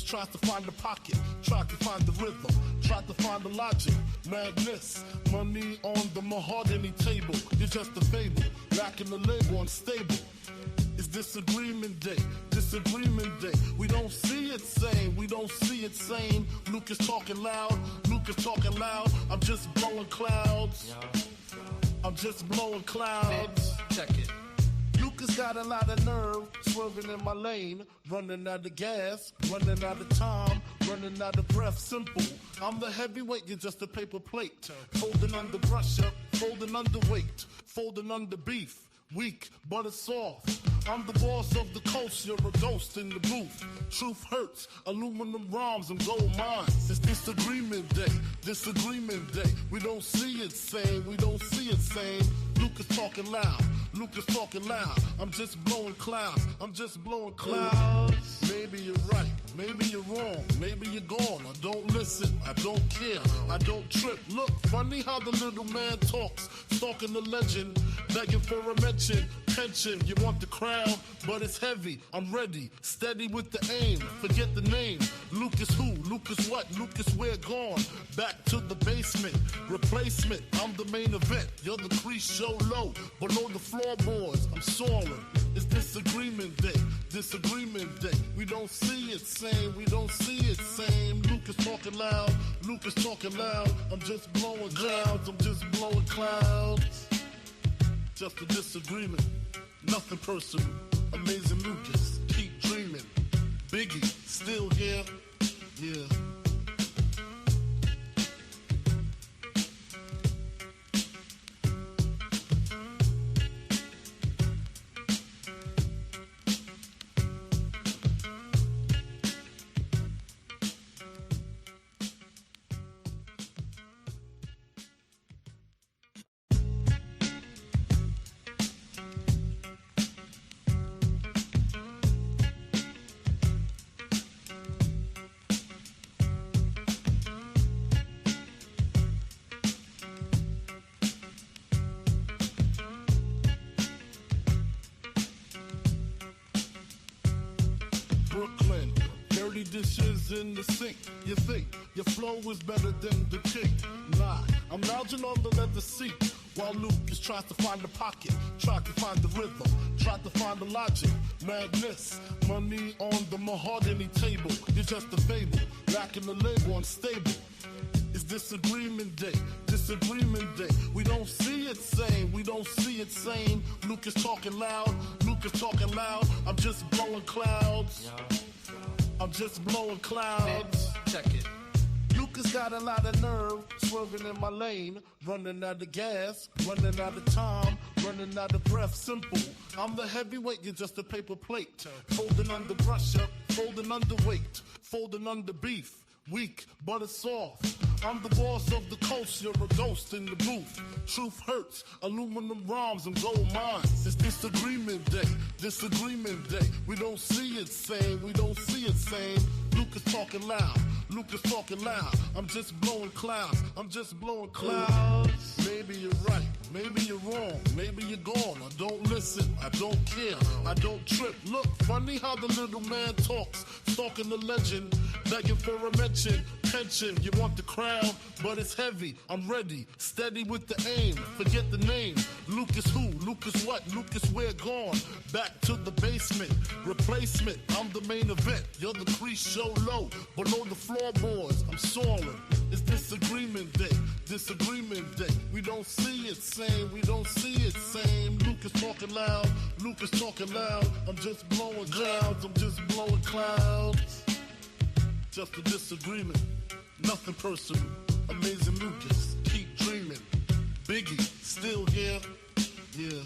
tries to find the pocket, tried to find the rhythm, tried to find the logic. Madness, money on the mahogany table. You're just a fable, lacking the label, unstable. It's disagreement day, disagreement day. We don't see it same, we don't see it same. Lucas talking loud, Lucas talking loud. I'm just blowing clouds. I'm just blowing clouds. Check it. Lucas got a lot of nerve, swerving in my lane, running out of gas, running out of time, running out of breath. Simple. I'm the heavyweight, you're just a paper plate. Folding under pressure, folding under weight, folding under beef. Weak, but it's soft. I'm the boss of the coast, you're a ghost in the booth. Truth hurts, aluminum rhymes and gold mines. It's disagreement day, disagreement day. We don't see it same, we don't see it same. Lucas talking loud, Lucas talking loud. I'm just blowing clouds, I'm just blowing clouds. Maybe you're right, maybe you're wrong, maybe you're gone. I don't listen, I don't care, I don't trip. Look, funny how the little man talks, stalking the legend, begging for a mention. Pension, you want the crown, but it's heavy. I'm ready, steady with the aim. Forget the name. Lucas who? Lucas what? Lucas where? Gone. Back to the basement. Replacement. I'm the main event. You're the crease show low. Below the floorboards, I'm soaring. It's disagreement day. Disagreement day. We don't see it same. We don't see it same. Lucas talking loud. Lucas talking loud. I'm just blowing clouds. I'm just blowing clouds. Just a disagreement. Nothing personal. Amazing Lucas. Keep dreaming. Biggie. Still here. Yeah. Brooklyn, dirty dishes in the sink. You think your flow is better than the king? Nah, I'm lounging on the leather seat while Lucas tries to find the pocket, tries to find the rhythm, tries to find the logic. Madness, money on the mahogany table. You're just a fable, lacking the label, unstable. It's disagreement day, disagreement day. We don't see it same, we don't see it same. Lucas talking loud, Lucas talking loud. I'm just blowing clouds. I'm just blowing clouds. Check it. Lucas got a lot of nerve, swerving in my lane, running out of gas, running out of time, running out of breath. Simple. I'm the heavyweight, you're just a paper plate. Folding under pressure, folding under weight, folding under beef. Weak, but it's soft. I'm the boss of the coast, you're a ghost in the booth. Truth hurts, aluminum rhymes and gold mines. It's disagreement day, disagreement day. We don't see it same, we don't see it same. Lucas talking loud, Lucas talking loud. I'm just blowing clouds, I'm just blowing clouds. Maybe you're right, maybe you're wrong, maybe you're gone. I don't listen, I don't care, I don't trip. Look, funny how the little man talks, stalking the legend, begging for a mention. Pension, you want the crown, but it's heavy. I'm ready, steady with the aim. Forget the name. Lucas who? Lucas what? Lucas where? Gone. Back to the basement. Replacement. I'm the main event. You're the crease show low. Below the floorboards, I'm soaring. It's disagreement day. Disagreement day. We don't see it same. We don't see it same. Lucas talking loud. Lucas talking loud. I'm just blowing clouds. I'm just blowing clouds. Just a disagreement, nothing personal. Amazing Lucas, keep dreaming. Biggie, still here, yeah.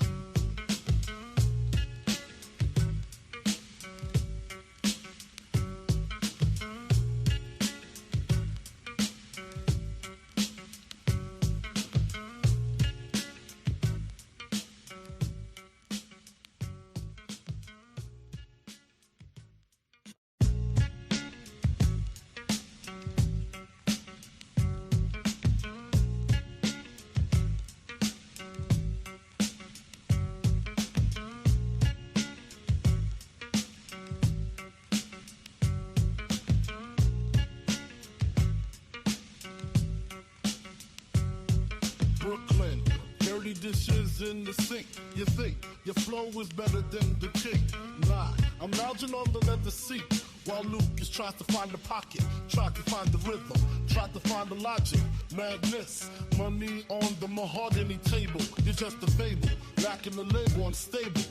Brooklyn. Dirty dishes in the sink. You think your flow is better than the kick? Nah, I'm lounging on the leather seat while Lucas tries to find the pocket, tries to find the rhythm, tries to find the logic. Madness, money on the mahogany table. You're just a fable, lacking the label, unstable.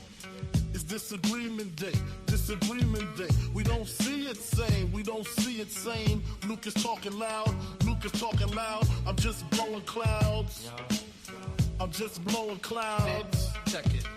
It's disagreement day, disagreement day. We don't see it same, we don't see it same. Lucas talking loud, Lucas talking loud. I'm just blowing clouds. I'm just blowing clouds. Check it.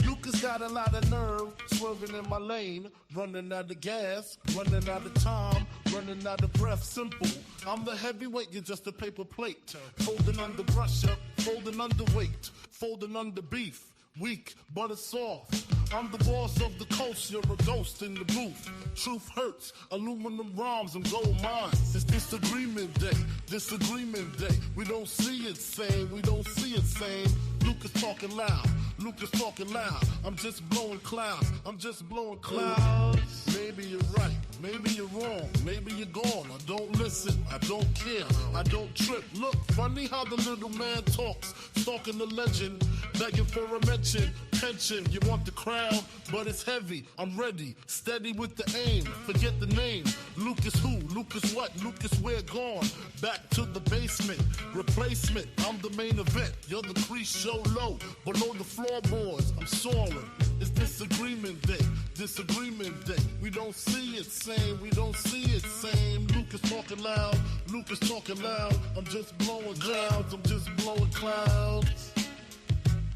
Lucas got a lot of nerve, swerving in my lane, running out of gas, running out of time, running out of breath. Simple. I'm the heavyweight, you're just a paper plate. Folding under pressure, folding under weight, folding under beef. Weak, but it's soft. I'm the boss of the coast, you're a ghost in the booth. Truth hurts, aluminum rhymes and gold mines. It's disagreement day, disagreement day. We don't see it same, we don't see it same. Lucas talking loud, Lucas talking loud. I'm just blowing clouds, I'm just blowing clouds. Maybe you're right, maybe you're wrong, maybe you're gone. I don't listen, I don't care, I don't trip. Look, funny how the little man talks, stalking the legend, begging for a mention. Pension, you want the crown, but it's heavy. I'm ready, steady with the aim. Forget the name. Lucas who? Lucas what? Lucas where gone? Back to the basement. Replacement. I'm the main event. You're the crease show low. Below the floorboards, I'm soaring. It's disagreement day. Disagreement day. We don't see it same. We don't see it same. Lucas talking loud. Lucas talking loud. I'm just blowing clouds. I'm just blowing clouds.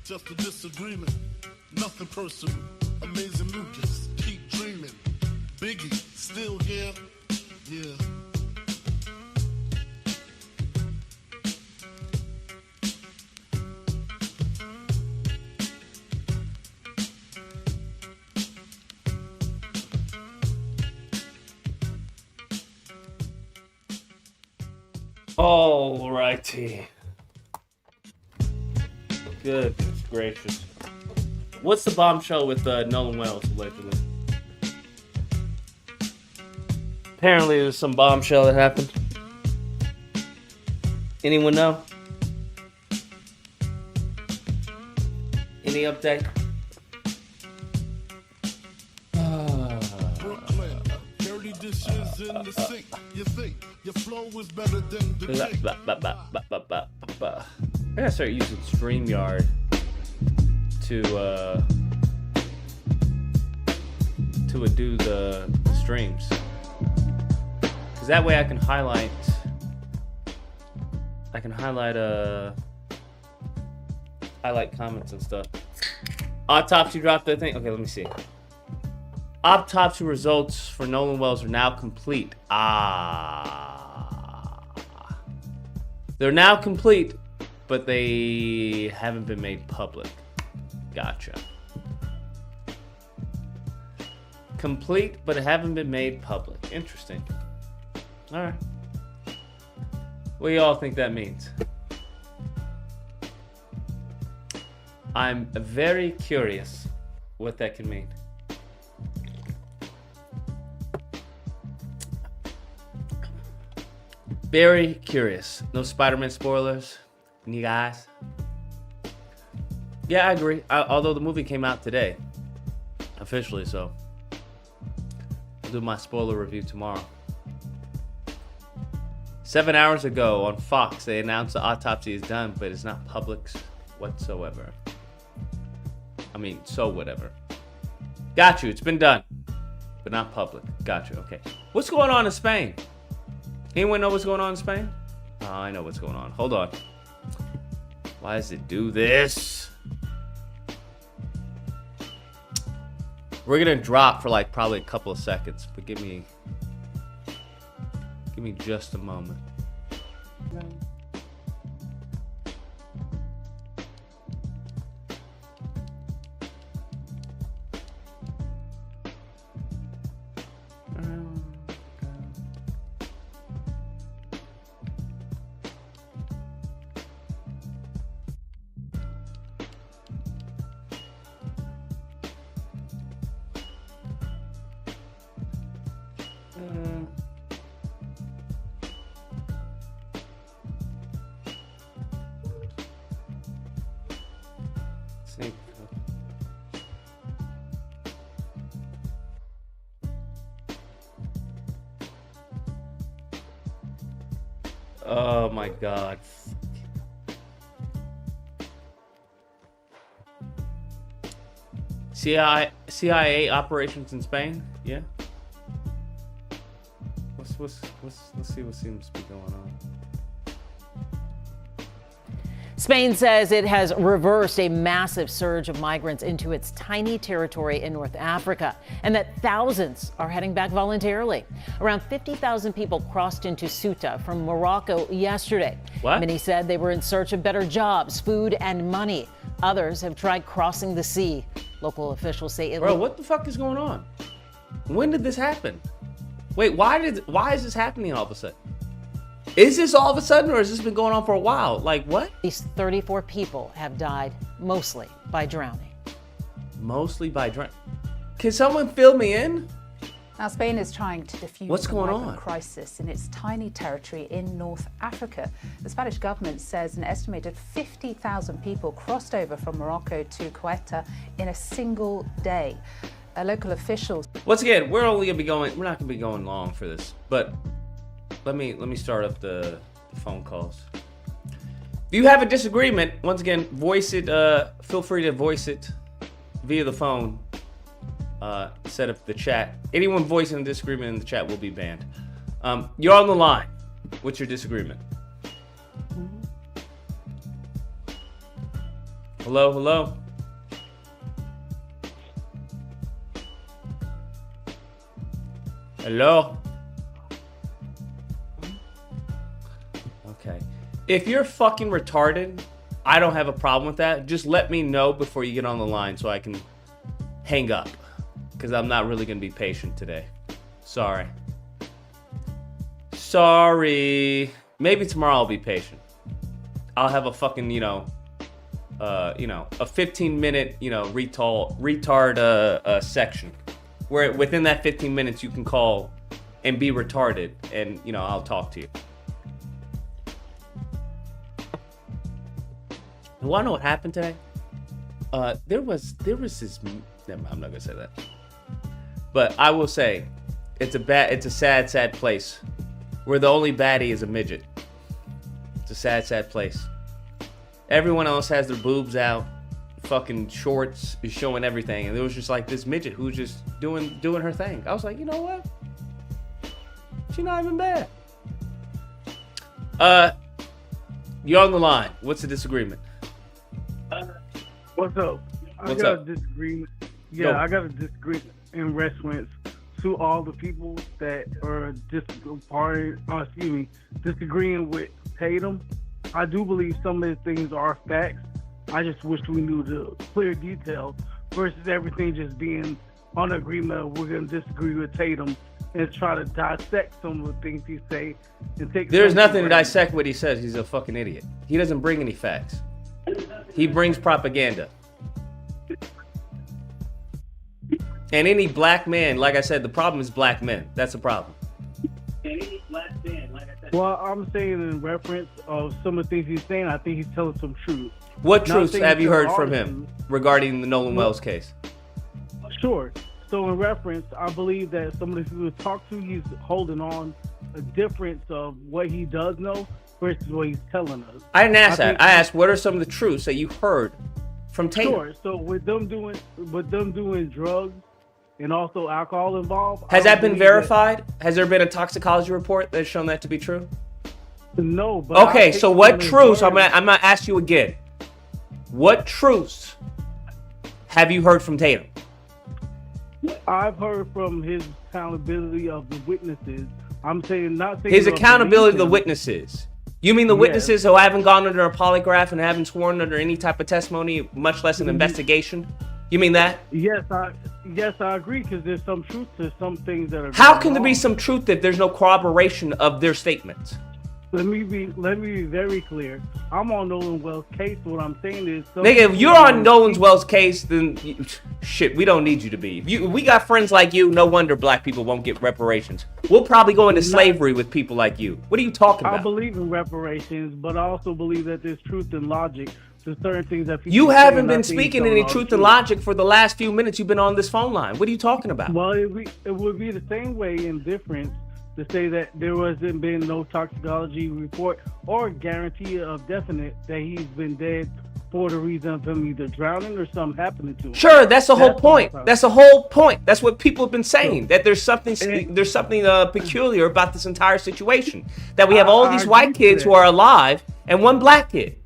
Just a disagreement. Nothing personal. Amazing Lucas. Keep dreaming. Biggie. Still here. Yeah. All righty. Goodness gracious. What's the bombshell with Nolan Wells, allegedly? Apparently there's some bombshell that happened. Anyone know? Any update? Brooklyn, dirty dishes in the sink. You think your flow is better than the kick? I gotta start using StreamYard to do the streams, because that way I can highlight comments and stuff. Autopsy dropped the thing. Okay, let me see. Autopsy results for Nolan Wells are now complete. They're now complete, but they haven't been made public. Gotcha. Complete, but haven't been made public. Interesting. All right. What do y'all think that means? I'm very curious what that can mean. Very curious. No Spider-Man spoilers. Any guys? Yeah, I agree. Although the movie came out today, officially, so I'll do my spoiler review tomorrow. 7 hours ago on Fox, they announced the autopsy is done, but it's not public whatsoever. I mean, so whatever. Got you. It's been done, but not public. Got you. Okay. What's going on in Spain? Anyone know what's going on in Spain? Oh, I know what's going on. Hold on. Why does it do this? We're gonna drop for like probably a couple of seconds, but give me just a moment. Oh my God. CIA operations in Spain? Yeah. Let's see what seems to be going on. Spain says it has reversed a massive surge of migrants into its tiny territory in North Africa, and that thousands are heading back voluntarily. Around 50,000 people crossed into Ceuta from Morocco yesterday. What? Many said they were in search of better jobs, food, and money. Others have tried crossing the sea. Local officials say Bro, what the fuck is going on? When did this happen? Wait, why is this happening all of a sudden? Is this all of a sudden, or has this been going on for a while? Like, what? At least 34 people have died, mostly by drowning. Mostly by drowning. Can someone fill me in? Now, Spain is trying to defuse What's going the migrant on? crisis in its tiny territory in North Africa. The Spanish government says an estimated 50,000 people crossed over from Morocco to Ceuta in a single day. Local officials. Once again, we're not gonna be going long for this, but let me start up the phone calls. If you have a disagreement, once again, voice it. Feel free to voice it via the phone. Set up the chat. Anyone voicing a disagreement in the chat will be banned. You're on the line. What's your disagreement? Hello, hello. Hello. Okay. If you're fucking retarded, I don't have a problem with that. Just let me know before you get on the line so I can hang up. Because I'm not really going to be patient today. Sorry. Sorry. Maybe tomorrow I'll be patient. I'll have a fucking, a 15-minute, retard section. Where within that 15 minutes you can call and be retarded. And, I'll talk to you. You want to know what happened today? There was this... Never mind, I'm not going to say that. But I will say, it's a sad place where the only baddie is a midget. It's a sad place. Everyone else has their boobs out, fucking shorts is showing everything, and there was just like this midget who was just doing her thing. I was like, you know what? She's not even bad. You're on the line. What's the disagreement? What's up? I got a disagreement. Yeah, I got a disagreement in reference to all the people that are disagreeing with Tatum. I do believe some of the things are facts. I just wish we knew the clear details versus everything just being on agreement. We're going to disagree with Tatum and try to dissect some of the things he say and take. There's nothing to dissect what he says. He's a fucking idiot. He doesn't bring any facts. He brings propaganda. And any black man, like I said, the problem is black men. That's the problem. Well, I'm saying in reference of some of the things he's saying, I think he's telling some truth. What truths have you heard from him regarding the Nolan Wells case? Sure. So in reference, I believe that some of the people we talk to, he's holding on a difference of what he does know versus what he's telling us. I didn't ask that. I asked, what are some of the truths that you heard from Tatum? Sure. So with them doing drugs and also alcohol involved. Has that been verified? Has there been a toxicology report that's shown that to be true? No. But okay, so what truths? I'm gonna ask you again. What truths have you heard from Tatum? I've heard from his accountability of the witnesses. I'm saying not saying his accountability of the witnesses. You mean the witnesses who haven't gone under a polygraph and haven't sworn under any type of testimony, much less an investigation? You mean that? Yes, I agree, because there's some truth to some things that are. How can there be some truth if there's no corroboration of their statements? Let me be very clear. I'm on Nolan Wells' case. What I'm saying is, nigga, if you're on Nolan Wells' case, then shit, we don't need you to be. We got friends like you. No wonder black people won't get reparations. We'll probably go into slavery with people like you. What are you talking about? I believe in reparations, but I also believe that there's truth and logic to certain things that people. You haven't been speaking any truth and logic for the last few minutes you've been on this phone line. What are you talking about? Well, it would be the same way in difference to say that there wasn't been no toxicology report or guarantee of definite that he's been dead for the reason of him either drowning or something happening to him. Sure, that's the whole point. That's the whole point. That's what people have been saying, that there's something peculiar about this entire situation. That we have all these white kids who are alive and one black kid.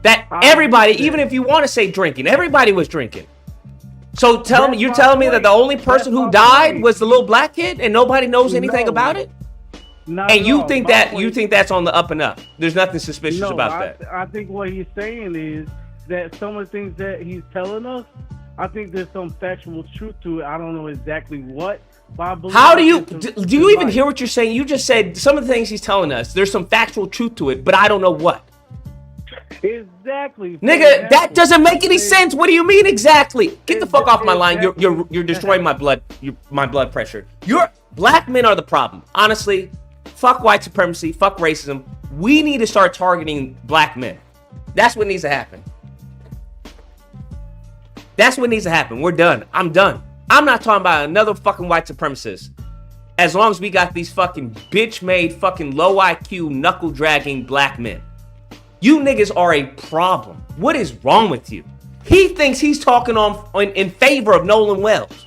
That everybody, even if you want to say drinking, everybody was drinking. So you're telling me that the only person who died was the little black kid and nobody knows anything about it? And you think that's on the up and up? There's nothing suspicious about that. I think what he's saying is that some of the things that he's telling us, I think there's some factual truth to it. I don't know exactly what. How do you even hear what you're saying? You just said some of the things he's telling us. There's some factual truth to it, but I don't know what. Exactly. Nigga, that doesn't make any sense. What do you mean exactly? Get the fuck off my line. You're destroying my blood pressure. Black men are the problem. Honestly, fuck white supremacy, fuck racism. We need to start targeting black men. That's what needs to happen. That's what needs to happen. We're done. I'm done. I'm not talking about another fucking white supremacist. As long as we got these fucking bitch-made, fucking low IQ, knuckle-dragging black men. You niggas are a problem. What is wrong with you? He thinks he's talking in favor of Nolan Wells.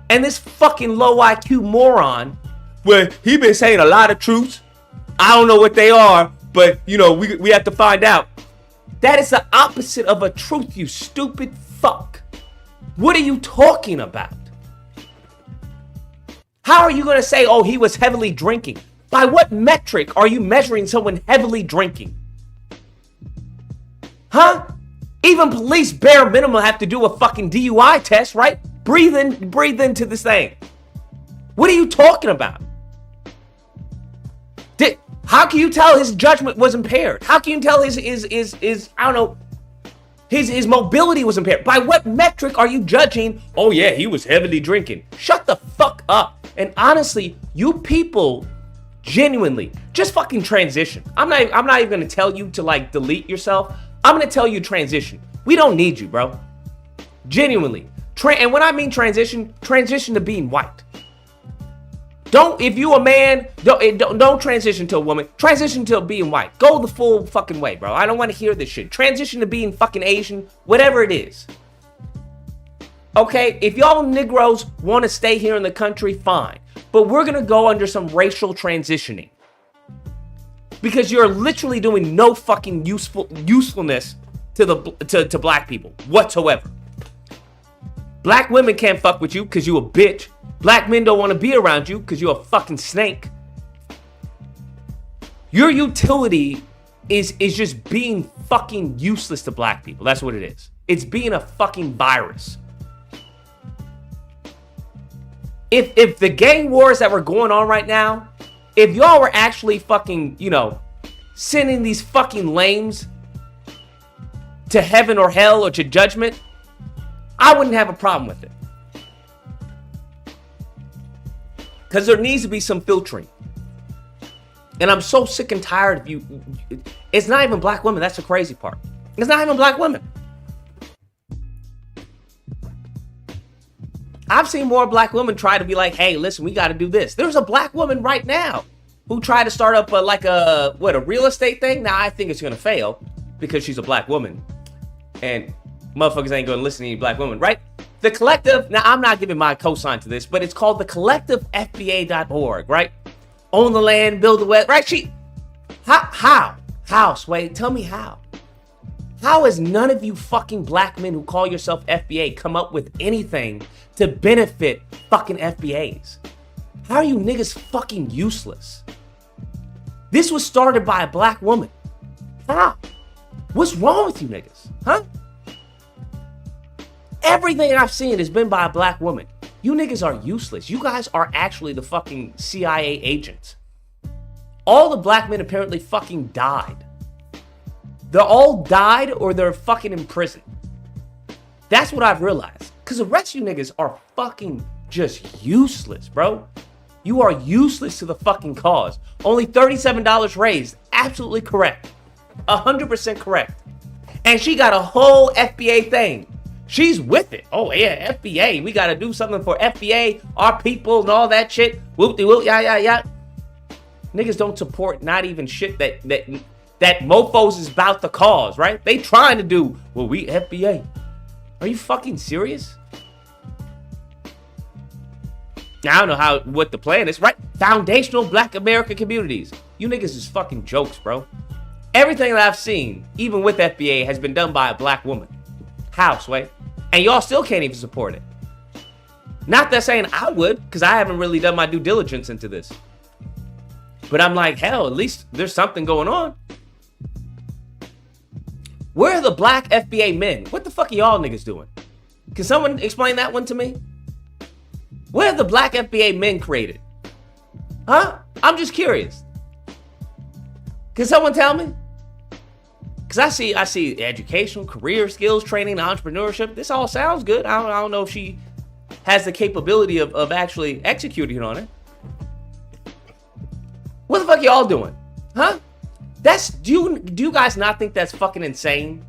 And this fucking low IQ moron, well, he been saying a lot of truths. I don't know what they are, but, we have to find out. That is the opposite of a truth, you stupid fuck. What are you talking about? How are you going to say, oh, he was heavily drinking? By what metric are you measuring someone heavily drinking? Huh? Even police bare minimum have to do a fucking DUI test, right? Breathe into this thing. What are you talking about? How can you tell his judgment was impaired? How can you tell his I don't know, his mobility was impaired? By what metric are you judging? Oh yeah, he was heavily drinking. Shut the fuck up. And honestly, you people genuinely just fucking transition. I'm not even gonna tell you to like delete yourself. I'm gonna tell you transition. We don't need you, bro. Genuinely. And when I mean transition to being white. If you a man, don't transition to a woman. Transition to being white. Go the full fucking way, bro. I don't want to hear this shit. Transition to being fucking Asian, whatever it is. Okay, if y'all Negroes want to stay here in the country, fine. But we're gonna go under some racial transitioning. Because you're literally doing no fucking usefulness to black people whatsoever. Black women can't fuck with you because you a bitch. Black men don't want to be around you because you're a fucking snake. Your utility is just being fucking useless to black people. That's what it is. It's being a fucking virus. If the gang wars that were going on right now, if y'all were actually fucking, sending these fucking lames to heaven or hell or to judgment, I wouldn't have a problem with it. Because there needs to be some filtering. And I'm so sick and tired of you. It's not even black women. That's the crazy part. It's not even black women. I've seen more black women try to be like, hey, listen, we got to do this. There's a black woman right now who tried to start up a real estate thing. Now, I think it's going to fail because she's a black woman. And motherfuckers ain't going to listen to any black women, right? The Collective, now I'm not giving my cosign to this, but it's called the collectivefba.org, right? Own the land, build the web, right? How, Sway? Tell me how. How has none of you fucking black men who call yourself FBA come up with anything to benefit fucking FBAs? How are you niggas fucking useless? This was started by a black woman. How? What's wrong with you niggas? Huh? Everything I've seen has been by a black woman. You niggas are useless. You guys are actually the fucking CIA agents. All the black men apparently fucking died. They're all died or they're fucking in prison. That's what I've realized. Because the rest of you niggas are fucking just useless, bro. You are useless to the fucking cause. Only $37 raised. Absolutely correct. 100% correct. And she got a whole FBA thing. She's with it. Oh yeah, FBA. We got to do something for FBA, our people and all that shit. Whoop-de-whoop, yeah. Niggas don't support not even shit that mofos is about the cause, right? They trying to do, well, we FBA. Are you fucking serious? Now, I don't know what the plan is, right? Foundational Black American communities. You niggas is fucking jokes, bro. Everything that I've seen, even with FBA, has been done by a black woman. How, Sway? And y'all still can't even support it. Not that saying I would, because I haven't really done my due diligence into this. But I'm like, hell, at least there's something going on. Where are the black FBA men? What the fuck are y'all niggas doing? Can someone explain that one to me? Where are the black FBA men created? Huh? I'm just curious. Can someone tell me? Because I see education, career skills, training, entrepreneurship. This all sounds good. I don't know if she has the capability of actually executing on it. What the fuck y'all doing? Huh? Do you guys not think that's fucking insane?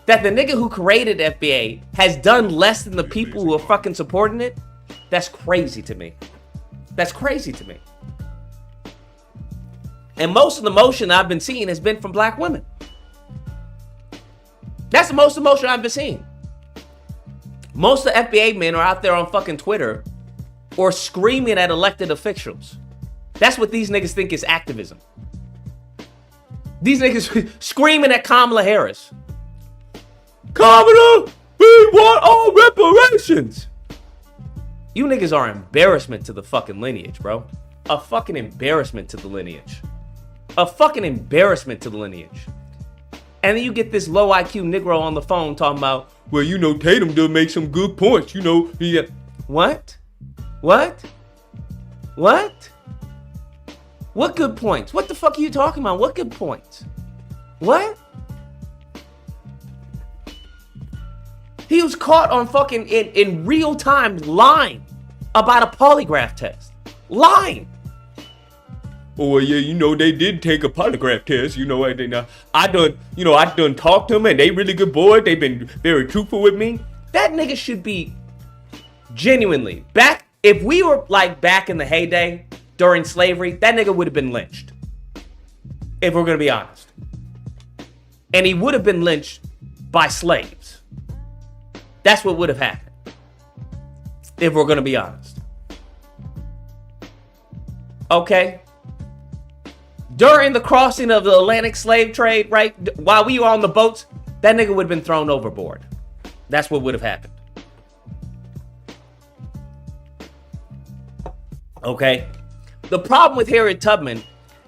That the nigga who created FBA has done less than the people who are fucking supporting it? That's crazy to me. That's crazy to me. And most of the motion I've been seeing has been from black women. That's the most emotion I've been seeing. Most of the FBA men are out there on fucking Twitter or screaming at elected officials. That's what these niggas think is activism. These niggas screaming at Kamala Harris. Kamala, we want all reparations. You niggas are an embarrassment to the fucking lineage, bro. A fucking embarrassment to the lineage. A fucking embarrassment to the lineage. And then you get this low IQ Negro on the phone talking about, well, you know, Tatum does make some good points, you know. What? What? What? What good points? What the fuck are you talking about? What good points? What? He was caught on fucking in real time lying about a polygraph test. Lying. Oh yeah, you know they did take a polygraph test. You know I done talked to them and they really good boy. They've been very truthful with me. That nigga should be genuinely back. If we were like back in the heyday during slavery, that nigga would have been lynched. If we're gonna be honest, and he would have been lynched by slaves. That's what would have happened. If we're gonna be honest. Okay. During the crossing of the Atlantic slave trade, right? While we were on the boats, that nigga would have been thrown overboard. That's what would have happened. Okay? The problem with Harriet Tubman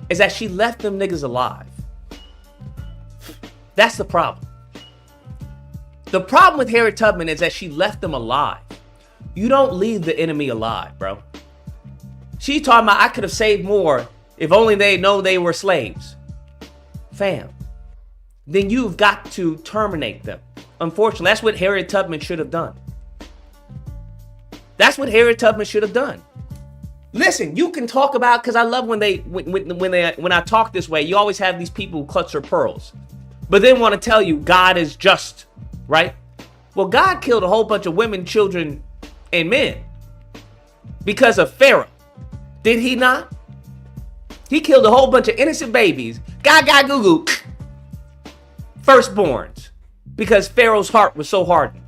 is that she left them niggas alive. That's the problem. The problem with Harriet Tubman is that she left them alive. You don't leave the enemy alive, bro. She talking about I could have saved more if only they know they were slaves. Fam. Then you've got to terminate them. Unfortunately, that's what Harriet Tubman should have done. That's what Harriet Tubman should have done. Listen, you can talk about, because I love when I talk this way, you always have these people who clutch their pearls, but then want to tell you God is just, right? Well, God killed a whole bunch of women, children, and men because of Pharaoh. Did he not? He killed a whole bunch of innocent babies, gaga goo goo, firstborns, because Pharaoh's heart was so hardened.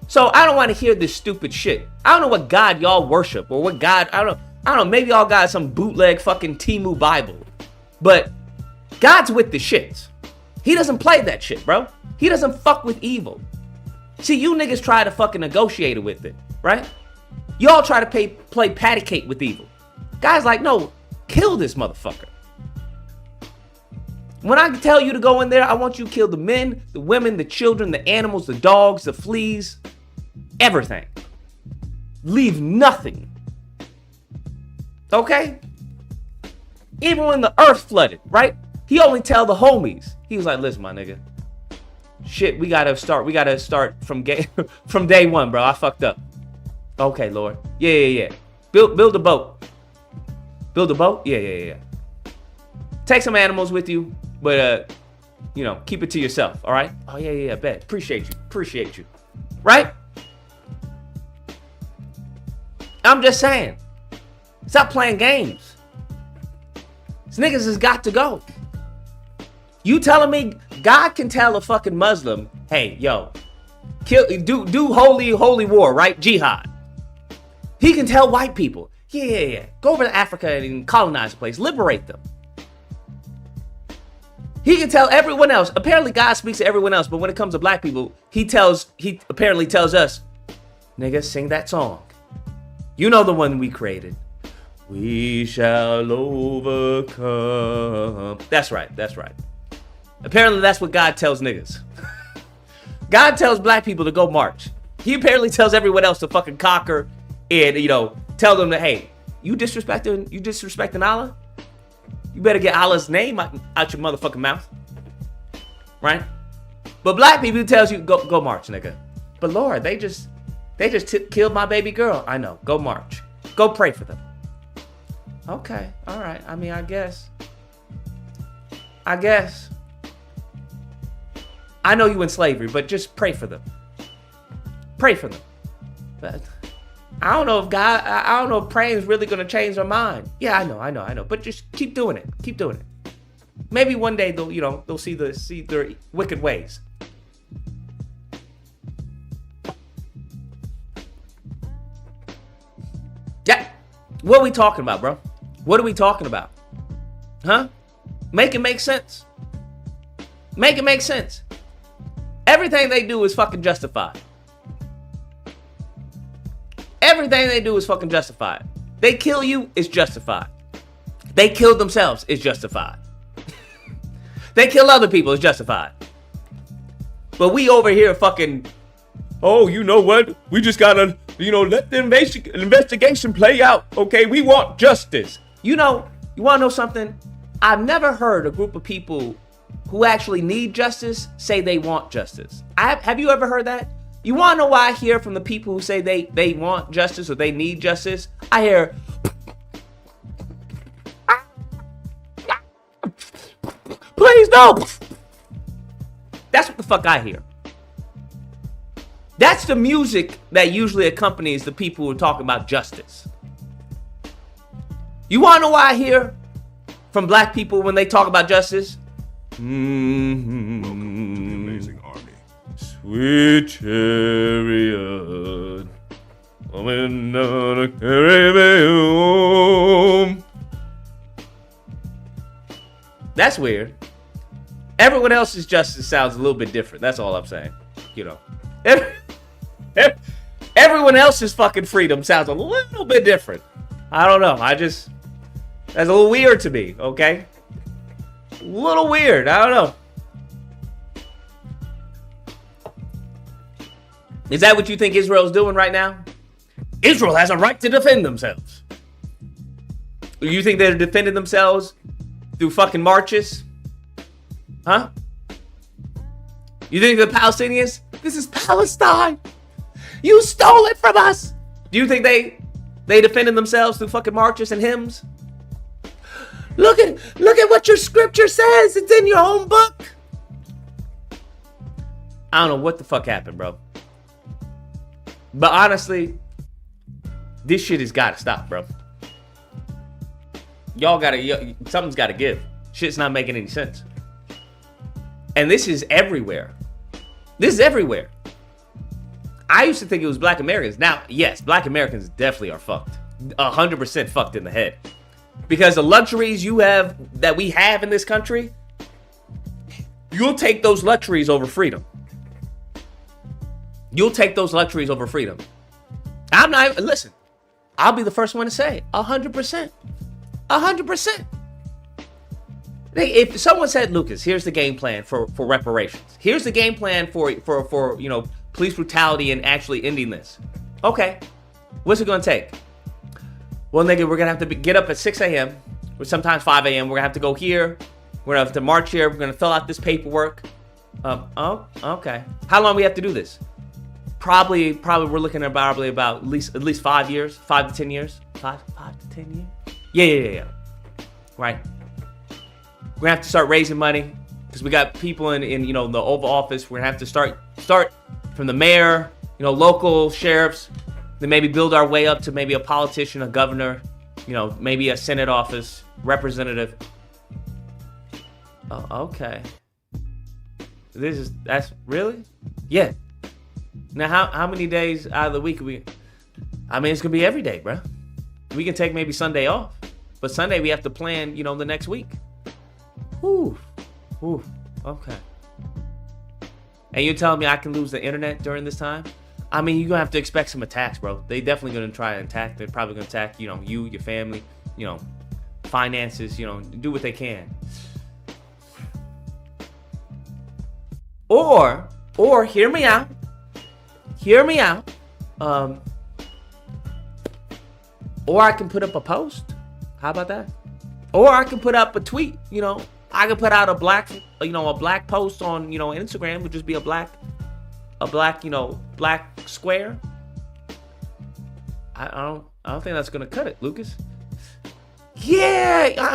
So I don't want to hear this stupid shit. I don't know what God y'all worship or what God, I don't know, maybe y'all got some bootleg fucking Timu Bible. But God's with the shits. He doesn't play that shit, bro. He doesn't fuck with evil. See, you niggas try to fucking negotiate with it, right? Y'all try to play patty cake with evil. God's like, no, kill this motherfucker. When I tell you to go in there, I want you to kill the men, the women, the children, the animals, the dogs, the fleas, everything. Leave nothing. Okay? Even when the earth flooded, right? He only tell the homies. He was like, listen, my nigga. Shit, we gotta start from day one, bro. I fucked up. Okay, Lord. Yeah. Build a boat. Build a boat? Yeah. Take some animals with you, but keep it to yourself, all right? Oh, yeah, bet. Appreciate you. Right? I'm just saying. Stop playing games. These niggas has got to go. You telling me God can tell a fucking Muslim, hey, yo, do holy war, right? Jihad. He can tell white people, yeah. Go over to Africa and colonize the place. Liberate them. He can tell everyone else. Apparently God speaks to everyone else, but when it comes to black people, he apparently tells us, nigga, sing that song. You know the one we created. We shall overcome. That's right. Apparently that's what God tells niggas. God tells black people to go march. He apparently tells everyone else to fucking conquer and, tell them that, hey, you disrespecting Allah? You better get Allah's name out your motherfucking mouth. Right? But black people tells you, go march, nigga. But Lord, they just killed my baby girl. I know. Go march. Go pray for them. Okay. All right. I mean, I guess. I know you in slavery, but just pray for them. Pray for them. But I don't know if praying is really going to change their mind. Yeah, I know. But just keep doing it. Maybe one day they'll see their wicked ways. Yeah. What are we talking about, bro? What are we talking about? Huh? Make it make sense. Make it make sense. Everything they do is fucking justified. Everything they do is fucking justified. They kill you, it's justified. They kill themselves, it's justified. They kill other people, it's justified. But we over here fucking, oh, you know what? We just gotta, let the investigation play out. Okay, we want justice. You wanna know something? I've never heard a group of people who actually need justice say they want justice. Have you ever heard that? You want to know why I hear from the people who say they want justice or they need justice? I hear, please don't. That's what the fuck I hear. That's the music that usually accompanies the people who are talking about justice. You want to know why I hear from black people when they talk about justice? Welcome to the Amazing Army. Sweet chariot, coming down to carry me home. That's weird. Everyone else's justice sounds a little bit different. That's all I'm saying. Everyone else's fucking freedom sounds a little bit different. I don't know. That's a little weird to me, okay? A little weird. I don't know. Is that what you think Israel's doing right now? Israel has a right to defend themselves. You think they're defending themselves through fucking marches? Huh? You think the Palestinians? This is Palestine. You stole it from us. Do you think they defended themselves through fucking marches and hymns? Look at what your scripture says. It's in your own book. I don't know what the fuck happened, bro. But honestly, this shit has got to stop, bro. Something's got to give. Shit's not making any sense. And this is everywhere. I used to think it was black Americans. Now, yes, black Americans definitely are fucked. 100% fucked in the head. Because the luxuries that we have in this country, you'll take those luxuries over freedom. You'll take those luxuries over freedom. Listen, I'll be the first one to say 100%. 100%. If someone said, Lucas, here's the game plan for reparations. Here's the game plan for police brutality and actually ending this. Okay. What's it going to take? Well, nigga, we're going to have to get up at 6 a.m. or sometimes 5 a.m. We're going to have to go here. We're going to have to march here. We're going to fill out this paperwork. Okay. How long do we have to do this? Probably we're looking at probably about at least 5 years, 5 to 10 years. 5 to 10 years? Yeah. Right. We're going to have to start raising money because we got people in the Oval Office. We're going to have to start from the mayor, local sheriffs, then maybe build our way up to maybe a politician, a governor, maybe a Senate office representative. Oh, okay. That's really? Yeah. Now, how many days out of the week it's gonna be every day, bro. We can take maybe Sunday off, but Sunday we have to plan, the next week. Ooh, okay. And you're telling me I can lose the internet during this time? You're gonna have to expect some attacks, bro. They definitely gonna try and attack. They're probably gonna attack, you, your family, finances, do what they can. Or hear me out. Or I can put up a post. How about that? Or I can put up a tweet. I could put out a black post on, Instagram. Would just be a black square. I don't think that's gonna cut it, Lucas. Yeah,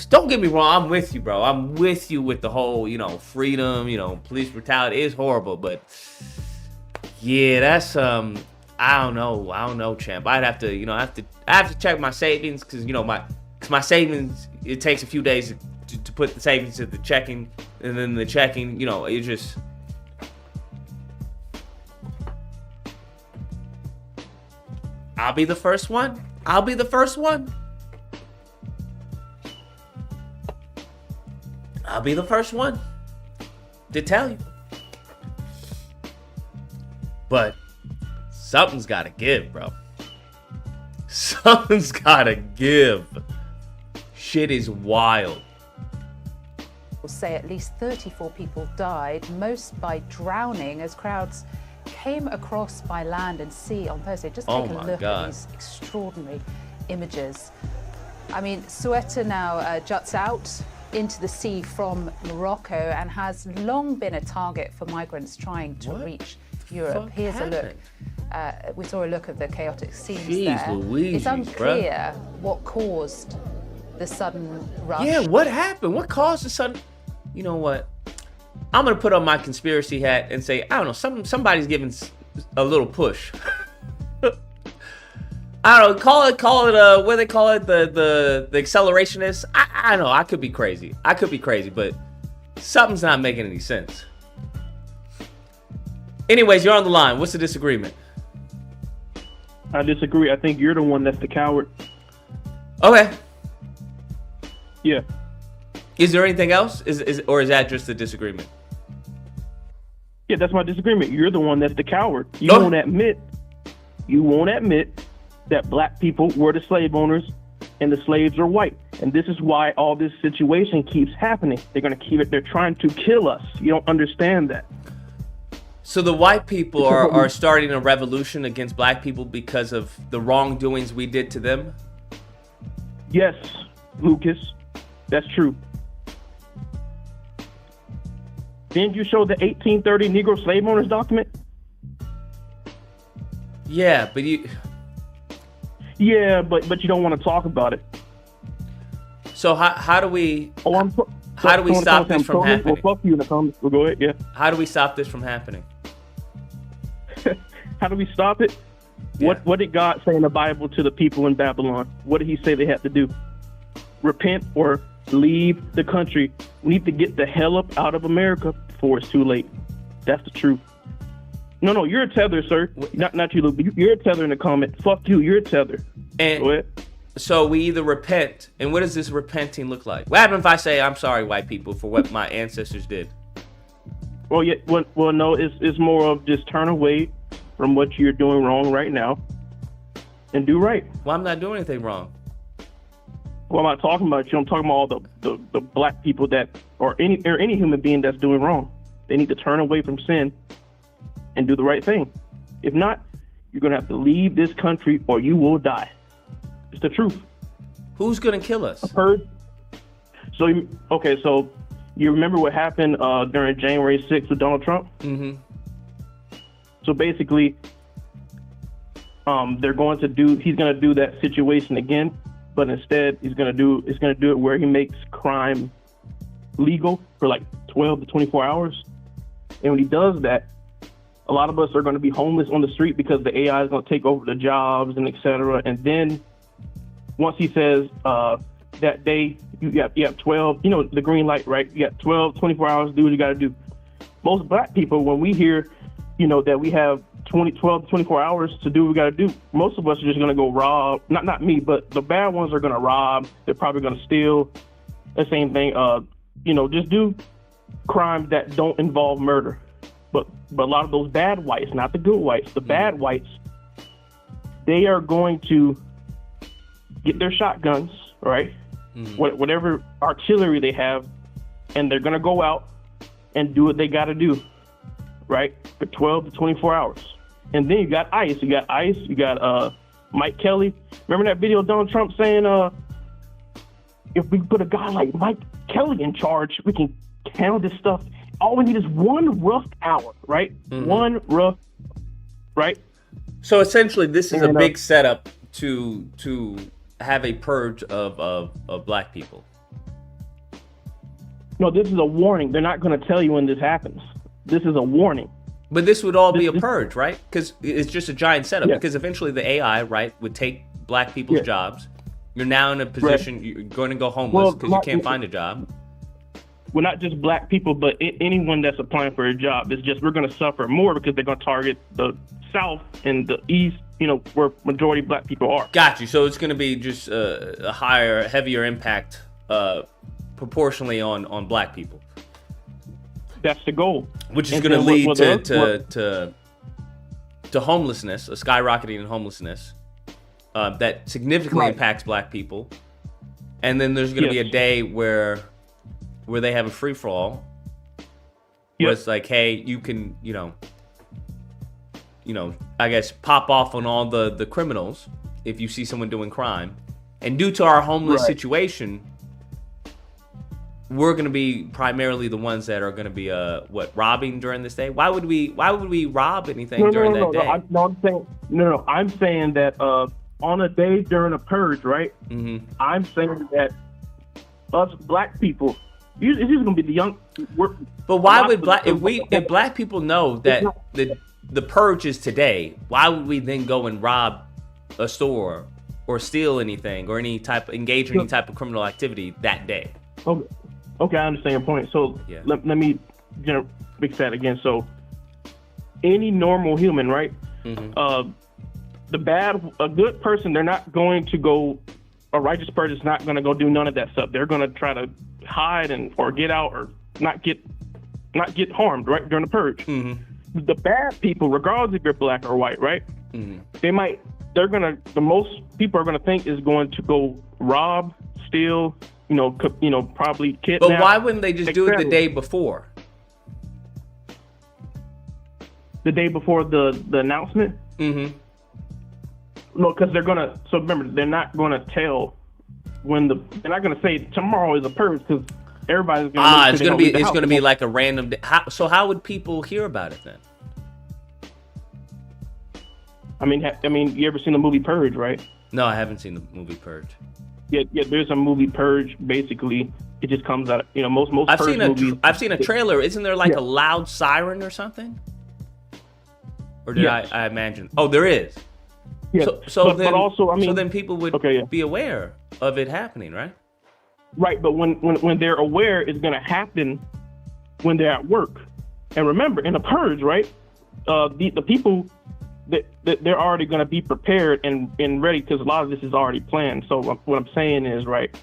don't get me wrong. I'm with you, bro. I'm with you with the whole, freedom. Police brutality is horrible, but yeah, that's I don't know, champ. I'd have to, I have to check my savings because my savings. It takes a few days to put the savings to the checking, and then the checking, it just. I'll be the first one to tell you. But something's got to give, bro. Something's got to give. Shit is wild. Say at least 34 people died, most by drowning, as crowds came across by land and sea on Thursday. Just take a look at these extraordinary images. Ceuta now juts out into the sea from Morocco and has long been a target for migrants trying to reach Europe. Here's a look. We saw a look of the chaotic scenes there. It's unclear what caused the sudden rush. Yeah, what happened? What caused the sudden? You know what? I'm gonna put on my conspiracy hat and say, I don't know, somebody's giving a little push. I don't know, call it what do they call it, the accelerationist. I don't know, I could be crazy, but something's not making any sense. Anyways, you're on the line. What's the disagreement? I disagree. I think you're the one that's the coward. Okay. Yeah. Is there anything else? Or is that just the disagreement? Yeah, that's my disagreement. You're the one that's the coward. You won't admit that black people were the slave owners and the slaves are white. And this is why all this situation keeps happening. They're trying to kill us. You don't understand that. So the white people are starting a revolution against black people because of the wrongdoings we did to them? Yes, Lucas. That's true. Didn't you show the 1830 Negro slave owners document? Yeah, but you... Yeah, but you don't want to talk about it. So how do we... how do we stop this from happening? Well, fuck you in the comments. Well, go ahead, yeah. How do we stop this from happening? How do we stop it? Yeah. What did God say in the Bible to the people in Babylon? What did he say they had to do? Repent or leave the country. We need to get the hell up out of America before it's too late. That's the truth. No, you're a tether, sir. Not you, Luke. You're a tether in the comment. Fuck you, you're a tether. And go ahead. So we either repent, and what does this repenting look like? What happens if I say, I'm sorry, white people, for what my ancestors did? Well, yeah. Well, no. It's more of just turn away from what you're doing wrong right now, and do right. Well, I'm not doing anything wrong. Well, I'm not talking about you. I'm talking about all the black people that, or any human being that's doing wrong. They need to turn away from sin and do the right thing. If not, you're gonna have to leave this country, or you will die. It's the truth. Who's gonna kill us? I've heard. So you remember what happened during January 6th with Donald Trump? Mm-hmm. So basically, he's gonna do that situation again, but instead he's gonna do it where he makes crime legal for like 12 to 24 hours. And when he does that, a lot of us are going to be homeless on the street because the AI is going to take over the jobs and et cetera. And then once he says that day, you have 12, the green light, right? You got 12, 24 hours to do what you got to do. Most black people, when we hear, that we have 12 to 24 hours to do what we got to do, most of us are just going to go rob. Not me, but the bad ones are going to rob. They're probably going to steal. The same thing, just do crimes that don't involve murder. But a lot of those bad whites, not the good whites, the bad whites, they are going to get their shotguns, right? Whatever artillery they have, and they're going to go out and do what they got to do, right? For 12 to 24 hours. And then you got ICE. You got Mike Kelly. Remember that video of Donald Trump saying, if we put a guy like Mike Kelly in charge, we can handle this stuff. All we need is one rough hour, right? One rough, right? So essentially, this is a big setup to have a purge of black people. No, this is a warning. They're not going to tell you when this happens. This is a warning. But this would all be a purge, right? Because it's just a giant setup. Yes. Because eventually the AI, right, would take black people's jobs. You're now in a position, you're going to go homeless because you can't find a job. Well, not just black people, but anyone that's applying for a job. It's just we're going to suffer more because they're going to target the South and the East, where majority black people are. Got you. So it's going to be just a higher, heavier impact proportionally on black people. That's the goal. Which is going to lead to homelessness, a skyrocketing in homelessness that significantly impacts black people. And then there's going to be a day where they have a free for all. Where it's like, hey, you can, I guess pop off on all the criminals if you see someone doing crime. And due to our homeless situation, we're going to be primarily the ones that are going to be robbing during this day. Why would we rob anything during that day? I'm saying that on a day during a purge, right? I'm saying that us black people, it's just going to be the young. But why would if black people know that the purge is today, why would we then go and rob a store or steal anything or engage in any type of criminal activity that day? Okay, I understand your point. So let me fix that again. So any normal human, right? A good person, they're not going to go. A righteous person is not going to go do none of that stuff. They're going to try to hide or get out or not get harmed, right, during the purge. The bad people, regardless if you're black or white, right? The most people are going to think is going to go rob, steal, probably kidnap. But why wouldn't they just do it the day before? The day before the announcement? No, because they're gonna. So remember, they're not gonna tell when they're not gonna say tomorrow is a purge because everybody's gonna. It's gonna be like a random day. How would people hear about it then? I mean, you ever seen the movie Purge, right? No, I haven't seen the movie Purge. Yeah. There's a movie Purge. Basically, it just comes out. Most Purge movies. I've seen a trailer. Isn't there like a loud siren or something? Or did I imagine? Oh, there is. Yeah. So then people would be aware of it happening, right? Right, but when they're aware, it's going to happen when they're at work. And remember, in a purge, right? The people that they're already going to be prepared and ready because a lot of this is already planned. So what I'm saying is, right,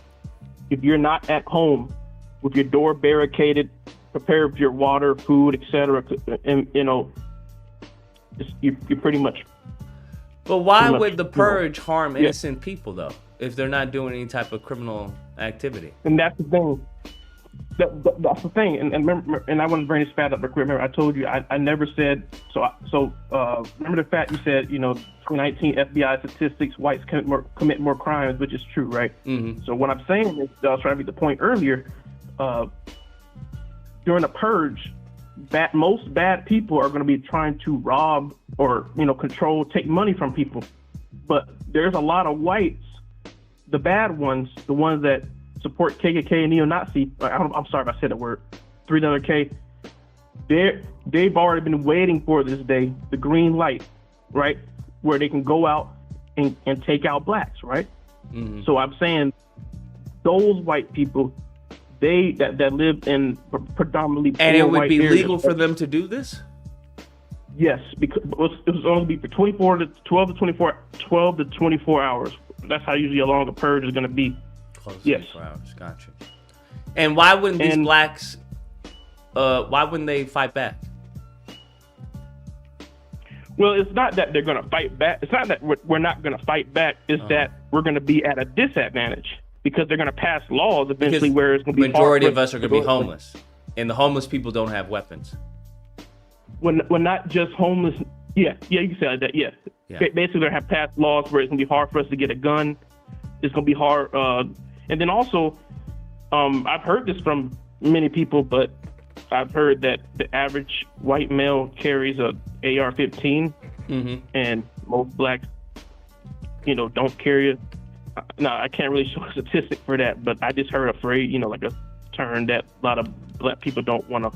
if you're not at home with your door barricaded, prepared with your water, food, etc., and you're pretty much. But why would the purge harm innocent people though, if they're not doing any type of criminal activity? And that's the thing. That's the thing. And remember, and I want to bring this fact up. Remember, I told you I never said so. Remember the fact you said 2019 FBI statistics: whites commit more crimes, which is true, right? So what I'm saying is, I was trying to make the point earlier. During a purge, most bad people are going to be trying to rob or control, take money from people. But there's a lot of whites, the bad ones, the ones that support KKK and neo-Nazi. I'm sorry if I said that word. 3K. They've already been waiting for this day, the green light, right, where they can go out and take out blacks, right? Mm-hmm. So I'm saying those white people, that live in predominantly poor And it would white be areas, legal for them to do this? Yes, because it was only be for 12 to 24 hours. That's how usually a longer purge is going to be. Close to Yes. 24 hours. Gotcha. And why wouldn't these blacks? Why wouldn't they fight back? Well, it's not that they're going to fight back. It's not that we're not going to fight back. It's that we're going to be at a disadvantage because they're going to pass laws eventually Because where it's going to be majority hard of us are going to be homeless, and the homeless people don't have weapons. When not just homeless. Yeah, you can say like that. Yeah. Basically, they have passed laws where it's going to be hard for us to get a gun. It's going to be hard. And then also, I've heard this from many people, but I've heard that the average white male carries a AR-15, and most blacks, don't carry it. No, I can't really show a statistic for that, but I just heard a phrase, like a term that a lot of black people don't want to.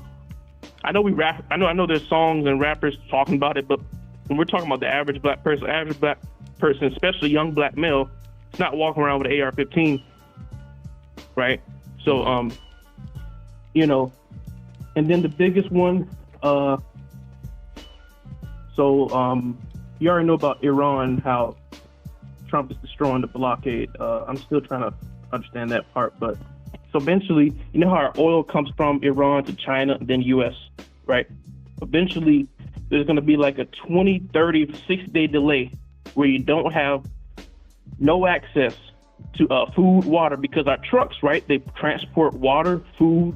I know we rap. I know there's songs and rappers talking about it, but when we're talking about the average black person, especially young black male, it's not walking around with an AR-15, right? So, and then the biggest one, you already know about Iran, how Trump is destroying the blockade. I'm still trying to understand that part, but so eventually, you know how our oil comes from Iran to China, then U.S., right? Eventually, there's going to be like a 20, 30, 60-day delay where you don't have no access to food, water, because our trucks, right, they transport water, food,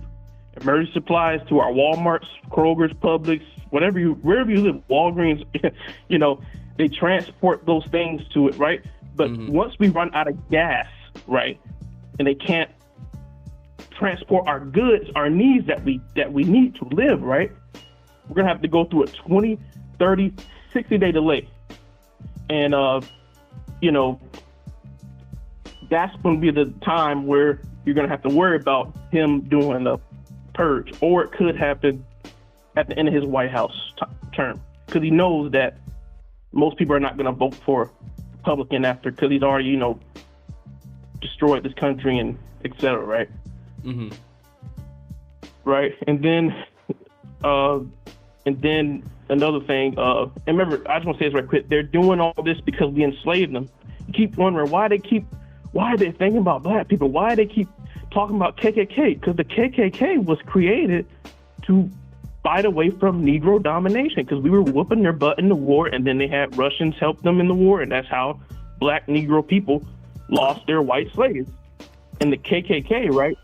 emergency supplies to our Walmarts, Kroger's, Publix, wherever you live, Walgreens, they transport those things to it, right? But once we run out of gas, right, and they can't transport our goods, our needs that we need to live, right, we're gonna have to go through a 20, 30, 60-day delay. And that's going to be the time where you're going to have to worry about him doing the purge, or it could happen at the end of his White House term, because he knows that most people are not going to vote for Republican after, because he's already, destroyed this country and et cetera, right? Right. And then another thing, and remember, I just want to say this right quick. They're doing all this because we enslaved them. You keep wondering why are they thinking about black people? Why do they keep talking about KKK? Because the KKK was created to fight away from Negro domination, because we were whooping their butt in the war, and then they had Russians help them in the war, and that's how black Negro people lost their white slaves. And the KKK, right,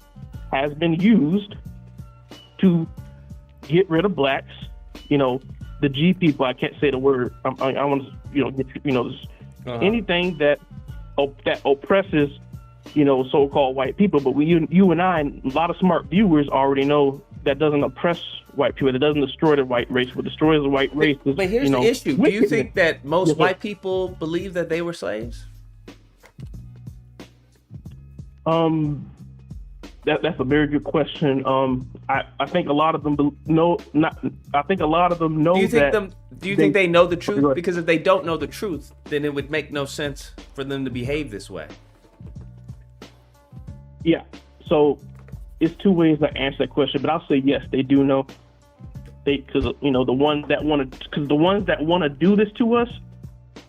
has been used to get rid of blacks. The G people, I can't say the word. I want to, anything that oppresses, so-called white people. But you and I, and a lot of smart viewers already know that doesn't oppress white people. That doesn't destroy the white race. What destroys the white race is, but here's the issue. Do you think that most Yes, white people believe that they were slaves? That's a very good question. I think a lot of them I think a lot of them know that. Do you think they know the truth? Because if they don't know the truth, then it would make no sense for them to behave this way. Yeah. So it's two ways to answer that question, but I'll say yes, they do know. Because the ones that want to do this to us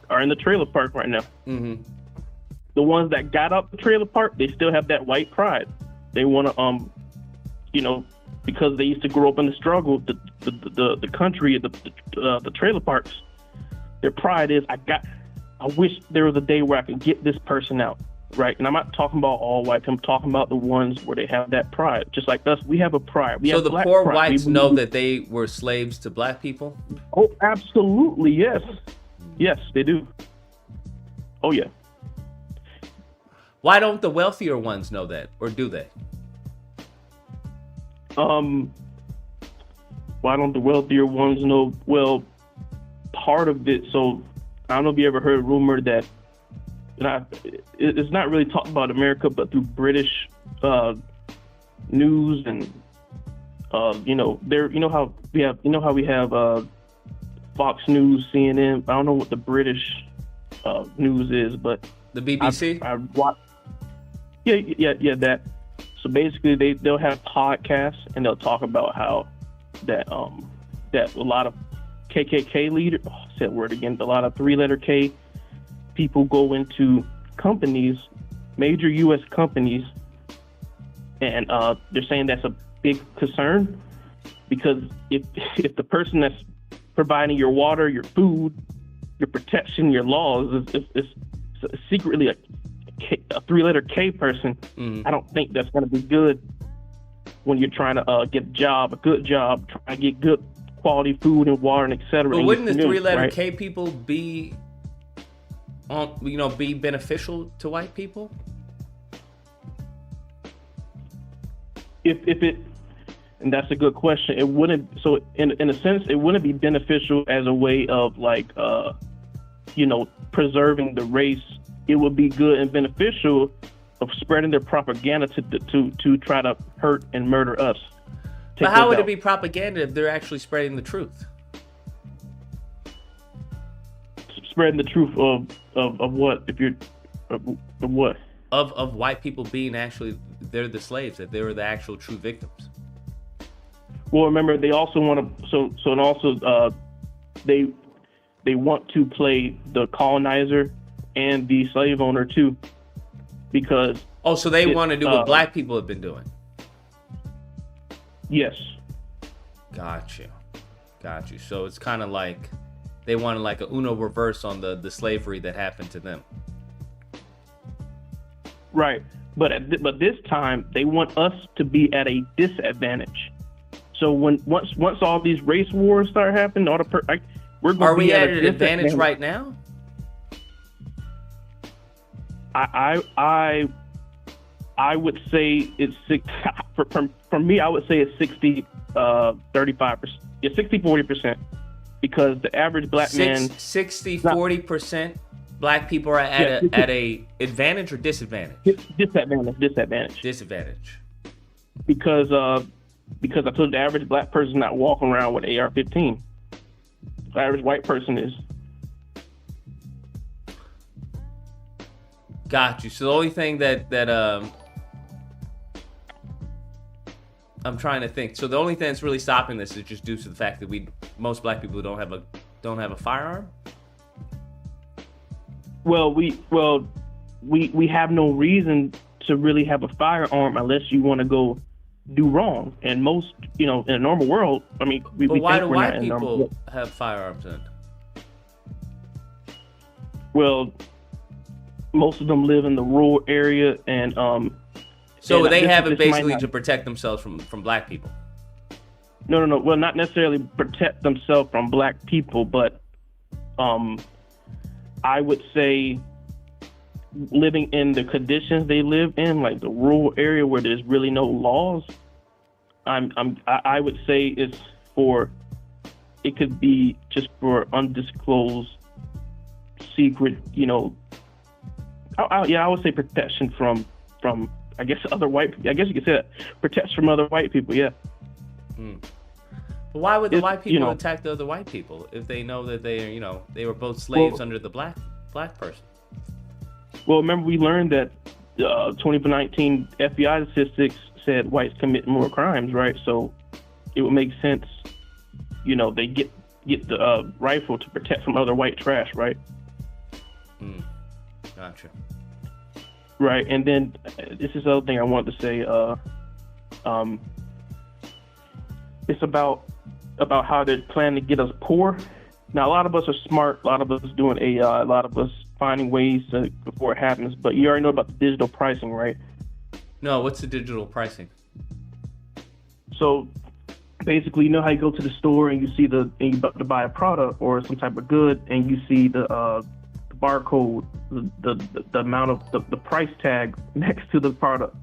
are in the trailer park right now. The ones that got up the trailer park, they still have that white pride. They want to, because they used to grow up in the struggle, the country, the trailer parks. Their pride is, I wish there was a day where I could get this person out, right? And I'm not talking about all white. I'm talking about the ones where they have that pride. Just like us, we have a pride. So the poor whites know that they were slaves to black people? Oh, absolutely, yes. Yes, they do. Oh, yeah. Why don't the wealthier ones know that, or do they? Why don't the wealthier ones know? Well, part of it. So I don't know if you ever heard a rumor that, it's not really talked about America, but through British news and how we have Fox News, CNN. I don't know what the British news is, but The BBC? I watch. Yeah, that. So basically, they'll have podcasts and they'll talk about how that a lot of KKK leaders, said word again, a lot of 3-letter K people go into companies, major U.S. companies, and they're saying that's a big concern because if the person that's providing your water, your food, your protection, your laws is secretly a 3-letter K person, I don't think that's going to be good when you're trying to get a good job, trying to get good quality food and water and etc. But wouldn't the 3-letter K people be beneficial to white people? If it, and that's a good question. It wouldn't. So in a sense, it wouldn't be beneficial as a way of preserving the race. It would be good and beneficial of spreading their propaganda to try to hurt and murder us. But how would it be propaganda if they're actually spreading the truth? Spreading the truth of what? If you're of what? Of white people being actually, they're the slaves, that they were the actual true victims. Well, remember, they also want to, they want to play the colonizer and the slave owner too, because... Oh, so they want to do what black people have been doing? Yes. Got you. So it's kind of like they wanted like a Uno reverse on the slavery that happened to them. Right. But this time, they want us to be at a disadvantage. So once all these race wars start happening, we're going to be Are we at a an advantage right now? I would say it's for me. I would say it's 35%. Yeah, 60-40%, because the average black man 60-40% black people are at a advantage or disadvantage. Disadvantage. Because I told you the average black person not walking around with AR-15. The average white person is. Got you. So the only thing that I'm trying to think. So the only thing that's really stopping this is just due to the fact that most black people don't have a firearm. Well, we have no reason to really have a firearm unless you want to go do wrong. And most, in a normal world, I mean, why do white people have firearms then? Well, most of them live in the rural area, and so they have it basically to protect themselves from black people. No. Well, not necessarily protect themselves from black people, but I would say living in the conditions they live in, like the rural area where there's really no laws. I would say it could be just for undisclosed secret, I would say protection from I guess other white people. I guess you could say that. Protection from other white people, yeah. But why would the white people attack the other white people if they know that they were both slaves under the black person? Well, remember we learned that 2019 FBI statistics said whites commit more crimes, right? So it would make sense, they get the rifle to protect from other white trash, right? Gotcha. Right, and then this is the other thing I wanted to say. It's about how they're planning to get us poor. Now, a lot of us are smart. A lot of us doing AI. A lot of us finding ways before it happens. But you already know about the digital pricing, right? No, what's the digital pricing? So basically, how you go to the store and you see and you about to buy a product or some type of good, and you see the barcode, the amount of the price tag next to the product.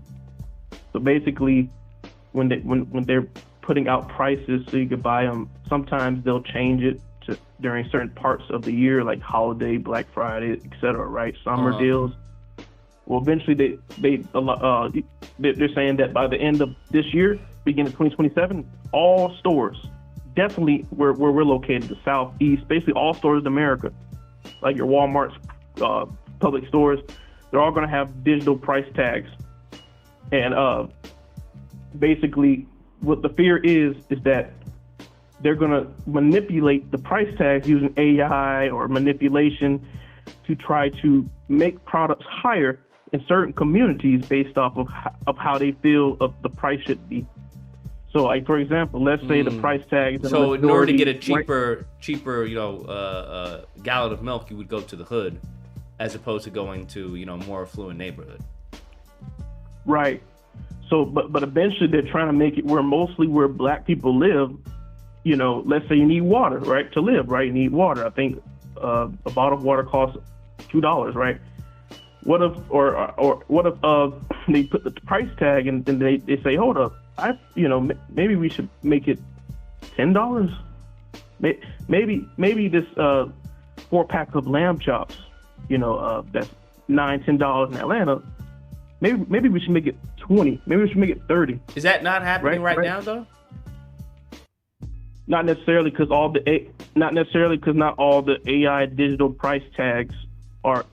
So basically, when they're putting out prices so you can buy them, sometimes they'll change it to during certain parts of the year, like holiday, Black Friday, etc. Right, summer deals. Well, eventually they're saying that by the end of this year, beginning of 2027, all stores, definitely where we're located, the Southeast, basically all stores in America, like your Walmarts, public stores, they're all going to have digital price tags. And basically, what the fear is that they're going to manipulate the price tags using AI or manipulation to try to make products higher in certain communities based off of how they feel of the price should be. So, like, for example, let's say the price tag is so in order to get a cheaper, gallon of milk, you would go to the hood, as opposed to going to, more affluent neighborhood. Right. So, but eventually they're trying to make it where black people live. Let's say you need water, right, to live, right? You need water. I think a bottle of water costs $2, right? What if, what if they put the price tag and then they say, hold up, maybe we should make it $10. Maybe this 4-pack of lamb chops, that's $9-10 in Atlanta. Maybe we should make it 20. Maybe we should make it 30. Is that not happening right now, though? Not necessarily because not all the AI digital price tags are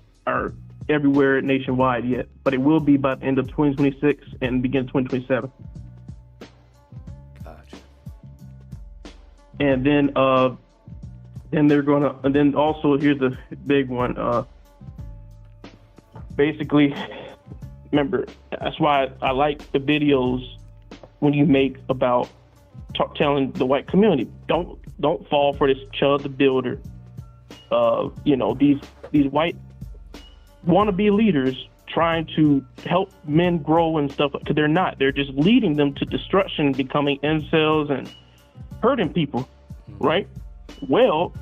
everywhere nationwide yet, but it will be by the end of 2026 and begin 2027. Gotcha. And then and then also here's the big one. Basically, remember, that's why I like the videos when you make about telling the white community, don't fall for this Chud the Builder. These white wannabe leaders trying to help men grow and stuff, because they're not. They're just leading them to destruction, becoming incels and hurting people, right? Well,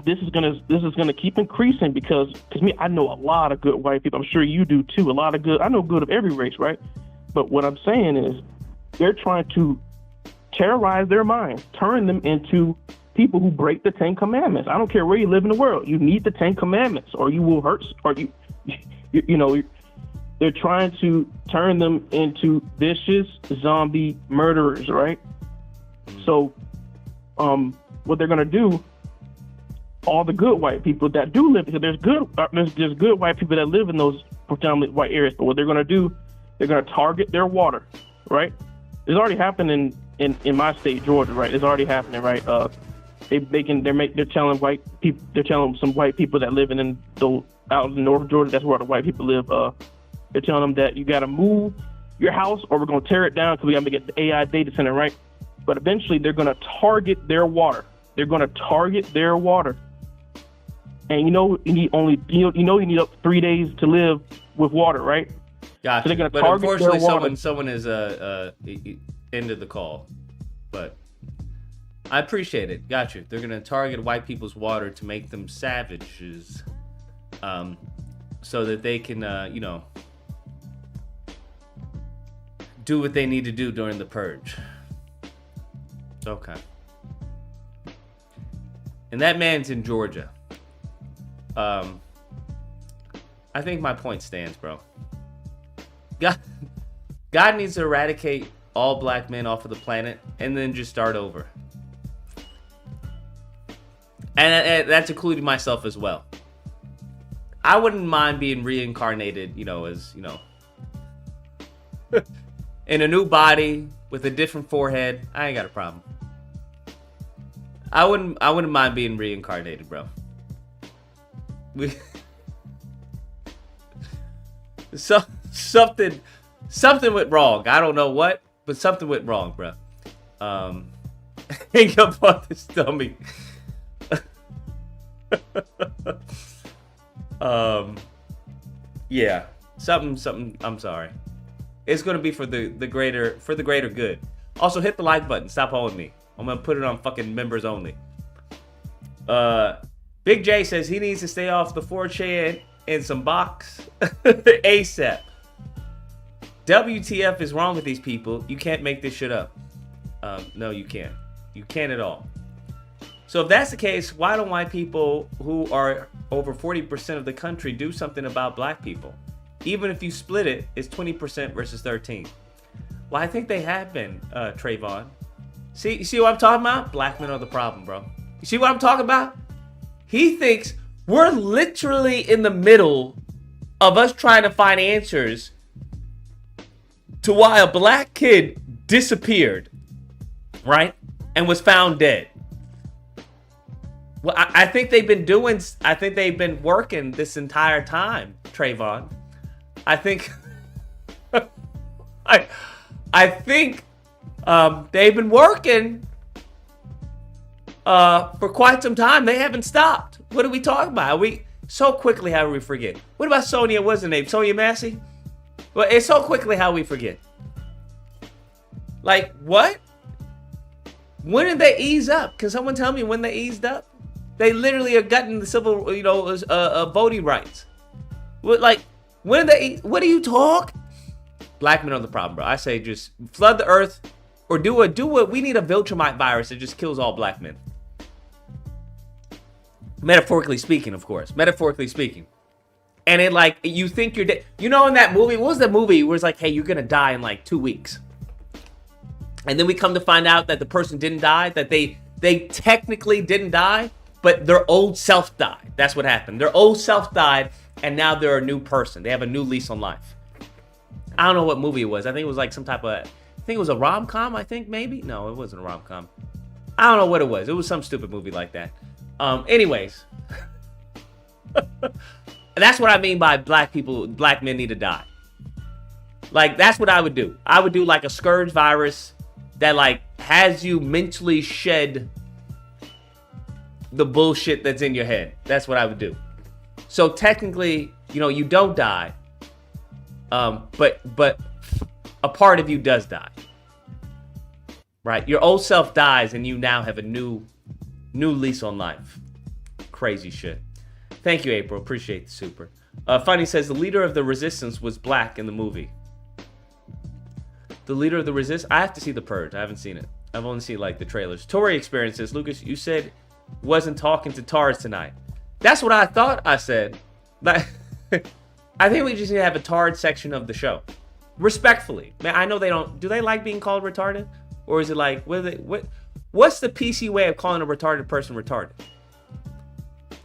this is gonna keep increasing because I know a lot of good white people. I'm sure you do too. I know good of every race, right? But what I'm saying is they're trying to terrorize their minds, turn them into people who break the 10 Commandments. I don't care where you live in the world. You need the 10 Commandments or you will hurt, or they're trying to turn them into vicious zombie murderers, right? So, what they're going to do, all the good white people that do live, because there's good white people that live in those predominantly white areas, but what they're going to do, they're going to target their water, right? It's already happening in my state, Georgia, right? It's already happening, right? They're telling some white people that live out in North Georgia, that's where the white people live. They're telling them that you got to move your house or we're going to tear it down because we got to get the AI data center, right? But eventually they're going to target their water. They're going to target their water. And you need up 3 days to live with water, right? Gotcha. So they're going to target their water. Someone is ended the call, but I appreciate it. Gotcha. They're going to target white people's water to make them savages, so that they can, do what they need to do during the purge. Okay. And that man's in Georgia. I think my point stands, bro. God needs to eradicate all black men off of the planet and then just start over. And that's including myself as well. I wouldn't mind being reincarnated, as, in a new body with a different forehead. I ain't got a problem. I wouldn't mind being reincarnated, bro. Something went wrong. I don't know what, but something went wrong, bro. Hang up on this dummy. Yeah, something. I'm sorry. It's gonna be for the greater good. Also, hit the like button. Stop holding me. I'm gonna put it on fucking members only. Big J says he needs to stay off the 4chan and some box ASAP. WTF is wrong with these people? You can't make this shit up. No, you can't. You can't at all. So if that's the case, why don't white people who are over 40% of the country do something about black people? Even if you split it, it's 20% versus 13. Well, I think they have been, Trayvon. See what I'm talking about? Black men are the problem, bro. You see what I'm talking about? He thinks We're literally in the middle of us trying to find answers to why a black kid disappeared, right? And was found dead. Well, I think they've been working this entire time, Trayvon. I think they've been working for quite some time. They haven't stopped. What are we talking about? So quickly how do we forget? What about Sonia? What's her name? Sonia Massey? Well, it's so quickly how we forget. Like, what? When did they ease up? Can someone tell me when they eased up? They literally are gutting the civil, voting rights. Like, when did they? What do you talk? Black men are the problem, bro. I say just flood the earth, or do what. We need a Viltrumite virus that just kills all black men. Metaphorically speaking, of course. Metaphorically speaking. And it like, you think you're dead. You know, in that movie, what was the movie where it's like, hey, you're going to die in like 2 weeks. And then we come to find out that the person didn't die, that they technically didn't die, but their old self died. That's what happened. Their old self died, and now they're a new person. They have a new lease on life. I don't know what movie it was. I think it was like some type of, I think it was a rom-com, I think, maybe? No, it wasn't a rom-com. I don't know what it was. It was some stupid movie like that. Anyways. That's what I mean by black men need to die. Like, that's what I would do. I would do like a scourge virus that like has you mentally shed the bullshit that's in your head. That's what I would do. So technically, you don't die. But a part of you does die. Right? Your old self dies and you now have a new lease on life. Crazy shit. Thank you, April. Appreciate the super. Funny says the leader of the resistance was black in the movie. The leader of the resistance? I have to see The Purge. I haven't seen it. I've only seen like the trailers. Tory experiences. Lucas, you said wasn't talking to TARS tonight. That's what I thought I said. But I think we just need to have a TARD section of the show. Respectfully. Man, I know they don't. Do they like being called retarded? Or is it like, what's the PC way of calling a retarded person retarded?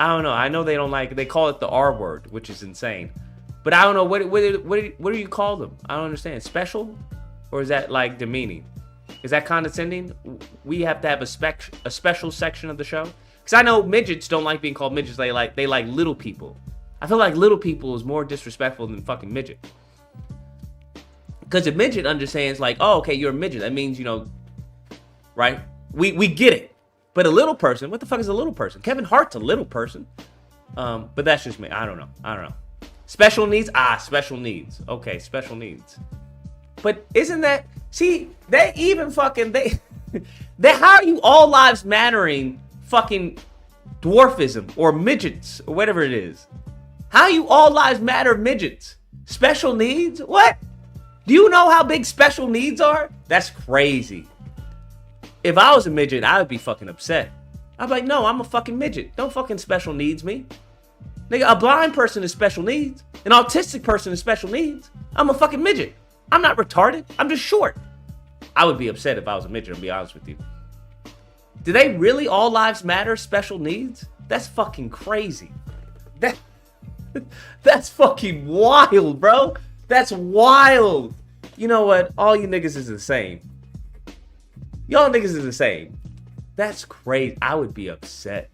I don't know. I know they don't like, they call it the R word, which is insane. But I don't know, what do you call them? I don't understand. Special? Or is that like demeaning? Is that condescending? We have to have a special section of the show? Because I know midgets don't like being called midgets. They like little people. I feel like little people is more disrespectful than fucking midget. Because a midget understands like, oh, okay, you're a midget. That means, right? We get it. But a little person, what the fuck is a little person? Kevin Hart's a little person. But that's just me. I don't know. Special needs? Special needs. Okay, special needs. But isn't that, see, they even fucking, they how are you all lives mattering fucking dwarfism or midgets or whatever it is? How are you all lives matter midgets? Special needs? What? Do you know how big special needs are? That's crazy. If I was a midget, I would be fucking upset. I'd be like, no, I'm a fucking midget. Don't fucking special needs me. Nigga, a blind person is special needs. An autistic person is special needs. I'm a fucking midget. I'm not retarded. I'm just short. I would be upset if I was a midget, I'll be honest with you. Do they really all lives matter special needs? That's fucking crazy. That's fucking wild, bro. That's wild. You know what? All you niggas is the same. Y'all niggas is the same. That's crazy. I would be upset.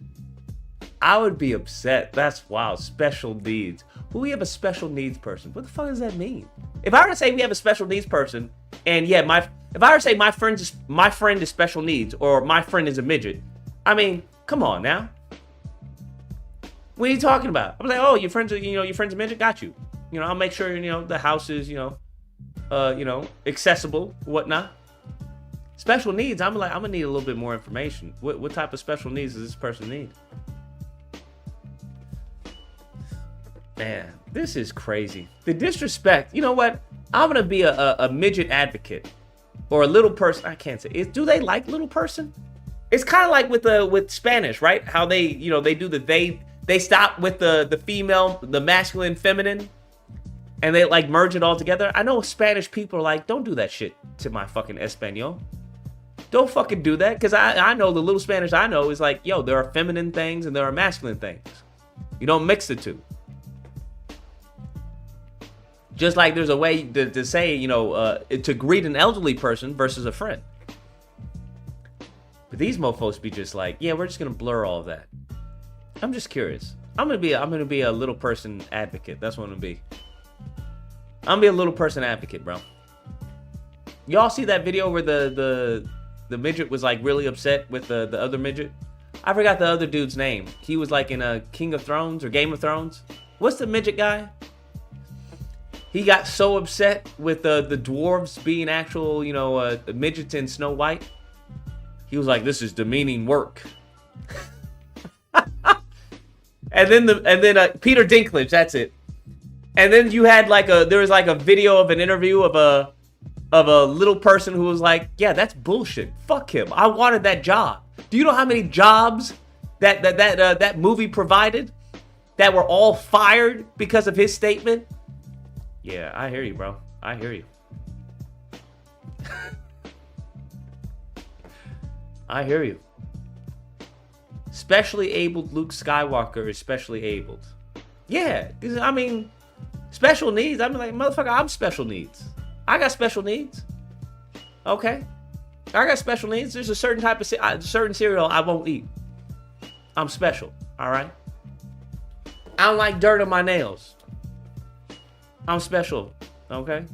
That's wild. Special needs. Who we have a special needs person? What the fuck does that mean? If I were to say we have a special needs person, and yeah, if I were to say my friend is special needs, or my friend is a midget, I mean, come on now. What are you talking about? I'm like, oh, your friend's a midget? Got you. I'll make sure, the house is, accessible, whatnot. Special needs, I'm gonna need a little bit more information. What type of special needs does this person need? Man, this is crazy. The disrespect. You know what? I'm gonna be a midget advocate or a little person. I can't say. Do they like little person? It's kind of like with Spanish, right? How they do they stop with the female, the masculine, feminine, and they like merge it all together. I know Spanish people are like, don't do that shit to my fucking Espanol. Don't fucking do that, because I know the little Spanish I know is like, yo, there are feminine things and there are masculine things. You don't mix the two. Just like there's a way to say, you know, to greet an elderly person versus a friend. But these mofos be just like, yeah, we're just gonna blur all of that. I'm just curious. I'm gonna be a little person advocate. That's what I'm gonna be. I'm gonna be a little person advocate, bro. Y'all see that video where the midget was like really upset with the other midget? I forgot the other dude's name. He was like in a King of Thrones or Game of Thrones. What's the midget guy? He got so upset with the dwarves being actual, you know, midgets in Snow White. He was like, "This is demeaning work." and then Peter Dinklage, that's it. And then you had there was like a video of an interview of a little person who was like, "Yeah, that's bullshit. Fuck him. I wanted that job." Do you know how many jobs that movie provided that were all fired because of his statement? Yeah, I hear you, bro. I hear you. I hear you. Specially abled Luke Skywalker is specially abled. Yeah, I mean, special needs. I'm like, motherfucker, I'm special needs. I got special needs. Okay. I got special needs. There's a certain type of certain cereal I won't eat. I'm special, all right? I don't like dirt on my nails. I'm special, okay?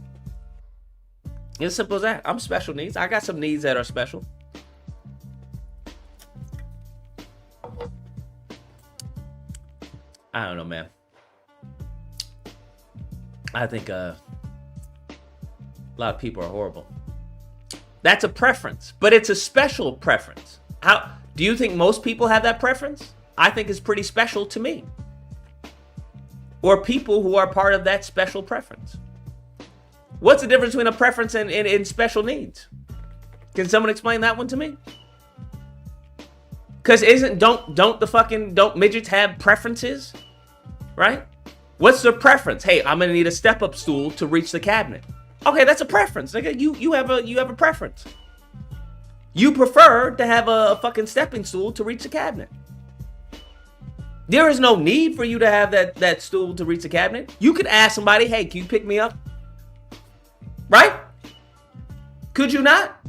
It's as simple as that. I'm special needs. I got some needs that are special. I don't know, man. I think a lot of people are horrible. That's a preference, but it's a special preference. How do you think most people have that preference? I think it's pretty special to me. Or people who are part of that special preference. What's the difference between a preference and special needs? Can someone explain that one to me? Cause don't midgets have preferences? Right? What's their preference? Hey, I'm gonna need a step-up stool to reach the cabinet. Okay, that's a preference. Like you have a preference. You prefer to have a fucking stepping stool to reach the cabinet. There is no need for you to have that stool to reach the cabinet. You could ask somebody, hey, can you pick me up? Right? Could you not?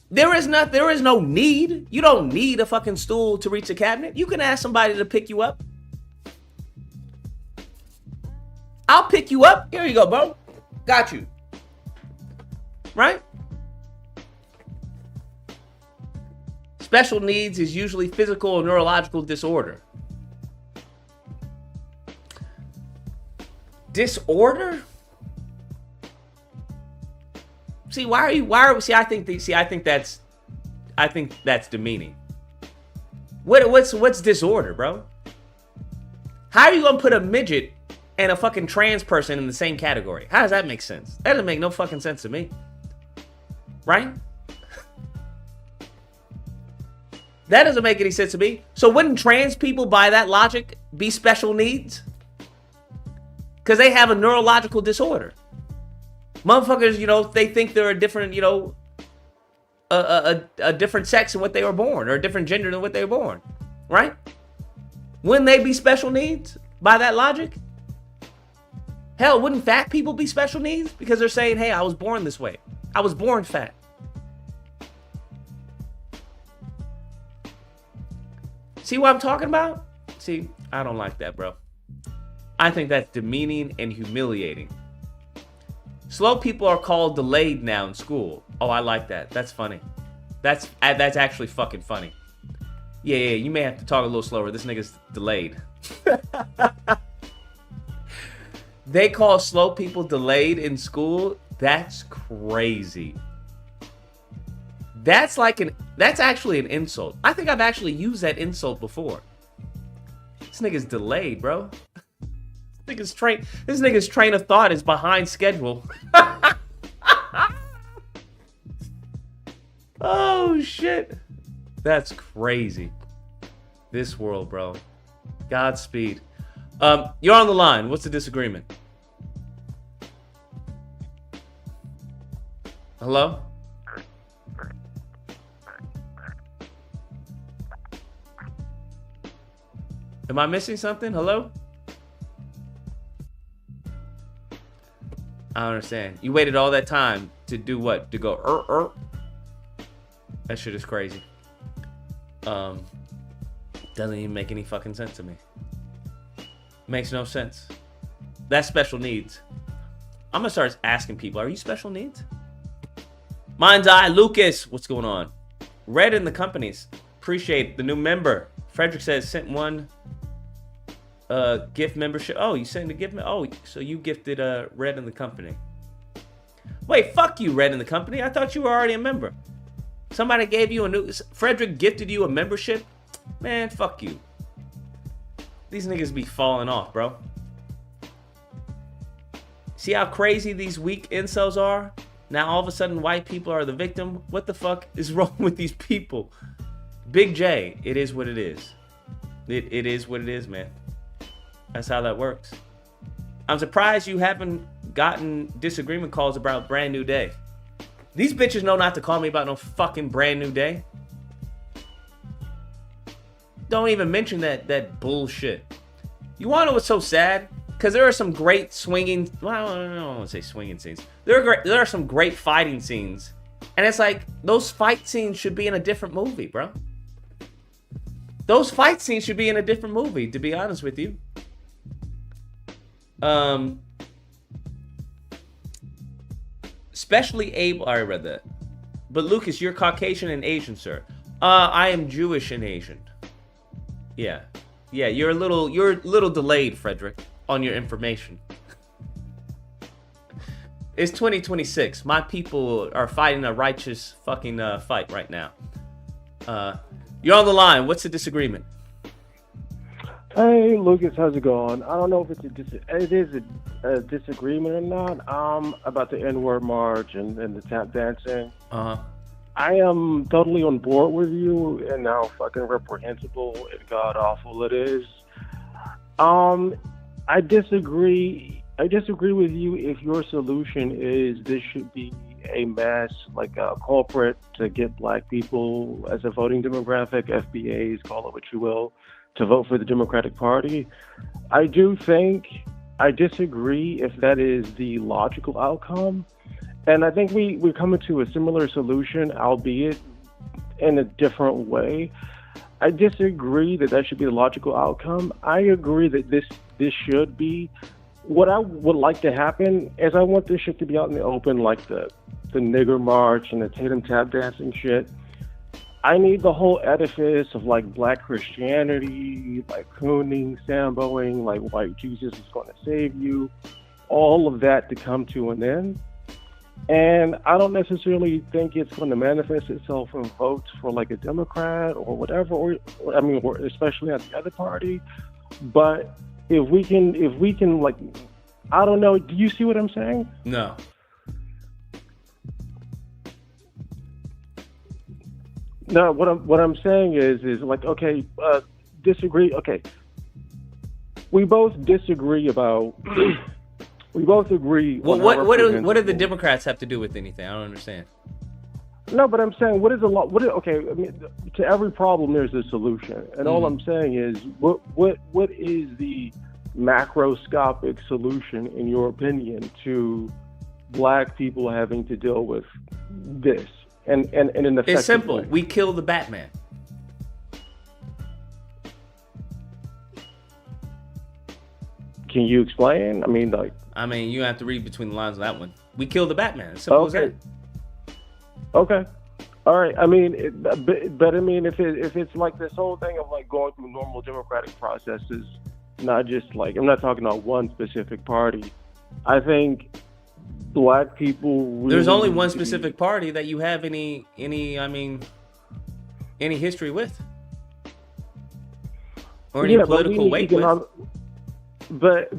There is no need. You don't need a fucking stool to reach the cabinet. You can ask somebody to pick you up. I'll pick you up. Here you go, bro. Got you. Right? Special needs is usually physical or neurological disorder. Disorder? See, I think that's demeaning. What's disorder, bro? How are you gonna put a midget and a fucking trans person in the same category? How does that make sense? That doesn't make no fucking sense to me. Right? That doesn't make any sense to me. So wouldn't trans people, by that logic, be special needs? Because they have a neurological disorder. Motherfuckers, you know, they think they're a different, you know, a different sex than what they were born, or a different gender than what they were born. Right? Wouldn't they be special needs by that logic? Hell, wouldn't fat people be special needs? Because they're saying, hey, I was born this way. I was born fat. See what I'm talking about? See, I don't like that, bro. I think that's demeaning and humiliating. Slow people are called delayed now in school. Oh, I like that. That's funny. That's actually fucking funny. Yeah, you may have to talk a little slower. This nigga's delayed. They call slow people delayed in school? That's crazy. That's actually an insult. I think I've actually used that insult before. This nigga's delayed, bro. This nigga's train of thought is behind schedule. Oh shit. That's crazy. This world, bro. Godspeed. You're on the line. What's the disagreement? Hello? Am I missing something? Hello? I don't understand. You waited all that time to do what? To go That shit is crazy. Doesn't even make any fucking sense to me. Makes no sense. That's special needs. I'm gonna start asking people, are you special needs? Mind's Eye, Lucas, what's going on? Red in the companies. Appreciate the new member. Frederick says, sent one gift membership. Oh, you sent a gift? Oh, so you gifted Red in the company. Wait, fuck you, Red in the company. I thought you were already a member. Somebody gave you a new... Frederick gifted you a membership? Man, fuck you. These niggas be falling off, bro. See how crazy these weak incels are? Now all of a sudden white people are the victim? What the fuck is wrong with these people? Big J, it is what it is. It is what it is, man. That's how that works. I'm surprised you haven't gotten disagreement calls about Brand New Day. These bitches know not to call me about no fucking Brand New Day. Don't even mention that bullshit. You wanna know what's so sad? Because there are some great swinging... Well, I don't want to say swinging scenes. There are some great fighting scenes. And it's like, those fight scenes should be in a different movie, bro. Those fight scenes should be in a different movie, to be honest with you. Especially able... I read that. But Lucas, you're Caucasian and Asian, sir. I am Jewish and Asian. Yeah. Yeah, you're a little delayed, Frederick, on your information. It's 2026. My people are fighting a righteous fucking fight right now. You're on the line. What's the disagreement? Hey, Lucas, how's it going? I don't know if it is a disagreement or not. About the N-word march and the tap dancing. I am totally on board with you and how fucking reprehensible and god awful it is. I disagree with you if your solution is this should be a mass, like a culprit to get black people as a voting demographic, FBAs, call it what you will, to vote for the Democratic Party. I disagree if that is the logical outcome. And I think we're coming to a similar solution, albeit in a different way. I disagree that should be the logical outcome. I agree that this should be. What I would like to happen is I want this shit to be out in the open, like the nigger march and the Tatum tap dancing shit. I need the whole edifice of like black Christianity, like cooning, samboing, like white Jesus is going to save you, all of that to come to an end. And I don't necessarily think it's going to manifest itself in votes for like a Democrat or whatever, or especially at the other party. But if we can like, I don't know. Do you see what I'm saying? No. No, what I'm saying is like, okay, disagree. Okay, we both disagree about. We both agree. Well, what do the Democrats have to do with anything? I don't understand. No, but I'm saying, okay, I mean, to every problem there's a solution, and all I'm saying is, what is the macroscopic solution, in your opinion, to black people having to deal with this? And in an effective It's simple. way? We kill the Batman. Can you explain? I mean, you have to read between the lines on that one. We kill the Batman. As simple as that. Okay. All right. I mean, but I mean, if it's like this whole thing of like going through normal democratic processes, not just like, I'm not talking about one specific party. I think black people really There's only one specific party that you have any history with, or any political weight with. But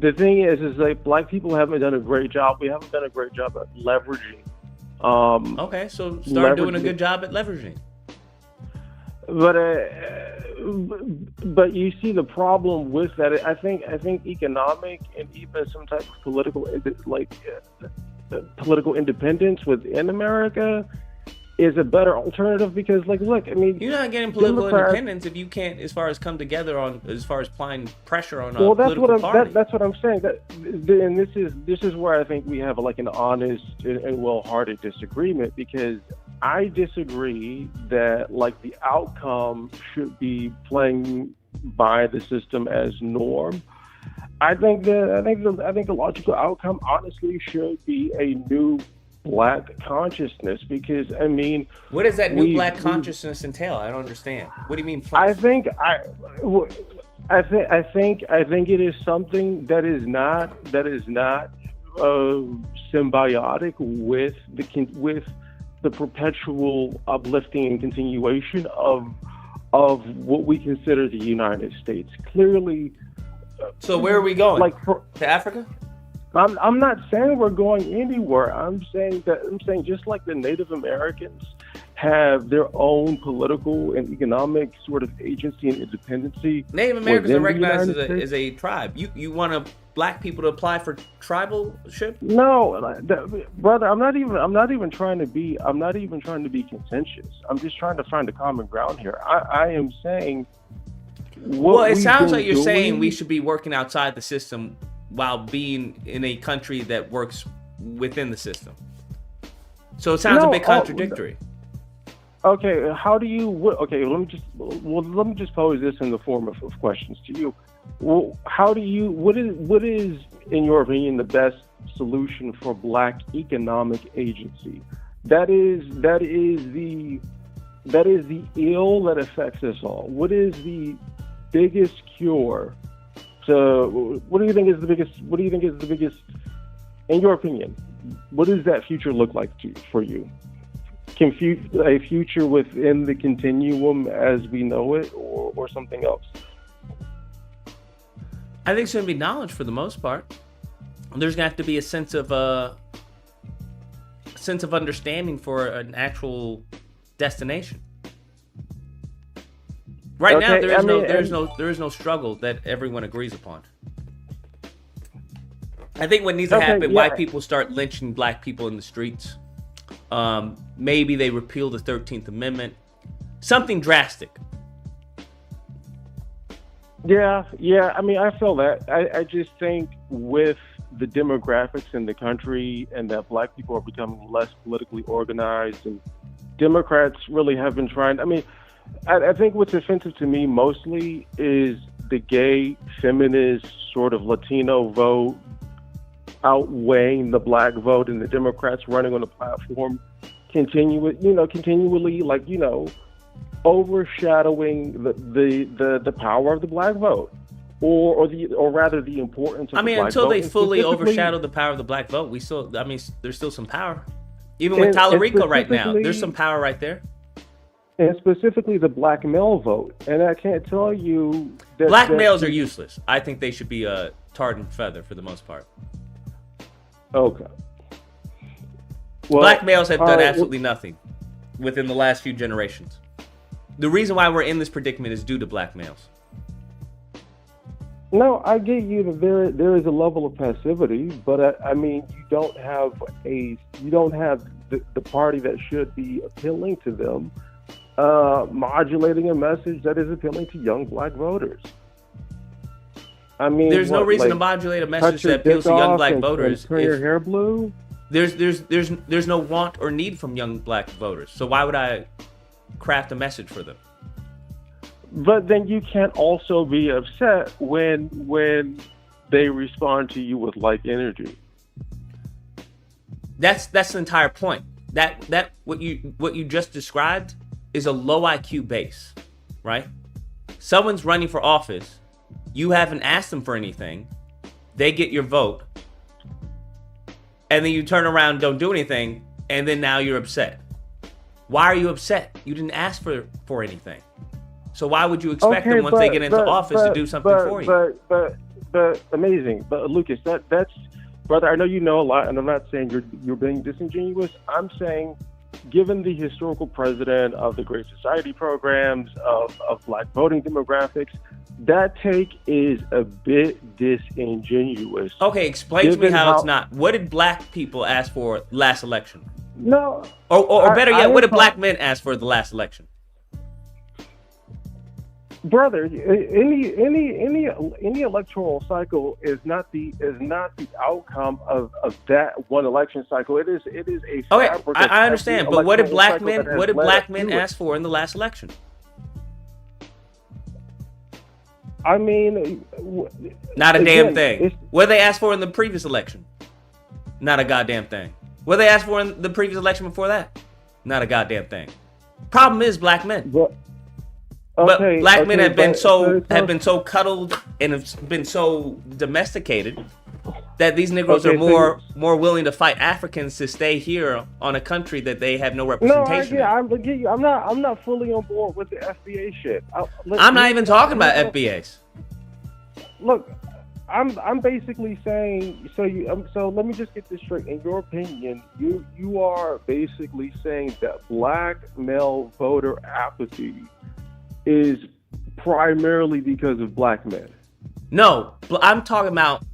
the thing is like black people haven't done a great job. We haven't done a great job at leveraging. Okay, so start doing a good job at leveraging. But you see the problem with that. I think economic and even some type of political independence within America is a better alternative because, like, look, I mean, you're not getting political Democrats, independence if you can't, as far as come together on, as far as applying pressure on a well, that's political what party. that's what I'm saying. And this is where I think we have like an honest and well-hearted disagreement, because I disagree that like the outcome should be playing by the system as norm. I think the logical outcome honestly should be a new Black consciousness, because I mean, what does that new Black consciousness entail? I don't understand. What do you mean? I think it is something that is not symbiotic with the perpetual uplifting and continuation of what we consider the United States. Clearly. So where are we going? Like to Africa? I'm not saying we're going anywhere. I'm saying just like the Native Americans have their own political and economic sort of agency and independency. Native Americans are recognized as a tribe. You want Black people to apply for tribalship? No, brother. I'm not even trying to be contentious. I'm just trying to find a common ground here. I am saying. Well, it sounds like you're saying we should be working outside the system while being in a country that works within the system. So it sounds a bit contradictory. Okay, how do you? Okay, let me just pose this in the form of questions to you. Well, how do you? What is in your opinion the best solution for Black economic agency? That is the ill that affects us all. What is the biggest cure? So, what do you think is the biggest? In your opinion, what does that future look like for you? Can a future within the continuum as we know it, or something else? I think it's going to be knowledge for the most part. There's going to have to be a sense of understanding for an actual destination. Right now, there is no struggle that everyone agrees upon. I think what needs to happen, white people start lynching Black people in the streets. Maybe they repeal the 13th Amendment. Something drastic. Yeah. I mean, I feel that. I just think with the demographics in the country and that Black people are becoming less politically organized, and Democrats really have been trying. I mean, I think what's offensive to me mostly is the gay, feminist, sort of Latino vote outweighing the Black vote, and the Democrats running on the platform continually, like, overshadowing the power of the Black vote, or rather the importance of the Black vote. Until they fully overshadow the power of the Black vote, there's still some power. Even with Tallarico right now, there's some power right there. And specifically the Black male vote. And I can't tell you that Black males are useless. I think they should be tarred and feathered for the most part. Okay. Well, Black males have done absolutely nothing within the last few generations. The reason why we're in this predicament is due to Black males. No, I get you that there is a level of passivity, but I mean, you don't have the party that should be appealing to them, modulating a message that is appealing to young Black voters. I mean, there's no reason to modulate a message that appeals to young Black voters. Turn your hair blue. There's no want or need from young Black voters. So why would I craft a message for them? But then you can't also be upset when they respond to you with like energy. That's the entire point. That what you just described is a low IQ base, right? Someone's running for office. You haven't asked them for anything. They get your vote. And then you turn around and don't do anything. And then now you're upset. Why are you upset? You didn't ask for anything. So why would you expect them once they get into office to do something for you? But amazing. But Lucas, that's brother. I know you know a lot, and I'm not saying you're being disingenuous. I'm saying, given the historical precedent of the Great Society programs of Black voting demographics, that take is a bit disingenuous. Okay, explain to me how it's not. What did Black people ask for last election? No. Or better yet, what did black men ask for at the last election? Brother, any electoral cycle is not the outcome of that one election cycle. It is a fabric. Okay, I understand, but what did black men ask for in the last election? I mean, not a damn thing. What did they ask for in the previous election? Not a goddamn thing. What did they ask for in the previous election before that? Not a goddamn thing. Problem is black men. But black men have been so cuddled and have been so domesticated that these Negroes are more willing to fight Africans to stay here on a country that they have no representation. I'm not fully on board with the FBA shit. I'm not even talking about FBAs. Look, I'm basically saying so let me just get this straight. In your opinion, you are basically saying that black male voter apathy is primarily because of black men. No, I'm talking about.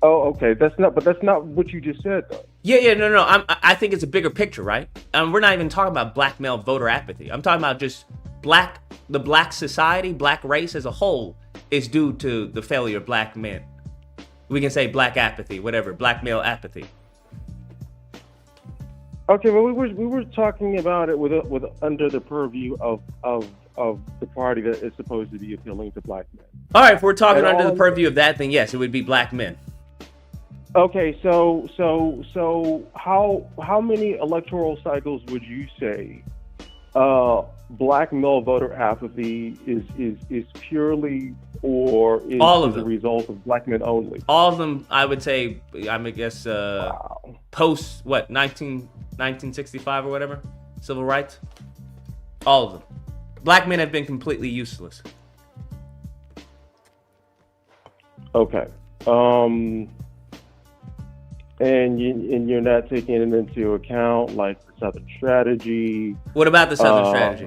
Oh, okay. That's not what you just said, though. Yeah, no. I think it's a bigger picture, right? We're not even talking about black male voter apathy. I'm talking about just the black society, black race as a whole is due to the failure of black men. We can say black apathy, whatever, black male apathy. Okay, well, we were talking about it with under the purview of the party that is supposed to be appealing to black men. All right, if we're talking under the purview of that, then yes, it would be black men. Okay, so how many electoral cycles would you say black male voter apathy is purely or is a result of black men only? All of them, I would say. I guess post 1965 or whatever, civil rights. All of them. Black men have been completely useless. Okay. And you're not taking it into account, like the Southern strategy. What about the Southern strategy?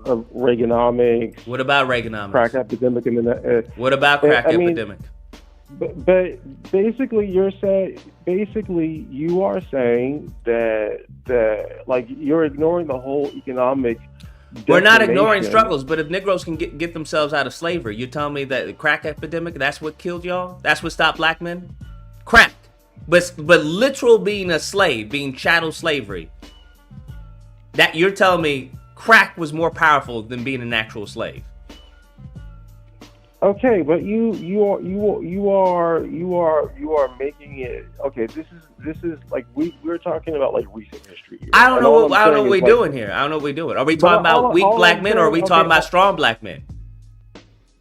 Reaganomics. What about Reaganomics? Crack epidemic and what about crack epidemic? But basically, you are saying that like you're ignoring the whole economic. We're not ignoring struggles, but if Negroes can get themselves out of slavery, you tell me that the crack epidemic, that's what killed y'all? That's what stopped black men? Crack. But literal being a slave, being chattel slavery, that you're telling me crack was more powerful than being an actual slave. Okay, but you are making it okay. This is like we're talking about like recent history here. I don't know what we're doing here. I don't know what we're doing. Are we talking about weak black men or are we talking about strong black men?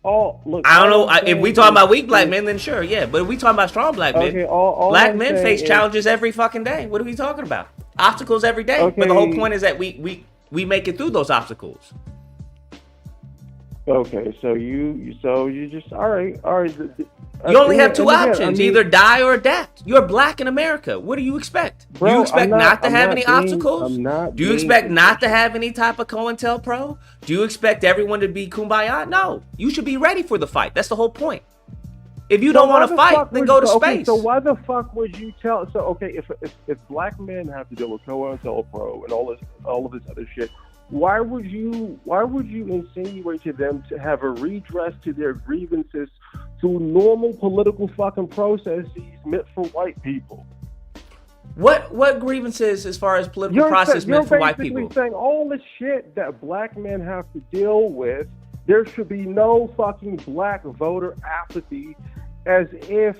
Look, I don't know. If we talking about weak black men, then sure, yeah. But if we talking about strong black men, black men face challenges every fucking day. What are we talking about? Obstacles every day. Okay. But the whole point is that we make it through those obstacles. Okay, so you just all right. You only have two options: either die or adapt. You're black in America. What do you expect? Bro, do you expect not to have any obstacles? Do you expect not to have any type of COINTELPRO? Do you expect everyone to be kumbaya? No, you should be ready for the fight. That's the whole point. If you don't want to fight, then go to space. So why the fuck would you tell? So okay, if black men have to deal with COINTELPRO and all of this other shit. Why would you insinuate to them to have a redress to their grievances through normal political fucking processes meant for white people? What grievances as far as political process meant for white people? You're basically saying all the shit that black men have to deal with, there should be no fucking black voter apathy as if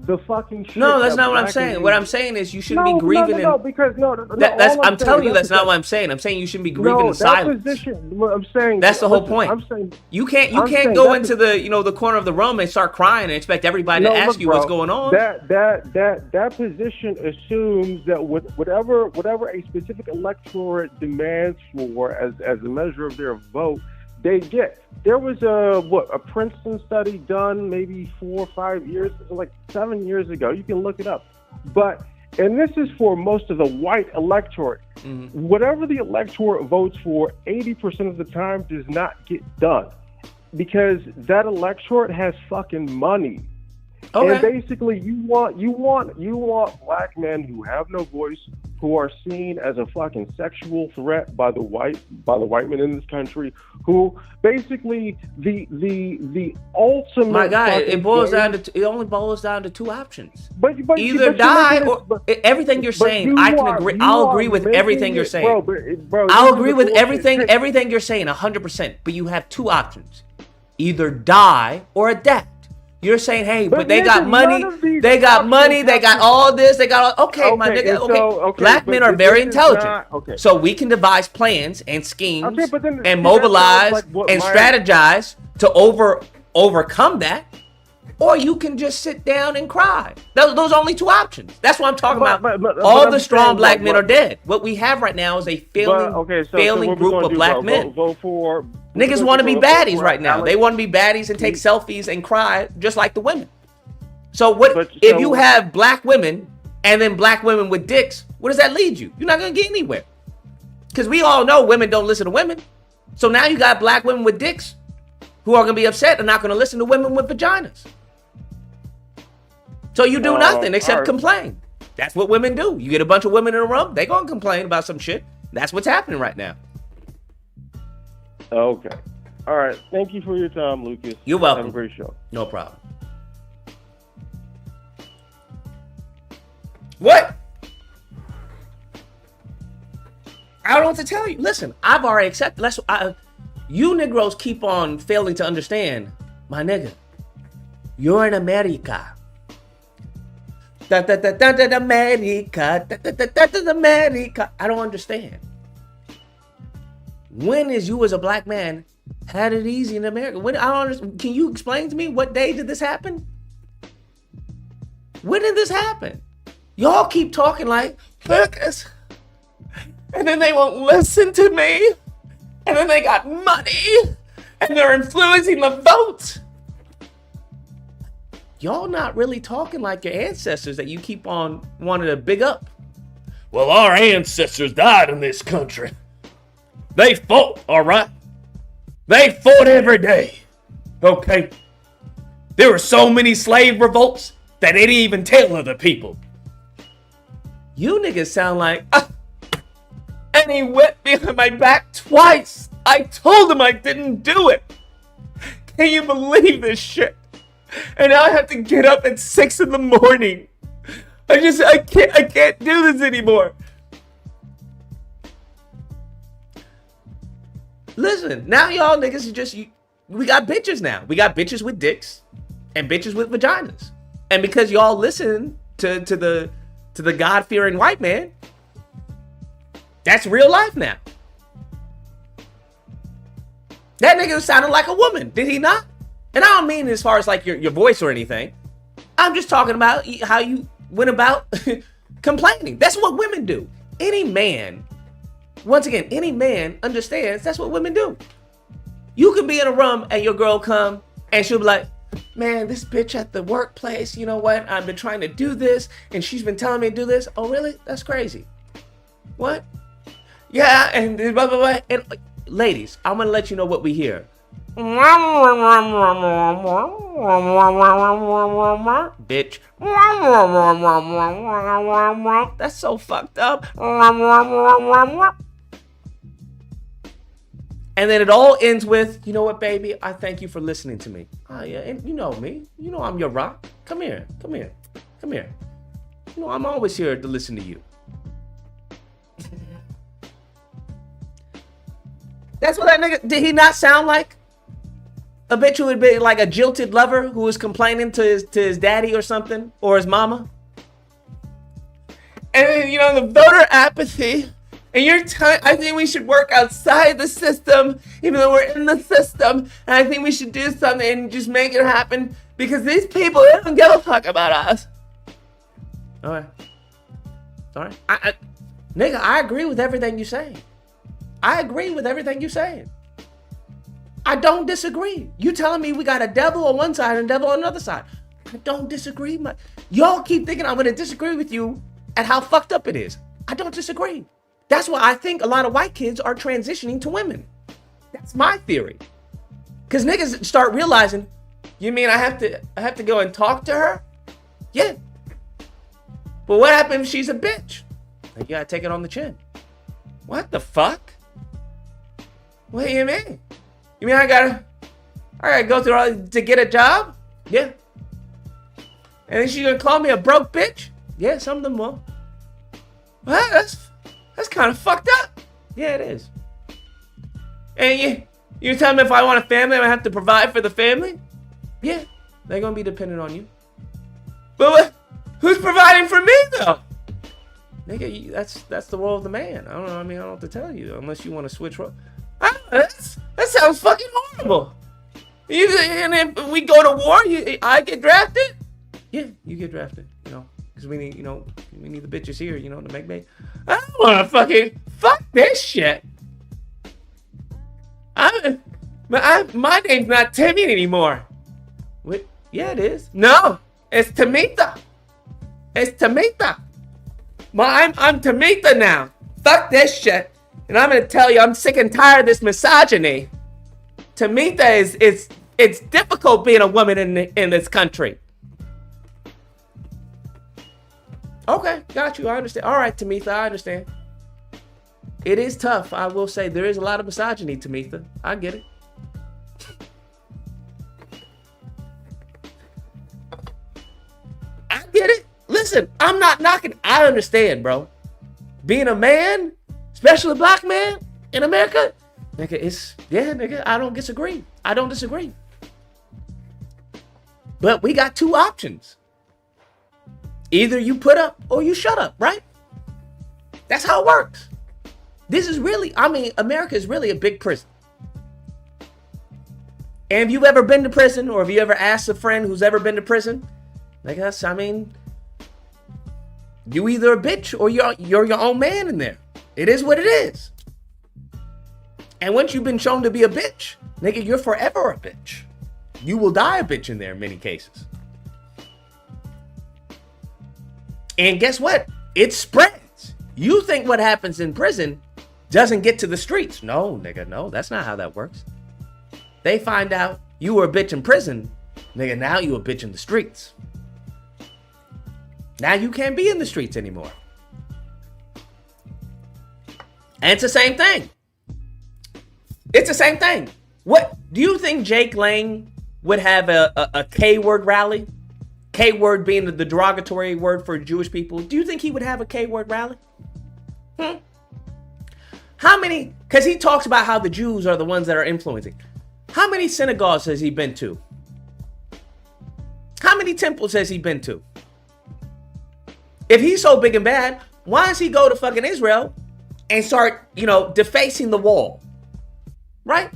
the fucking shit. No, that's not what I'm saying. What I'm saying is you shouldn't be grieving. Because I'm telling you that's not what I'm saying. I'm saying you shouldn't be grieving in silence. I'm saying that's the whole point. I'm saying you can't go into the corner of the room and start crying and expect everybody to ask you what's going on. That position assumes that whatever a specific electorate demands for as a measure of their vote, they get. There was a Princeton study done maybe 4 or 5 years, like 7 years ago. You can look it up. And this is for most of the white electorate. Mm-hmm. Whatever the electorate votes for, 80% of the time does not get done because that electorate has fucking money. Okay. And basically, you want black men who have no voice, who are seen as a fucking sexual threat by the white men in this country, who basically the ultimate. My guy, it only boils down to two options. Either die or everything you're saying. I can agree. I'll agree with everything you're saying. Bro, I'll agree with everything you're saying 100%. But you have two options: either die or adapt. You're saying, hey, but they got money, they got all this, they got all... Okay, my nigga, okay. Black men are very intelligent. So we can devise plans and schemes and mobilize and strategize to overcome that. Or you can just sit down and cry. Those are only two options. That's what I'm talking about. All the strong black men are dead. What we have right now is a failing group of black men. Niggas want to be baddies right now. They want to be baddies and take selfies and cry just like the women. So if you have black women and then black women with dicks, where does that lead you? You're not going to get anywhere. Because we all know women don't listen to women. So now you got black women with dicks who are going to be upset and not going to listen to women with vaginas. So you do nothing except complain. That's what women do. You get a bunch of women in a room, they gonna complain about some shit. That's what's happening right now. Okay. All right. Thank you for your time, Lucas. You're welcome. Have a great show. No problem. What? I don't know what to tell you. Listen, I've already accepted. You Negroes keep on failing to understand, my nigga. You're in America. America. America. I don't understand. When is you as a black man had it easy in America? When I don't understand. Can you explain to me what day did this happen? When did this happen? Y'all keep talking like Lucas, and then they won't listen to me, and then they got money, and they're influencing the vote. Y'all not really talking like your ancestors that you keep on wanting to big up. Well, our ancestors died in this country. They fought, all right? They fought every day, okay? There were so many slave revolts that they didn't even tell other people. You niggas sound like, and he went behind my back twice. I told him I didn't do it. Can you believe this shit? And now I have to get up at 6 in the morning. I can't do this anymore. Listen, now y'all niggas are just, we got bitches now. We got bitches with dicks and bitches with vaginas. And because y'all listen to the God-fearing white man, that's real life now. That nigga sounded like a woman, did he not? And I don't mean as far as like your voice or anything. I'm just talking about how you went about complaining. That's what women do. Any man understands that's what women do. You can be in a room and your girl come and she'll be like, man, this bitch at the workplace, you know what? I've been trying to do this and she's been telling me to do this. Oh, really? That's crazy. What? Yeah, and blah, blah, blah. And ladies, I'm going to let you know what we hear. Bitch. That's so fucked up. And then it all ends with, you know what, baby? I thank you for listening to me. Oh, yeah, and you know me. You know I'm your rock. Come here. You know, I'm always here to listen to you. That's what that nigga, did he not sound like? A bitch who would be like a jilted lover who was complaining to his daddy or something, or his mama. And then, you know, the voter apathy, and you're I think we should work outside the system, even though we're in the system, and I think we should do something and just make it happen, because these people, they don't give a fuck about us. Alright. Nigga, I agree with everything you're saying. I don't disagree. You telling me we got a devil on one side and a devil on another side. I don't disagree much. Y'all keep thinking I'm going to disagree with you at how fucked up it is. I don't disagree. That's why I think a lot of white kids are transitioning to women. That's my theory. Because niggas start realizing, You mean I have to go and talk to her? Yeah. But what happens if she's a bitch? Like, you gotta take it on the chin. What the fuck? What do you mean? You mean I gotta go through all to get a job? Yeah. And then she's gonna call me a broke bitch? Yeah, some of them will. Well, that's kind of fucked up. Yeah, it is. And you tell me if I want a family, I have to provide for the family? Yeah, they're gonna be dependent on you. But who's providing for me though? Nigga, that's the role of the man. I don't know. I mean, I don't know what to tell you unless you want to switch roles. That sounds fucking horrible. And if we go to war, I get drafted. Yeah, you get drafted. You know, because we need the bitches here. You know, to make me. I don't want to fucking fuck this shit. My name's not Timmy anymore. Wait, yeah, it is. No, it's Tamita. It's Tamita. I'm Tamita now. Fuck this shit. And I'm gonna tell you, I'm sick and tired of this misogyny. Tamita it's difficult being a woman in this country. Okay, got you. I understand. All right, Tamita, I understand. It is tough. I will say there is a lot of misogyny, Tamita. I get it. I get it. Listen, I'm not knocking. I understand, bro. Being a man, especially a black man in America, nigga, nigga, I don't disagree. I don't disagree. But we got two options. Either you put up or you shut up, right? That's how it works. This is really, America is really a big prison. And if you've ever been to prison, or if you ever asked a friend who's ever been to prison, you either a bitch or you're your own man in there. It is what it is. And once you've been shown to be a bitch, nigga, you're forever a bitch. You will die a bitch in there in many cases. And guess what? It spreads. You think what happens in prison doesn't get to the streets. No, nigga, no. That's not how that works. They find out you were a bitch in prison. Nigga, now you a bitch in the streets. Now you can't be in the streets anymore. And it's the same thing. It's the same thing. What do you think Jake Lang would have a K-word rally? K-word being the derogatory word for Jewish people. Do you think he would have a K-word rally? How many? Because he talks about how the Jews are the ones that are influencing. How many synagogues has he been to? How many temples has he been to? If he's so big and bad, why does he go to fucking Israel and start, defacing the wall? Right?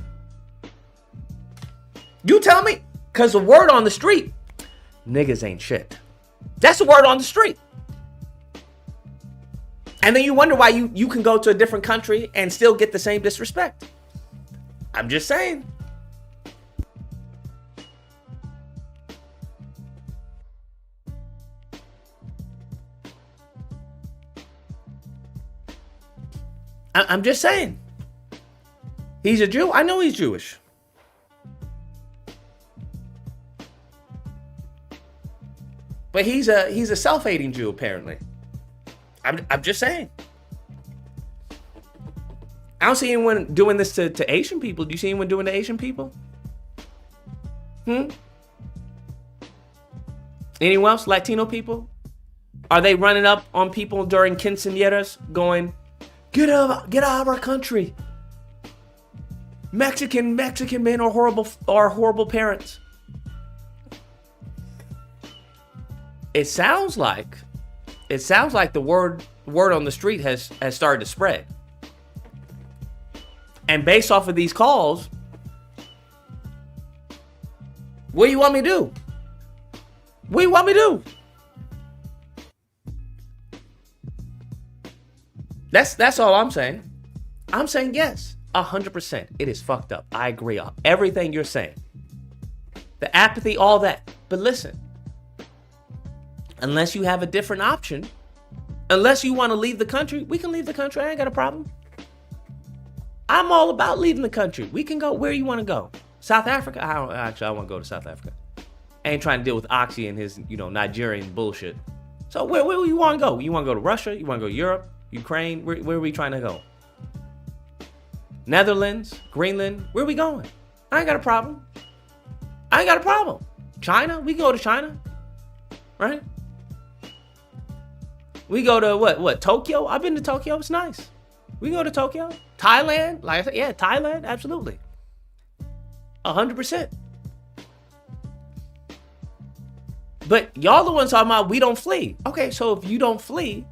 You tell me. Because the word on the street, niggas ain't shit. That's the word on the street. And then you wonder why you can go to a different country and still get the same disrespect. I'm just saying. I'm just saying. He's a Jew. I know he's Jewish. But he's a self-hating Jew, apparently. I'm just saying. I don't see anyone doing this to Asian people. Do you see anyone doing to Asian people? Anyone else? Latino people? Are they running up on people during quinceañeras going, get out of our country. Mexican men are horrible parents. It sounds like the word on the street has started to spread. And based off of these calls, what do you want me to do? What do you want me to do? That's all I'm saying. I'm saying yes, 100%. It is fucked up. I agree on everything you're saying. The apathy, all that. But listen, unless you have a different option, unless you want to leave the country, we can leave the country. I ain't got a problem. I'm all about leaving the country. We can go where you want to go. South Africa? I want to go to South Africa. I ain't trying to deal with Oxy and his, Nigerian bullshit. So where you want to go? You want to go to Russia? You want to go to Europe? Ukraine? Where are we trying to go? Netherlands? Greenland? Where are we going? I ain't got a problem. China? We can go to China. Right? We go to what? Tokyo? I've been to Tokyo. It's nice. We can go to Tokyo. Thailand? Like I said, yeah, Thailand. Absolutely. 100%. But y'all the ones talking about we don't flee. Okay, so if you don't flee,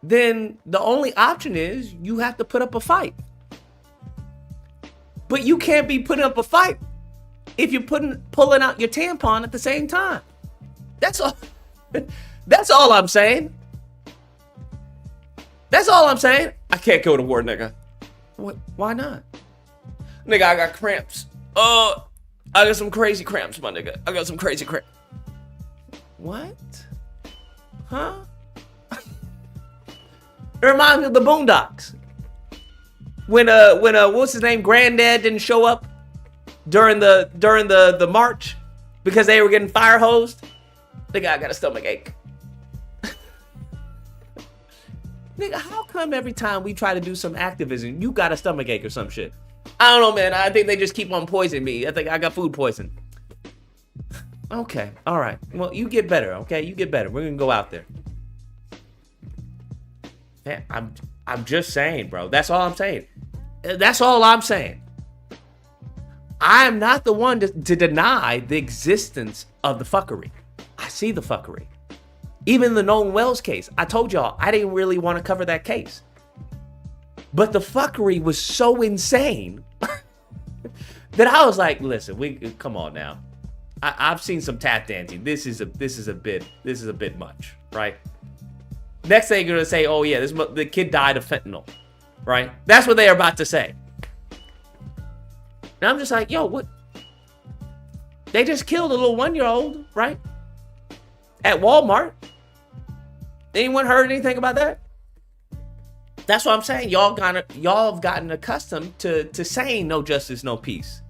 then the only option is you have to put up a fight. But you can't be putting up a fight if you're pulling out your tampon at the same time. That's all. That's all I'm saying. That's all I'm saying. I can't go to war, nigga. What? Why not? Nigga, I got cramps. I got some crazy cramps, my nigga. I got some crazy cramps. What? Huh? It reminds me of the Boondocks. When what's his name? Granddad didn't show up during the march because they were getting fire hosed. Nigga, I got a stomach ache. Nigga, how come every time we try to do some activism, you got a stomach ache or some shit? I don't know, man. I think they just keep on poisoning me. I think I got food poison. Okay, all right. Well, you get better, okay? You get better. We're gonna go out there. Yeah, I'm just saying, bro. That's all I'm saying. That's all I'm saying. I am not the one to deny the existence of the fuckery. I see the fuckery. Even the Nolan Wells case, I told y'all I didn't really want to cover that case. But the fuckery was so insane that I was like, listen, come on now. I've seen some tap dancing. This is a bit much, right? Next thing you're gonna say, oh yeah, the kid died of fentanyl, right? That's what they are about to say. And I'm just like, yo, what? They just killed a little 1-year-old, right? At Walmart. Anyone heard anything about that? That's what I'm saying. Y'all have gotten accustomed to saying no justice, no peace.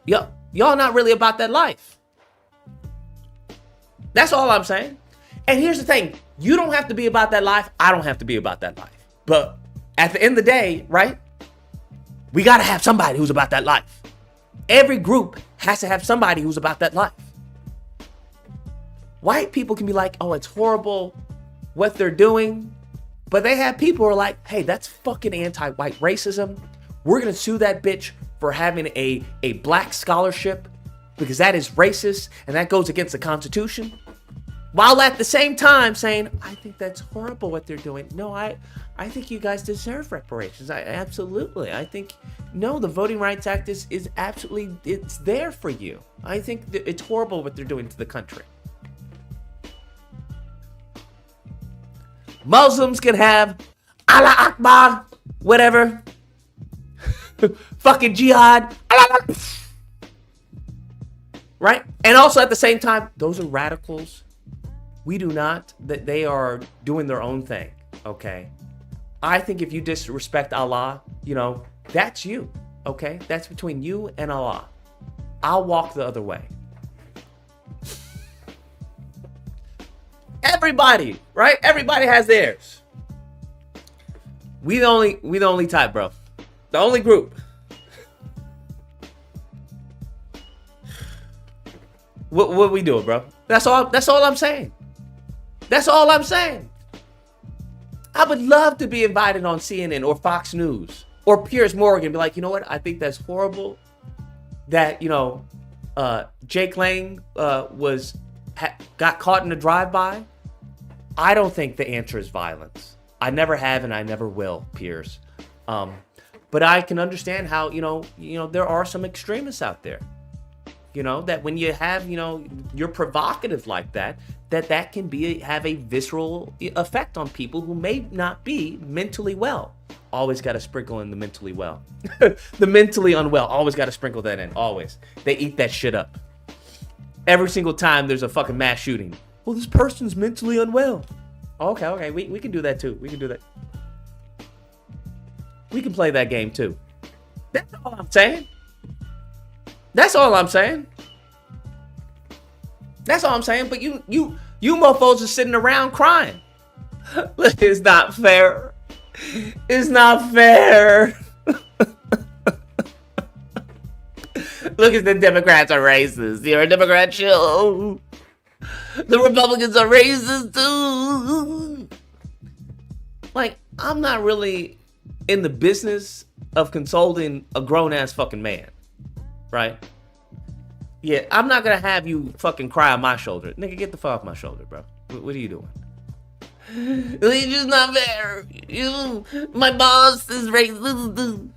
Y'all not really about that life. That's all I'm saying. And here's the thing. You don't have to be about that life. I don't have to be about that life. But at the end of the day, right? We got to have somebody who's about that life. Every group has to have somebody who's about that life. White people can be like, oh, it's horrible what they're doing. But they have people who are like, hey, that's fucking anti-white racism. We're going to sue that bitch for having a black scholarship because that is racist and that goes against the Constitution. While at the same time saying, I think that's horrible what they're doing. No, I think you guys deserve reparations. Absolutely. I think, no, the Voting Rights Act is absolutely, it's there for you. I think it's horrible what they're doing to the country. Muslims can have Allah Akbar, whatever. Fucking jihad. Right? And also at the same time, those are radicals. We do not. That they are doing their own thing. Okay? I think if you disrespect Allah, that's you. Okay? That's between you and Allah. I'll walk the other way. Everybody, right? Everybody has theirs. We the only type, bro. The only group. What we doing, bro? That's all I'm saying. That's all I'm saying. I would love to be invited on CNN or Fox News or Piers Morgan. Be like, you know what? I think that's horrible. That Jake Lang got caught in a drive-by. I don't think the answer is violence. I never have and I never will, Piers. But I can understand how, there are some extremists out there. That when you have, you're provocative like that can have a visceral effect on people who may not be mentally well. Always got to sprinkle in the mentally well. The mentally unwell, always got to sprinkle that in, always. They eat that shit up. Every single time there's a fucking mass shooting. Well, this person's mentally unwell. Okay, we can do that too. We can do that. We can play that game too. That's all I'm saying. That's all I'm saying. That's all I'm saying. But you mofos are sitting around crying. It's not fair. It's not fair. Look at the Democrats are racist. You're a Democrat show. The Republicans are racist too. Like, I'm not really in the business of consoling a grown-ass fucking man. Right? Yeah, I'm not gonna have you fucking cry on my shoulder. Nigga, get the fuck off my shoulder, bro. What are you doing? It's just not fair. My boss is racist.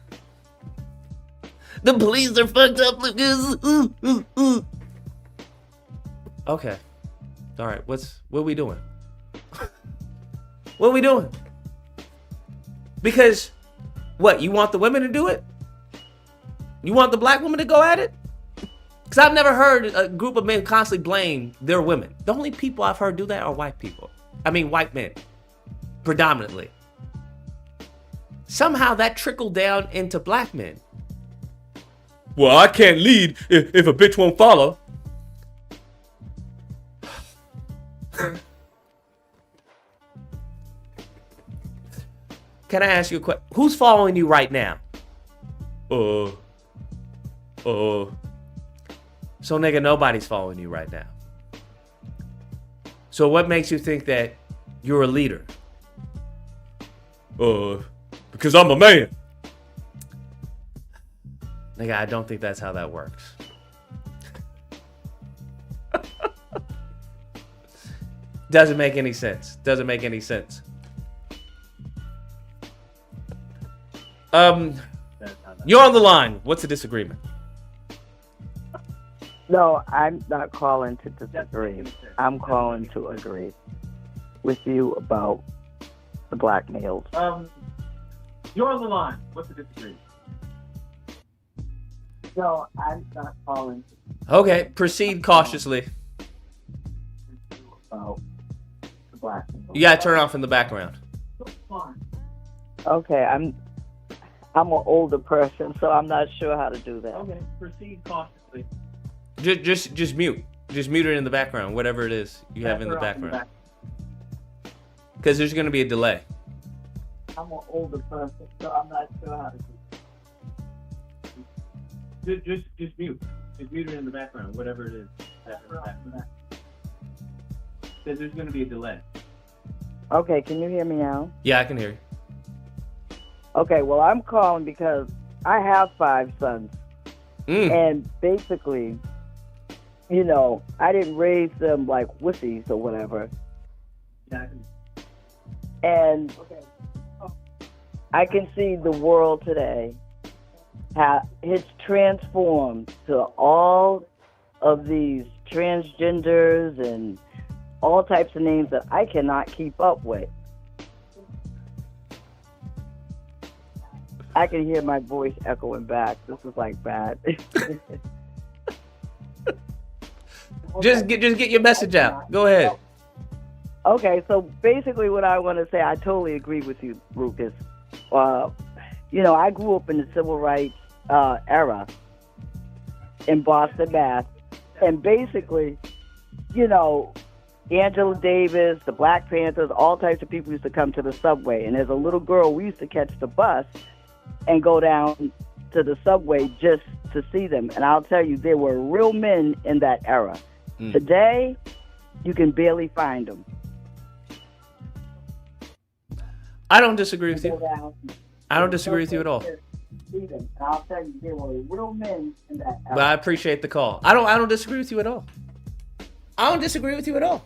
The police are fucked up, Lucas. Okay. All right. What are we doing? What are we doing? Because what? You want the women to do it? You want the black woman to go at it? Because I've never heard a group of men constantly blame their women. The only people I've heard do that are white people. I mean, white men. Predominantly. Somehow that trickled down into black men. Well, I can't lead if a bitch won't follow. Can I ask you a question? Who's following you right now? So nigga, nobody's following you right now. So what makes you think that you're a leader? Because I'm a man. Nigga, I don't think that's how that works. Doesn't make any sense. Doesn't make any sense. You're on the line. What's the disagreement? No, I'm not calling to disagree. I'm calling to agree with you about the black males. You're on the line. What's the disagreement? No, I'm not calling to Okay, proceed cautiously. about the black males. You gotta turn off in the background. Okay, I'm an older person, so I'm not sure how to do that. Okay, proceed cautiously. Just mute. Just mute it in the background, whatever it is you have in the background. Because there's gonna be a delay. I'm an older person, so I'm not sure how to do that. Just mute. Just mute it in the background, whatever it is. Because there's gonna be a delay. Okay, can you hear me now? Yeah, I can hear you. Okay, well, I'm calling because I have 5 sons. And basically, you know, I didn't raise them like wussies or whatever. And I can see the world today, how it's transformed to all of these transgenders and all types of names that I cannot keep up with. I can hear my voice echoing back. This is like bad. Just get your message out. Go ahead. Okay, so basically what I want to say, I totally agree with you, Lucas. You know, I grew up in the civil rights era in Boston, Mass. And basically, you know, Angela Davis, the Black Panthers, all types of people used to come to the subway. And as a little girl, we used to catch the bus and go down to the subway just to see them. And I'll tell you, there were real men in that era. Today, you can barely find them. I don't disagree with you. I don't disagree with you at all. And I'll tell you, there were real men in that era. But I appreciate the call. I don't disagree with you at all. I don't disagree with you at all.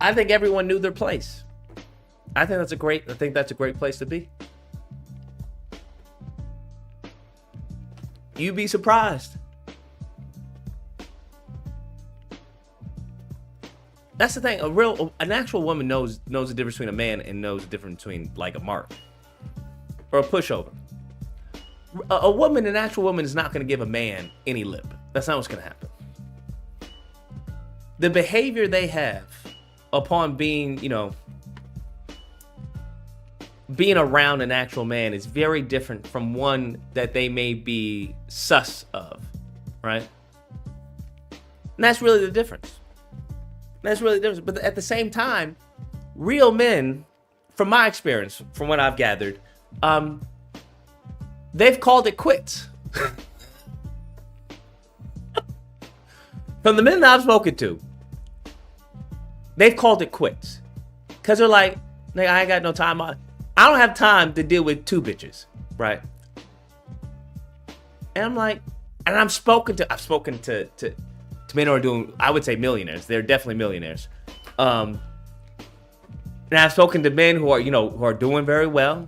I think everyone knew their place. I think that's a great place to be. You'd be surprised. That's the thing. An actual woman knows the difference between a man and knows the difference between like a mark or a pushover. An actual woman is not going to give a man any lip. That's not what's going to happen. The behavior they have upon being around an actual man is very different from one that they may be sus of, right? And that's really the difference. But at the same time, real men, from my experience, from what I've gathered, they've called it quits. From the men that I've spoken to, they've called it quits. Because they're like, I ain't got no time. I don't have time to deal with 2 bitches, right? And I'm like, and I've spoken to men who are doing, I would say millionaires. They're definitely millionaires. And I've spoken to men who are doing very well,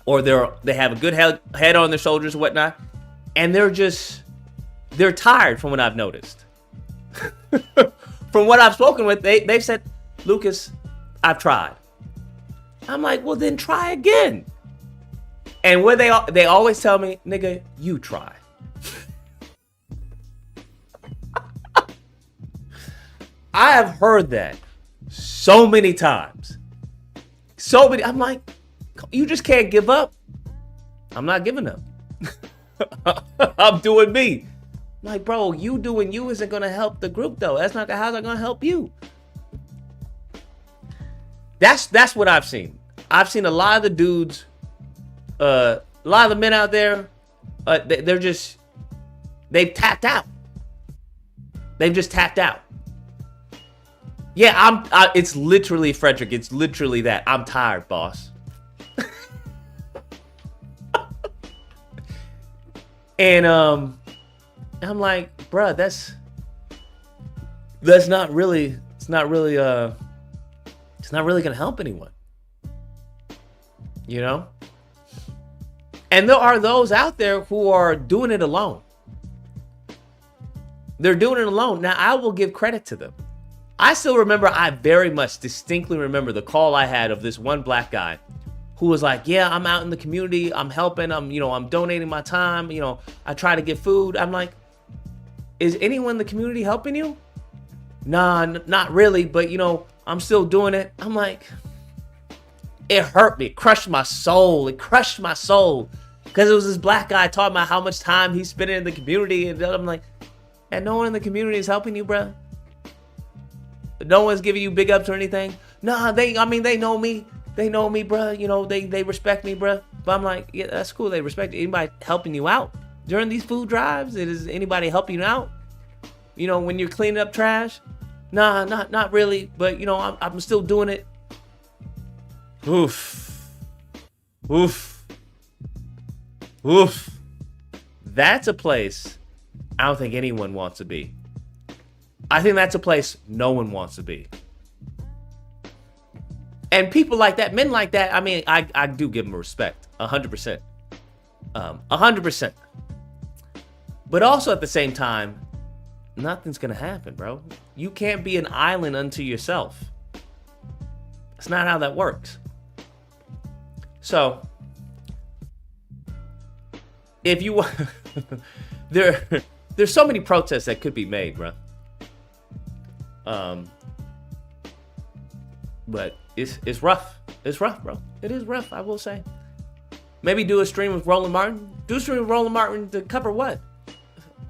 or they have a good head on their shoulders and whatnot, and they're tired from what I've noticed. From what I've spoken with, they've said, Lucas, I've tried. I'm like, well, then try again. And what they always tell me, nigga, you try. I have heard that so many times. I'm like, you just can't give up. I'm not giving up. I'm doing me. I'm like, bro, you doing you isn't gonna help the group though. How's that gonna help you? That's what I've seen. I've seen a lot of the dudes, a lot of the men out there, they've tapped out. They've just tapped out. Yeah, it's literally, Frederick, it's literally that. I'm tired, boss. And I'm like, bruh, that's not really, it's not really gonna help anyone. You know? And there are those out there who are doing it alone. They're doing it alone. Now, I will give credit to them. I still remember, I very much distinctly remember the call I had of this one black guy who was like, yeah, I'm out in the community. I'm helping. I'm donating my time. I try to get food. I'm like, is anyone in the community helping you? Nah, not really. But, I'm still doing it. I'm like, it hurt me. It crushed my soul. Because it was this black guy talking about how much time he's spending in the community. And I'm like, and no one in the community is helping you, bruh. No one's giving you big ups or anything. Nah, they know me. They know me, bruh. They respect me, bruh. But I'm like, yeah, that's cool. They respect you. Anybody helping you out during these food drives? Is anybody helping you out? When you're cleaning up trash? Nah, not really. But, I'm still doing it. Oof. That's a place I don't think anyone wants to be. I think that's a place no one wants to be. And people like that, men like that, I do give them respect, 100%. 100%. But also at the same time, nothing's gonna happen, bro. You can't be an island unto yourself. That's not how that works. So, if you there's so many protests that could be made, bro. But it's rough. It's rough, bro. It is rough, I will say. Maybe do a stream with Roland Martin. Do a stream with Roland Martin to cover what?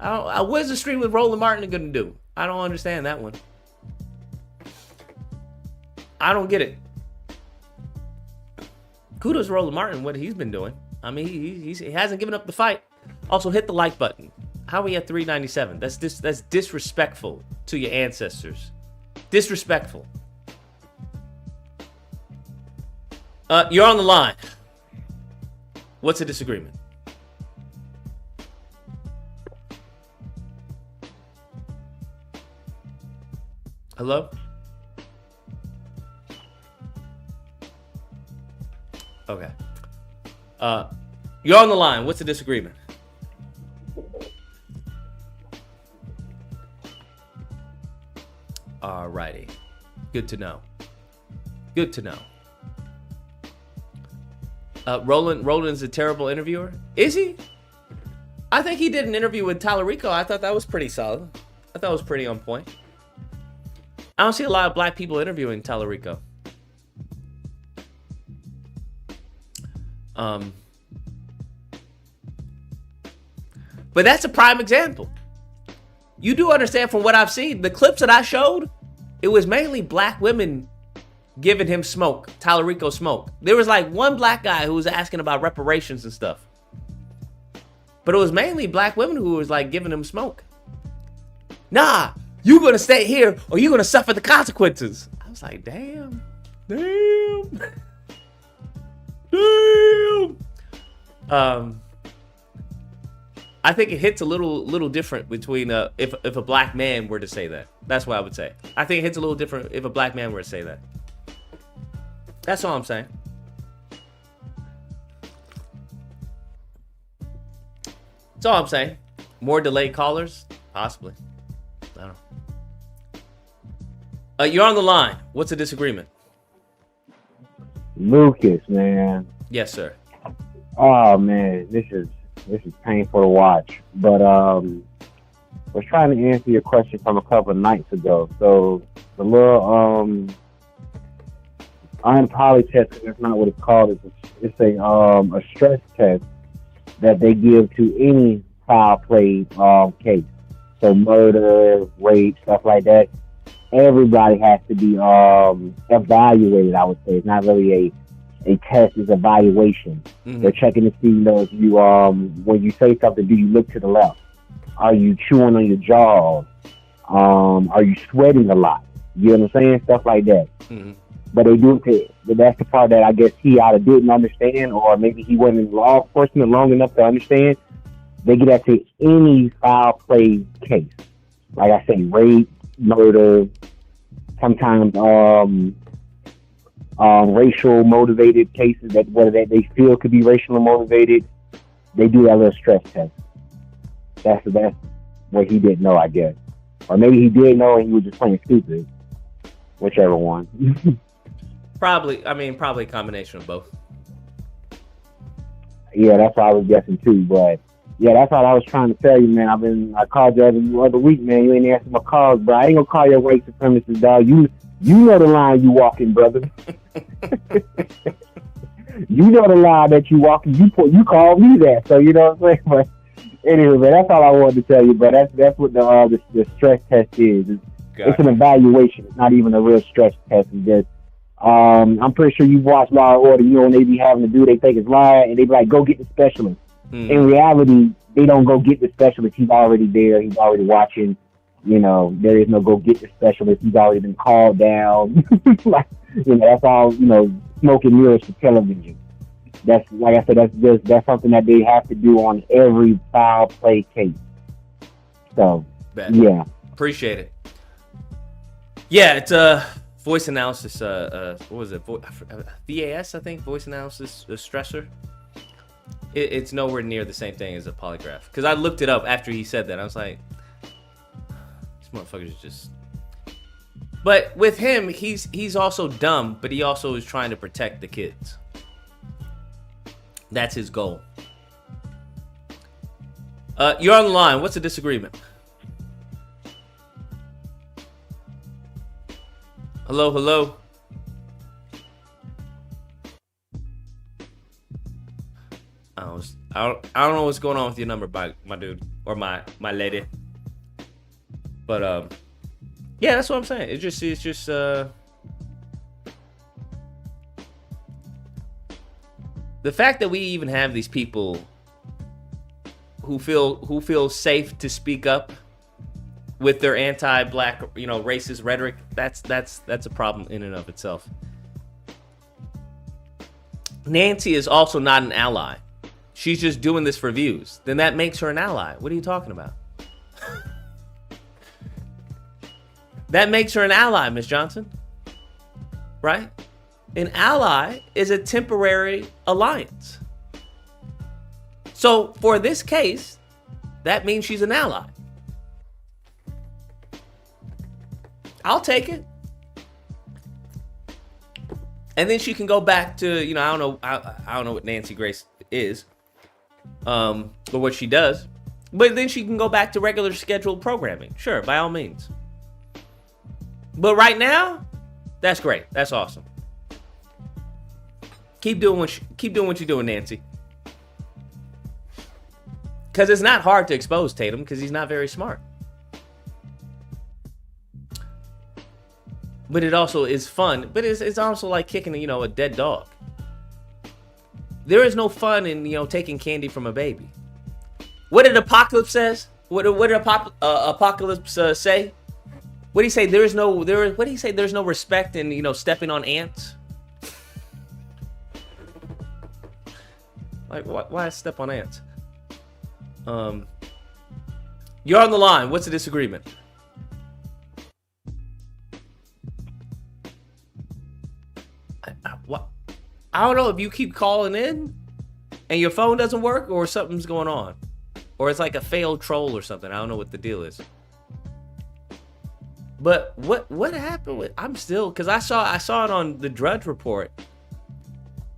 What is a stream with Roland Martin gonna do? I don't understand that one. I don't get it. Kudos to Roland Martin, what he's been doing. He hasn't given up the fight. Also, hit the like button. How are we at 397? That's disrespectful to your ancestors. Disrespectful. You're on the line. What's a disagreement? Hello? Okay. You're on the line. What's the disagreement? Alrighty. Good to know. Good to know. Roland's a terrible interviewer. Is he? I think he did an interview with Tallarico. I thought that was pretty solid. I thought it was pretty on point. I don't see a lot of black people interviewing Tallarico. But that's a prime example. you do understand from what I've seen, the clips that I showed, it was mainly black women giving him smoke, Tallarico smoke. There was like one black guy who was asking about reparations and stuff. But it was mainly black women who was like giving him smoke. Nah, you gonna stay here or you gonna suffer the consequences. I was like, damn. I think it hits a little different between if a black man were to say that. That's what I would say. I think it hits a little different if a black man were to say that. That's all I'm saying. That's all I'm saying. More delayed callers? Possibly. I don't know. You're on the line. What's a disagreement? Lucas, man. Yes, sir. Oh man, this is painful to watch. But was trying to answer your question from a couple of nights ago. So the little unpoly test, that's not what it's called. It's a stress test that they give to any foul play case. So murder, rape, stuff like that. Everybody has to be evaluated, I would say. It's not really a test, it's evaluation. Mm-hmm. They're checking to see, you know, if you when you say something, do you look to the left? Are you chewing on your jaws? Are you sweating a lot? You know what I'm saying? Stuff like that. Mm-hmm. But they do it. That's the part that I guess he either didn't understand, or maybe he wasn't in law enforcement long enough to understand. They get that to any foul play case. Like I say, rape, murder, sometimes racial motivated cases that whether they feel could be racially motivated. They do that little stress test. That's what he didn't know, I guess, or maybe he did know and he was just playing stupid. Whichever one. Probably a combination of both. Yeah, that's what I was guessing too. But yeah, that's all I was trying to tell you, man. I called you the other week, man. You ain't answering my calls, bro. I ain't gonna call you a white supremacist, dog. You know the line you walking, brother. You know the line that you walking. You called me that, so you know what I'm saying. But anyway, man, that's all I wanted to tell you, bro. That's what the stress test is. It's an evaluation. It's not even a real stress test. It's just I'm pretty sure you've watched Law and Order. You know when they be having to do, they think it's lying, and they be like, go get the specialist. In reality, they don't go get the specialist. He's already there. He's already watching. You know, there is no go get the specialist. He's already been called down. Like, you know, that's all, you know, smoke and mirrors for television. That's, like I said, that's something that they have to do on every foul play case. So, yeah. Appreciate it. Yeah, it's voice analysis. What was it? VAS, I think. Voice analysis stressor. It's nowhere near the same thing as a polygraph. Because I looked it up after he said that. I was like, this motherfucker's just. But with him, he's also dumb, but he also is trying to protect the kids. That's his goal. You're on the line. What's the disagreement? Hello. I don't know what's going on with your number, my dude or my lady. But yeah, that's what I'm saying. It's just the fact that we even have these people who feel safe to speak up with their anti-black, you know, racist rhetoric. That's a problem in and of itself. Nancy is also not an ally. She's just doing this for views. Then that makes her an ally. What are you talking about? That makes her an ally, Miss Johnson. Right? An ally is a temporary alliance. So for this case, that means she's an ally. I'll take it. And then she can go back to, you know, I don't know what Nancy Grace is, or what she does, but then she can go back to regular scheduled programming. Sure, by all means. But right now, that's great. That's awesome. Keep doing what you're doing, Nancy. Because it's not hard to expose Tatum because he's not very smart. But it also is fun. But it's also like kicking, a dead dog. There is no fun in, taking candy from a baby. What did Apocalypse says? What did Apocalypse say? What did he say? What did he say? There's no respect in, stepping on ants. Like, why step on ants? You're on the line. What's the disagreement? What? I don't know if you keep calling in and your phone doesn't work or something's going on. Or it's like a failed troll or something. I don't know what the deal is. But what happened with... I'm still... Because I saw it on the Drudge Report.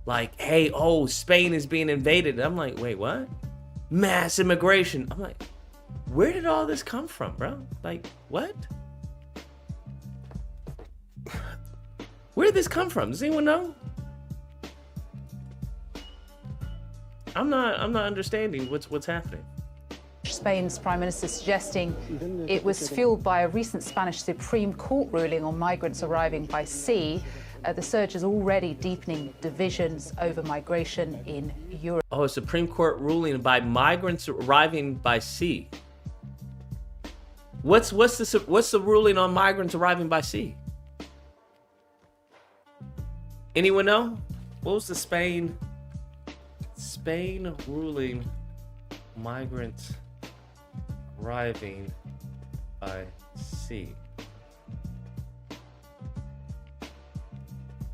Like, hey, Spain is being invaded. I'm like, wait, what? Mass immigration. I'm like, where did all this come from, bro? Like, what? Where did this come from? Does anyone know? I'm not understanding what's happening. Spain's Prime Minister suggesting it was fueled by a recent Spanish Supreme Court ruling on migrants arriving by sea. The surge is already deepening divisions over migration in Europe. A Supreme Court ruling by migrants arriving by sea. What's the ruling on migrants arriving by sea? Anyone know? What was the Spain ruling migrants arriving by sea?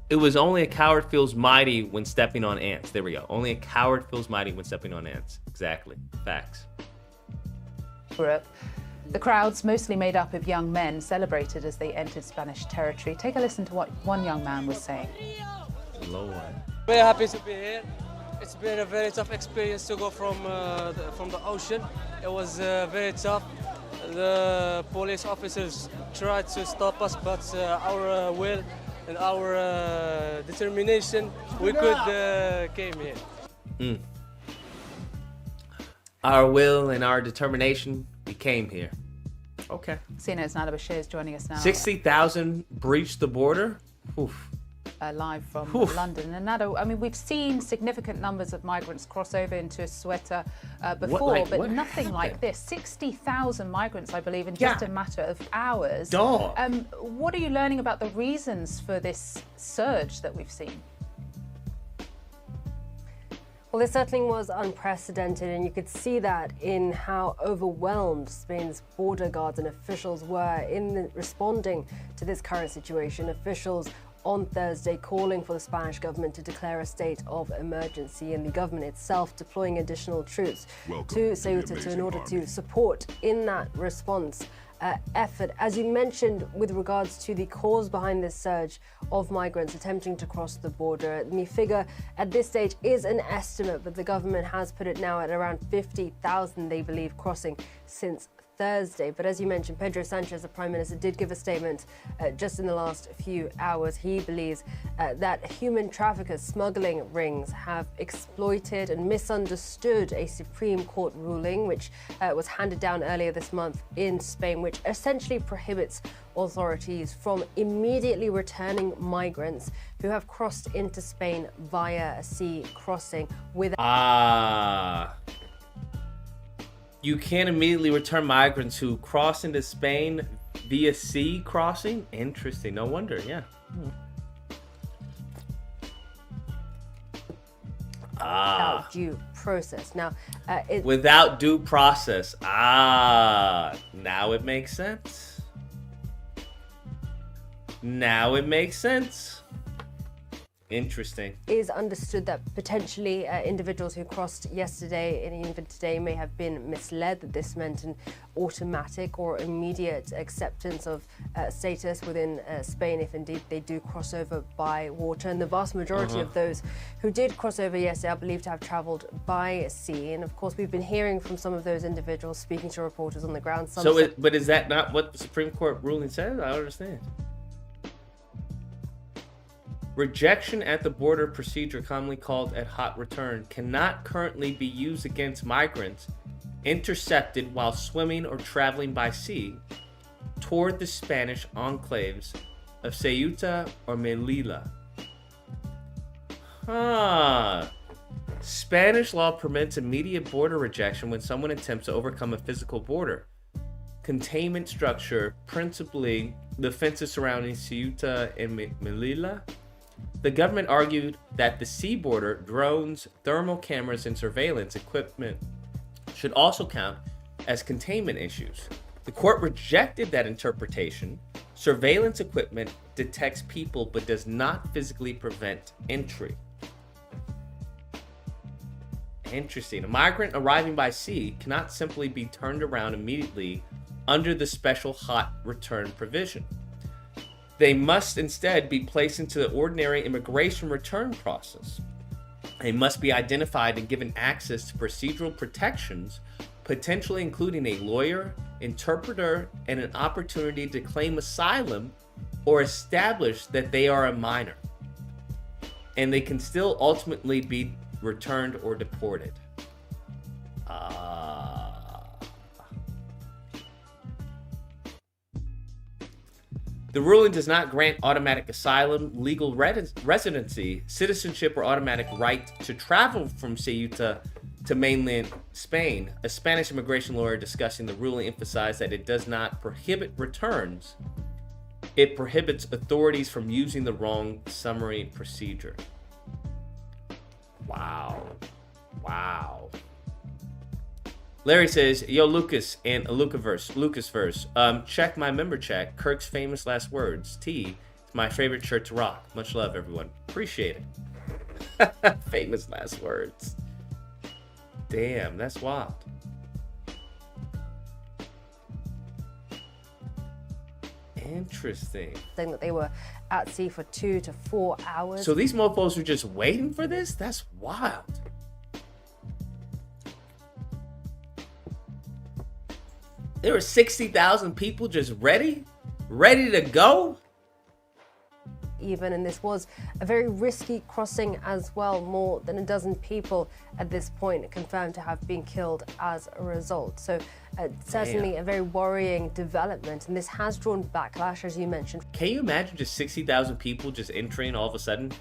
It was only a coward feels mighty when stepping on ants. There we go. Only a coward feels mighty when stepping on ants. Exactly. Facts. Europe. The crowds, mostly made up of young men, celebrated as they entered Spanish territory. Take a listen to what one young man was saying. Lord. Very happy to be here. It's been a very tough experience to go from the ocean. It was very tough. The police officers tried to stop us, but our will and our determination, we came here. Our will and our determination, we came here. Okay. CNN's Nada Bashir is joining us now. 60,000 breached the border? Oof. Live from London. And Nada, I mean, we've seen significant numbers of migrants cross over into Ceuta before, but nothing like this. 60,000 migrants, I believe, in just a matter of hours. Dog. What are you learning about the reasons for this surge that we've seen? Well, this certainly was unprecedented, and you could see that in how overwhelmed Spain's border guards and officials were in responding to this current situation. Officials on Thursday calling for the Spanish government to declare a state of emergency, and the government itself deploying additional troops to Ceuta in order to support in that response effort. As you mentioned, with regards to the cause behind this surge of migrants attempting to cross the border, the figure at this stage is an estimate, but the government has put it now at around 50,000, they believe, crossing since Thursday. But as you mentioned, Pedro Sanchez, the Prime Minister, did give a statement just in the last few hours. He believes that human traffickers, smuggling rings have exploited and misunderstood a Supreme Court ruling which was handed down earlier this month in Spain, which essentially prohibits authorities from immediately returning migrants who have crossed into Spain via a sea crossing without... You can't immediately return migrants who cross into Spain via sea crossing? Interesting. No wonder, yeah. Without due process. Now, without due process. Now it makes sense. Now it makes sense. Interesting. Is understood that potentially individuals who crossed yesterday and even today may have been misled, that this meant an automatic or immediate acceptance of status within Spain if indeed they do cross over by water. And the vast majority of those who did cross over yesterday are believed to have travelled by sea. And of course, we've been hearing from some of those individuals speaking to reporters on the ground. But is that not what the Supreme Court ruling says? I don't understand. Rejection at the border procedure, commonly called at hot return, cannot currently be used against migrants intercepted while swimming or traveling by sea toward the Spanish enclaves of Ceuta or Melilla. Huh. Spanish law permits immediate border rejection when someone attempts to overcome a physical border containment structure, principally the fences surrounding Ceuta and Melilla. The government argued that the sea border, drones, thermal cameras, and surveillance equipment should also count as containment issues. The court rejected that interpretation. Surveillance equipment detects people but does not physically prevent entry. Interesting. A migrant arriving by sea cannot simply be turned around immediately under the special hot return provision. They must instead be placed into the ordinary immigration return process. They must be identified and given access to procedural protections, potentially including a lawyer, interpreter, and an opportunity to claim asylum or establish that they are a minor. And they can still ultimately be returned or deported. The ruling does not grant automatic asylum, legal residency, citizenship, or automatic right to travel from Ceuta to mainland Spain. A Spanish immigration lawyer discussing the ruling emphasized that it does not prohibit returns. It prohibits authorities from using the wrong summary procedure. Wow. Larry says, yo, Lucas and Lucasverse, check my member check. Kirk's famous last words. T, it's my favorite shirt to rock. Much love, everyone. Appreciate it. Famous last words. Damn, that's wild. Interesting. Saying that they were at sea for 2 to 4 hours. So these mofos are just waiting for this? That's wild. There were 60,000 people just ready to go? Even, and this was a very risky crossing as well. More than a dozen people at this point confirmed to have been killed as a result. So certainly a very worrying development, and this has drawn backlash, as you mentioned. Can you imagine just 60,000 people just entering all of a sudden?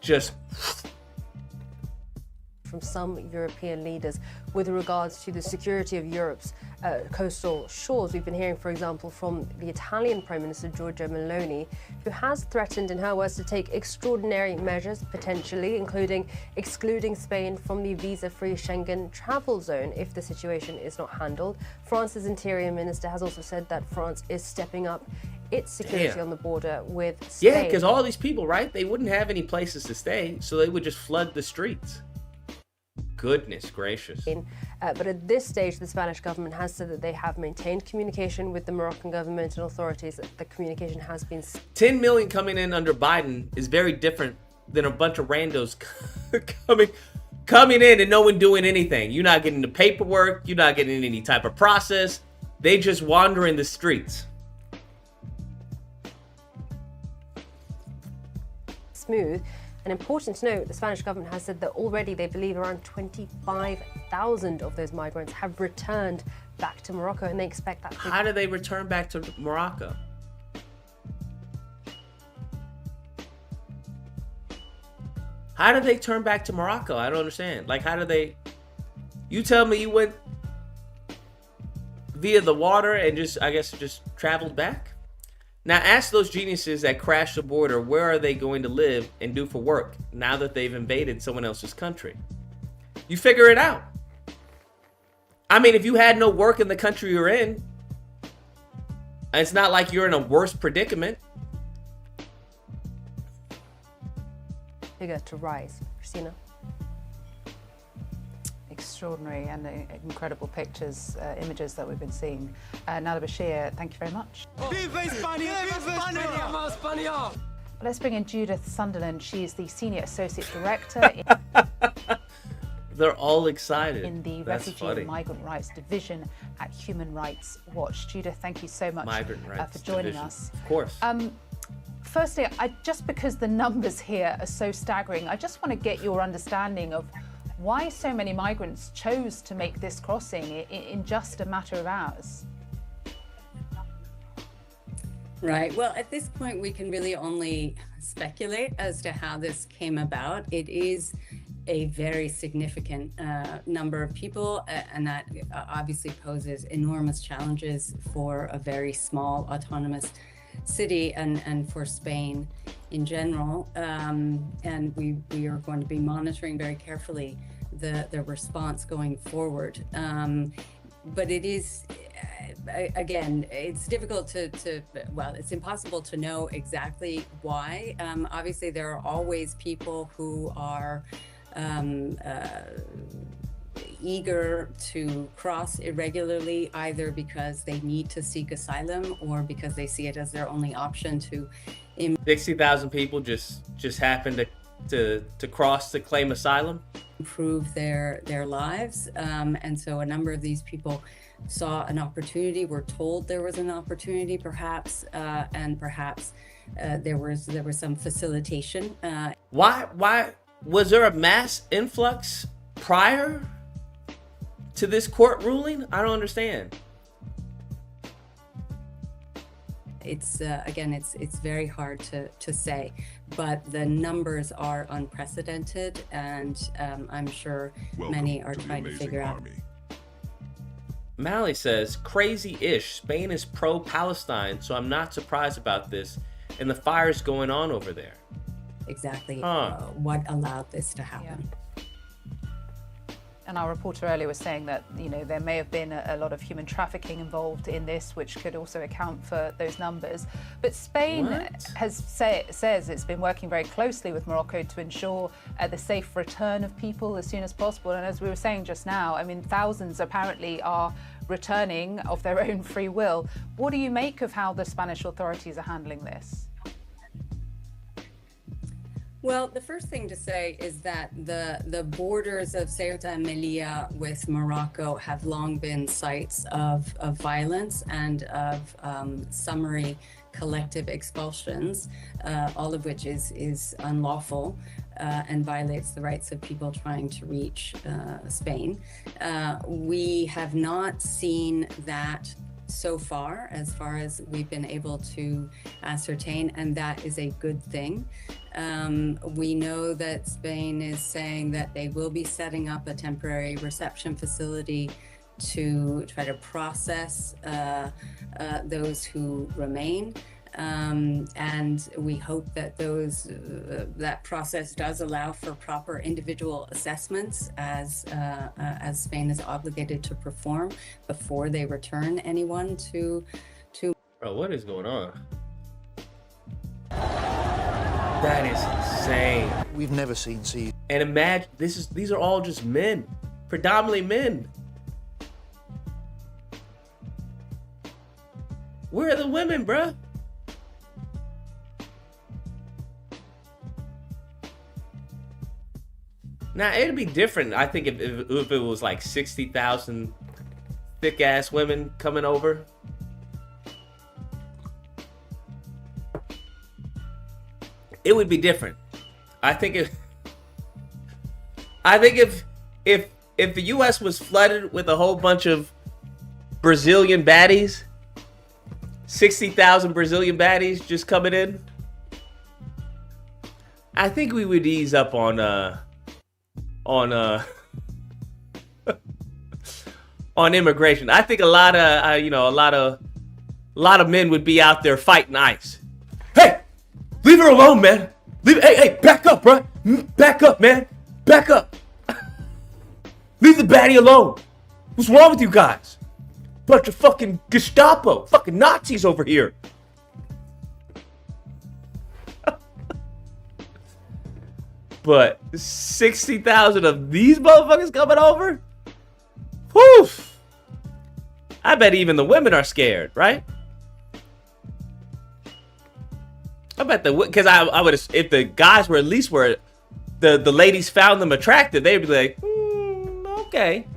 Just from some European leaders with regards to the security of Europe's coastal shores. We've been hearing, for example, from the Italian Prime Minister Giorgia Meloni, who has threatened, in her words, to take extraordinary measures, potentially including excluding Spain from the visa-free Schengen travel zone if the situation is not handled. France's Interior Minister has also said that France is stepping up its security on the border with Spain. Yeah, because all these people, right, they wouldn't have any places to stay, so they would just flood the streets. Goodness gracious. But at this stage, the Spanish government has said that they have maintained communication with the Moroccan government and authorities. The communication has been... 10 million coming in under Biden is very different than a bunch of randos coming in and no one doing anything. You're not getting the paperwork. You're not getting any type of process. They just wander in the streets. Smooth. And important to note, the Spanish government has said that already they believe around 25,000 of those migrants have returned back to Morocco, and they expect that. How do they return back to Morocco? How do they turn back to Morocco? I don't understand. Like, how do they... You tell me you went via the water and just traveled back? Now ask those geniuses that crashed the border, where are they going to live and do for work now that they've invaded someone else's country? You figure it out. I mean, if you had no work in the country you're in, it's not like you're in a worse predicament. Figure to rise. Christina? Extraordinary and incredible pictures, images that we've been seeing. Nada Bashir, thank you very much. Viva España! Viva España! Let's bring in Judith Sunderland. She is the Senior Associate Director They're all excited. in the Refugee and Migrant Rights Division at Human Rights Watch. Judith, thank you so much for joining us. Of course. Firstly, just because the numbers here are so staggering, I just want to get your understanding of why so many migrants chose to make this crossing in just a matter of hours. Right. Well, at this point, we can really only speculate as to how this came about. It is a very significant number of people, and that obviously poses enormous challenges for a very small autonomous city and for Spain in general. And we are going to be monitoring very carefully the response going forward. But it is, again, it's difficult well, it's impossible to know exactly why. Obviously, there are always people who are eager to cross irregularly, either because they need to seek asylum or because they see it as their only option to. 60,000 people just happened to cross to claim asylum. Improve their lives, and so a number of these people saw an opportunity, were told there was an opportunity, perhaps, and perhaps there was some facilitation. Why was there a mass influx prior to this court ruling? I don't understand. It's again, it's very hard to say, but the numbers are unprecedented, and I'm sure many are trying to figure out. Mally says, crazy-ish. Spain is pro-Palestine, so I'm not surprised about this and the fires going on over there. Exactly what allowed this to happen. Yeah. And our reporter earlier was saying that, you know, there may have been a lot of human trafficking involved in this, which could also account for those numbers. But Spain says it's been working very closely with Morocco to ensure the safe return of people as soon as possible. And as we were saying just now, I mean, thousands apparently are returning of their own free will. What do you make of how the Spanish authorities are handling this? Well, the first thing to say is that the borders of Ceuta and Melilla with Morocco have long been sites of violence and of summary collective expulsions, all of which is unlawful and violates the rights of people trying to reach Spain. We have not seen that so far as we've been able to ascertain, and that is a good thing. We know that Spain is saying that they will be setting up a temporary reception facility to try to process those who remain. And we hope that that process does allow for proper individual assessments as Spain is obligated to perform before they return anyone to. Bro, what is going on? That is insane. We've never seen sea. And imagine these are all just men, predominantly men. Where are the women, bruh? Now, it'd be different, I think, if it was like 60,000 thick-ass women coming over. It would be different. I think if the U.S. was flooded with a whole bunch of Brazilian baddies, 60,000 Brazilian baddies just coming in, I think we would ease up on immigration. I think a lot of men would be out there fighting ICE. Hey, leave her alone, man. Hey, back up, bro. Back up, man. Back up. Leave the baddie alone. What's wrong with you guys? Bunch of fucking Gestapo, fucking Nazis over here. But 60,000 of these motherfuckers coming over? Whew! I bet even the women are scared, right? I bet because I would, if the guys were at least where the ladies found them attractive, they'd be like, okay.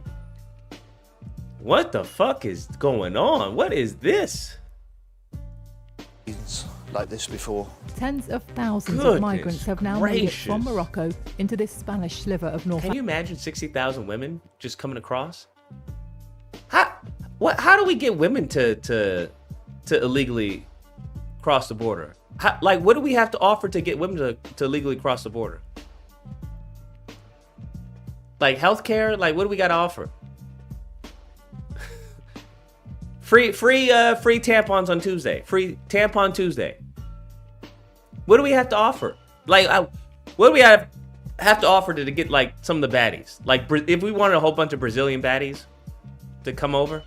What the fuck is going on? What is this? Like this before. Tens of thousands of migrants have now made it from Morocco into this Spanish sliver of North. Can you imagine 60,000 women just coming across? How do we get women to illegally cross the border? Like, what do we have to offer to get women to legally cross the border? Like healthcare? Like, what do we got to offer? free tampons on Tuesday. Free tampon Tuesday. What do we have to offer? Like, what do we have to offer to get like some of the baddies? Like, if we wanted a whole bunch of Brazilian baddies to come over,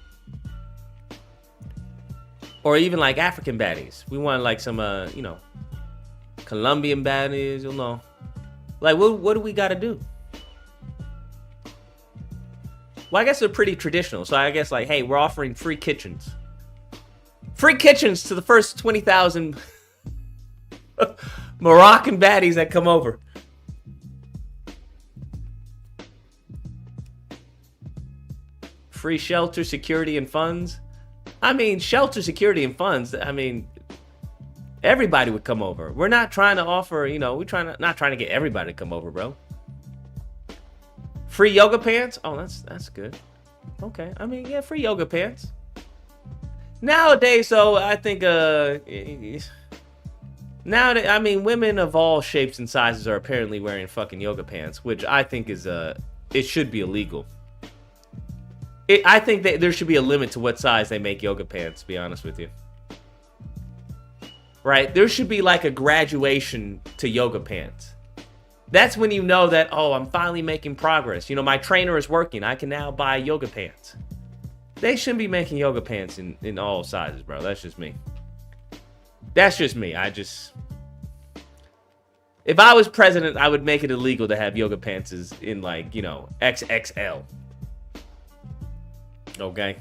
or even like African baddies, we want like some Colombian baddies, you know. Like, what do we got to do? Well, I guess they're pretty traditional. So I guess, like, hey, we're offering free kitchens. Free kitchens to the first 20,000 Moroccan baddies that come over. Free shelter, security, and funds. I mean, shelter, security, and funds. I mean, everybody would come over. We're not trying to offer, not trying to get everybody to come over, bro. Free yoga pants? Oh, that's good. Okay. I mean, yeah, free yoga pants. Nowadays, so I think nowadays, I mean, women of all shapes and sizes are apparently wearing fucking yoga pants, which I think is it should be illegal. I think that there should be a limit to what size they make yoga pants, to be honest with you. Right? There should be like a graduation to yoga pants. That's when you know that, oh, I'm finally making progress. My trainer is working. I can now buy yoga pants. They shouldn't be making yoga pants in all sizes, bro. That's just me. That's just me. If I was president, I would make it illegal to have yoga pants in like, XXL. Okay.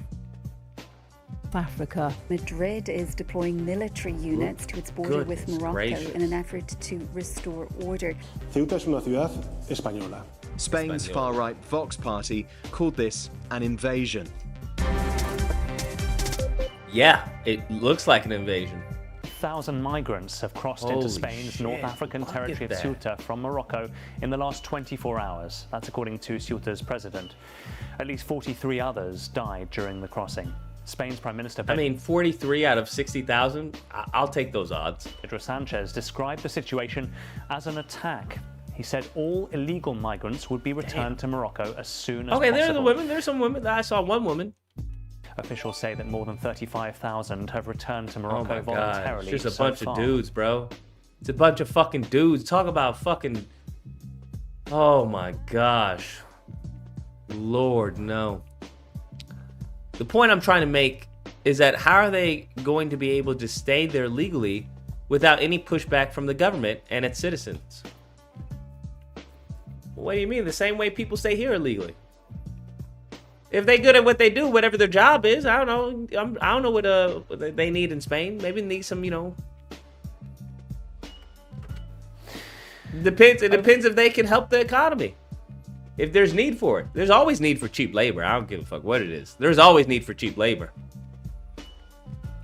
Africa. Madrid is deploying military units to its border with Morocco in an effort to restore order. Ceuta es una ciudad española. Spain's far-right Vox party called this an invasion. Yeah, it looks like an invasion. 1,000 migrants have crossed into Spain's North African territory of Ceuta from Morocco in the last 24 hours. That's according to Ceuta's president. At least 43 others died during the crossing. Spain's Prime Minister... 43 out of 60,000? I'll take those odds. Pedro Sanchez described the situation as an attack. He said all illegal migrants would be returned to Morocco as soon as possible. Okay, there are the women. There's some women. I saw one woman. Officials say that more than 35,000 have returned to Morocco voluntarily. It's just a bunch of dudes, bro. It's a bunch of fucking dudes. Talk about fucking... Oh my gosh. Lord, no. The point I'm trying to make is that how are they going to be able to stay there legally without any pushback from the government and its citizens? What do you mean? The same way people stay here illegally. If they're good at what they do, whatever their job is, I don't know. I don't know what they need in Spain. Maybe they need some, Depends. It depends if they can help the economy. If there's need for it. There's always need for cheap labor. I don't give a fuck what it is. There's always need for cheap labor.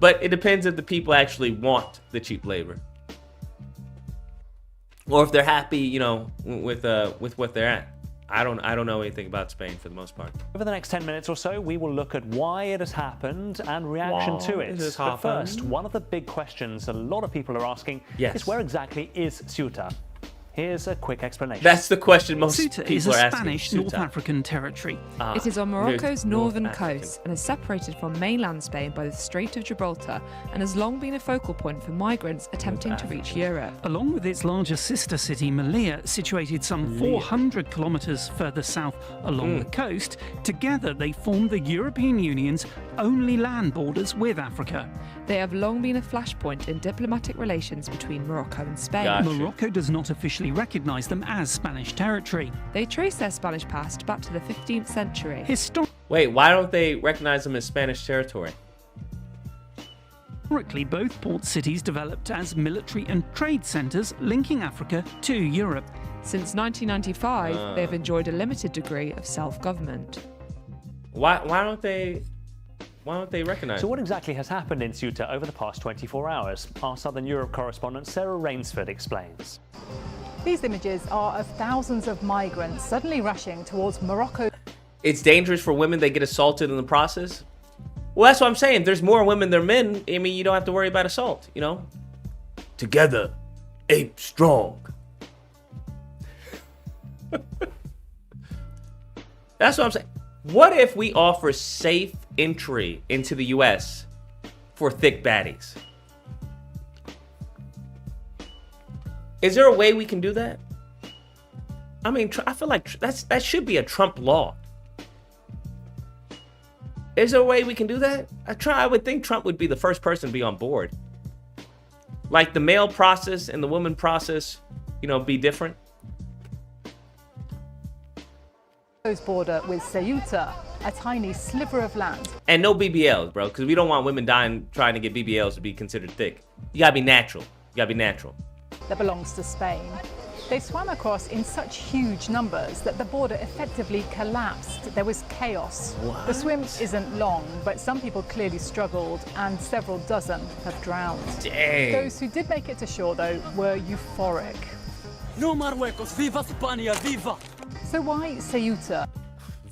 But it depends if the people actually want the cheap labor. Or if they're happy, with what they're at. I don't know anything about Spain for the most part. Over the next 10 minutes or so, we will look at why it has happened and reaction to it. But first, one of the big questions a lot of people are asking is where exactly is Ceuta? Here's a quick explanation. That's the question most Ceuta people is are a asking. Spanish North African territory. It is on Morocco's northern coast and is separated from mainland Spain by the Strait of Gibraltar and has long been a focal point for migrants attempting to reach Europe. Along with its larger sister city, Melilla, situated some 400 kilometres further south along the coast, together they form the European Union's only land borders with Africa. They have long been a flashpoint in diplomatic relations between Morocco and Spain. Morocco does not officially recognise them as Spanish territory. They trace their Spanish past back to the 15th century. Wait, why don't they recognize them as Spanish territory? Historically, both port cities developed as military and trade centres linking Africa to Europe. Since 1995, they have enjoyed a limited degree of self-government. Why don't they recognize So what exactly has happened in Ceuta over the past 24 hours? Our Southern Europe correspondent Sarah Rainsford explains. These images are of thousands of migrants suddenly rushing towards Morocco. It's dangerous for women. They get assaulted in the process. Well, that's what I'm saying. There's more women than men. I mean, you don't have to worry about assault, Together, ape strong. That's what I'm saying. What if we offer safe entry into the US for thick baddies? Is there a way we can do that? I mean, I feel like that should be a Trump law. Is there a way we can do that? I would think Trump would be the first person to be on board. Like the male process and the woman process, you know, be different. Border with Ceuta, a tiny sliver of land. And no BBLs, bro, because we don't want women dying trying to get BBLs to be considered thick. You gotta be natural. You gotta be natural. That belongs to Spain. They swam across in such huge numbers that the border effectively collapsed. There was chaos. What? The swim isn't long, but some people clearly struggled and several dozen have drowned. Dang. Those who did make it to shore, though, were euphoric. No Marruecos, viva España, viva! So why Ceuta?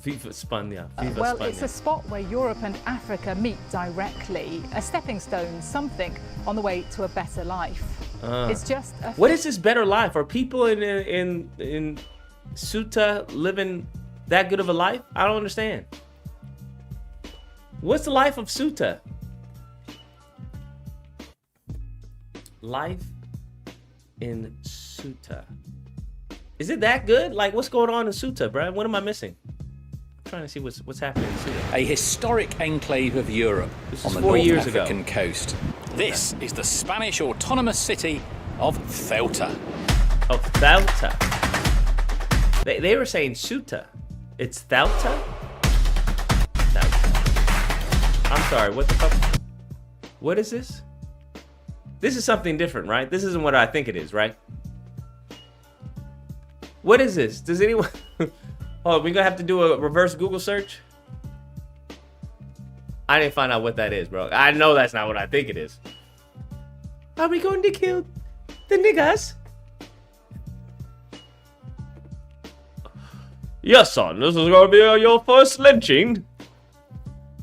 Viva España, viva Well, España. it's a spot where Europe and Africa meet directly, a stepping stone, something on the way to a better life. It's just a... What is this better life? Are people in Ceuta living that good of a life? I don't understand. What's the life of Ceuta? Life in Ceuta. Is it that good? Like, what's going on in Ceuta, bro? What am I missing? I'm trying to see what's happening in Ceuta. A historic enclave of Europe on the North African coast. This is the Spanish autonomous city of Ceuta. Of Ceuta. They were saying Ceuta. It's Ceuta? Ceuta. I'm sorry, what the fuck? What is this? This is something different, right? This isn't what I think it is, right? What is this? Does anyone... Oh, we're gonna have to do a reverse Google search? I didn't find out what that is, bro. I know that's not what I think it is. Are we going to kill the niggas? Yes, son. This is gonna be your first lynching.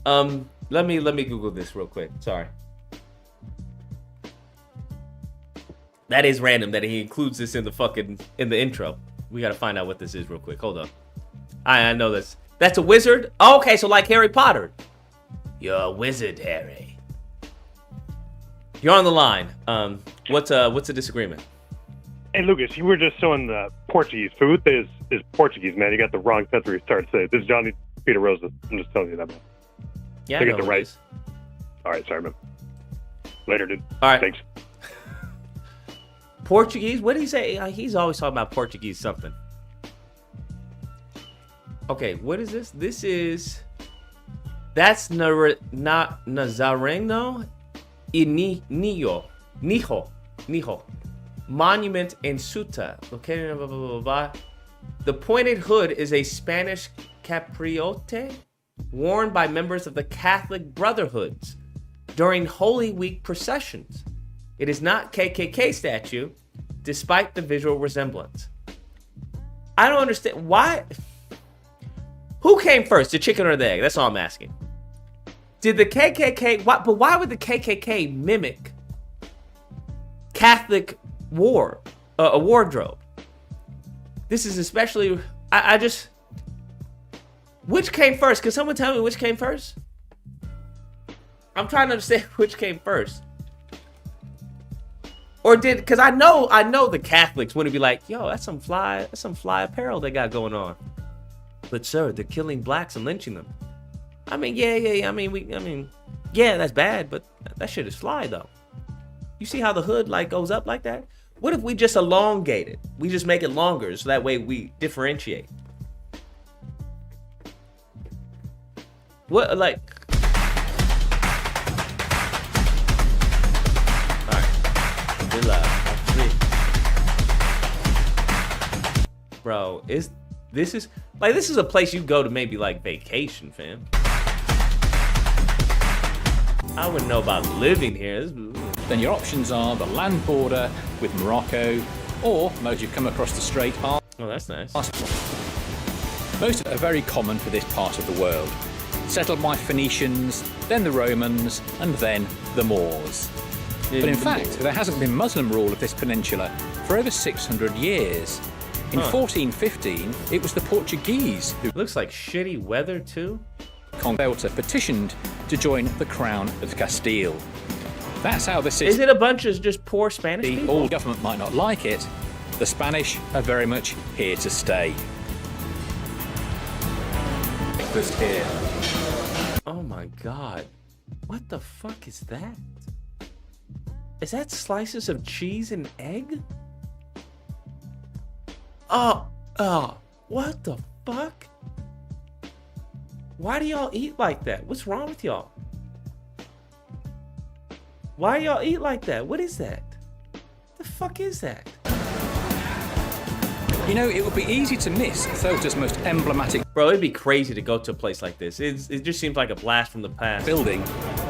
Let me Google this real quick. Sorry. That is random that he includes this in the intro. We gotta find out what this is real quick. Hold on. I know this. That's a wizard? Oh, okay, so like Harry Potter. You're a wizard, Harry. You're on the line. What's a disagreement? Hey, Lucas, you were just showing the Portuguese food. Is Portuguese, man. You got the wrong sense where you started to say it. This is Johnny Peter Rosa. I'm just telling you that, man. Yeah, I get the right. All right, sorry, man. Later, dude. All right. Thanks. Portuguese? What did he say? He's always talking about Portuguese something. Okay, what is this? That's Nazareno Nijo. Monument in Ceuta. Located in blah, blah, blah, blah. The pointed hood is a Spanish capriote worn by members of the Catholic Brotherhoods during Holy Week processions. It is not KKK statue, despite the visual resemblance. I don't understand why. Who came first, the chicken or the egg? That's all I'm asking. Did the KKK? But why would the KKK mimic Catholic a wardrobe? This is especially. I just. Which came first? Can someone tell me which came first? I'm trying to understand which came first. Or because I know the Catholics wouldn't be like, yo, that's some fly apparel they got going on. But sir, they're killing blacks and lynching them. I mean, yeah. I mean, yeah, that's bad, but that shit is fly though. You see how the hood like goes up like that? What if we just elongate it? We just make it longer so that way we differentiate. What like? Bro, this is a place you go to maybe like vacation, fam. I wouldn't know about living here. Then your options are the land border with Morocco, or most you've come across the strait are. Oh, that's nice. Most are very common for this part of the world. Settled by Phoenicians, then the Romans, and then the Moors. But in fact, there hasn't been Muslim rule of this peninsula for over 600 years. In 1415, it was the Portuguese who... Looks like shitty weather, too. Ceuta petitioned to join the Crown of Castile. That's how the city... Is it a bunch of just poor Spanish people? The old government might not like it. The Spanish are very much here to stay. Breakfast here. Oh my god. What the fuck is that? Is that slices of cheese and egg? Oh, what the fuck? Why do y'all eat like that? What's wrong with y'all? Why y'all eat like that? What is that? The fuck is that? You know, it would be easy to miss Ceuta's most emblematic... Bro, it'd be crazy to go to a place like this. It just seems like a blast from the past. ...building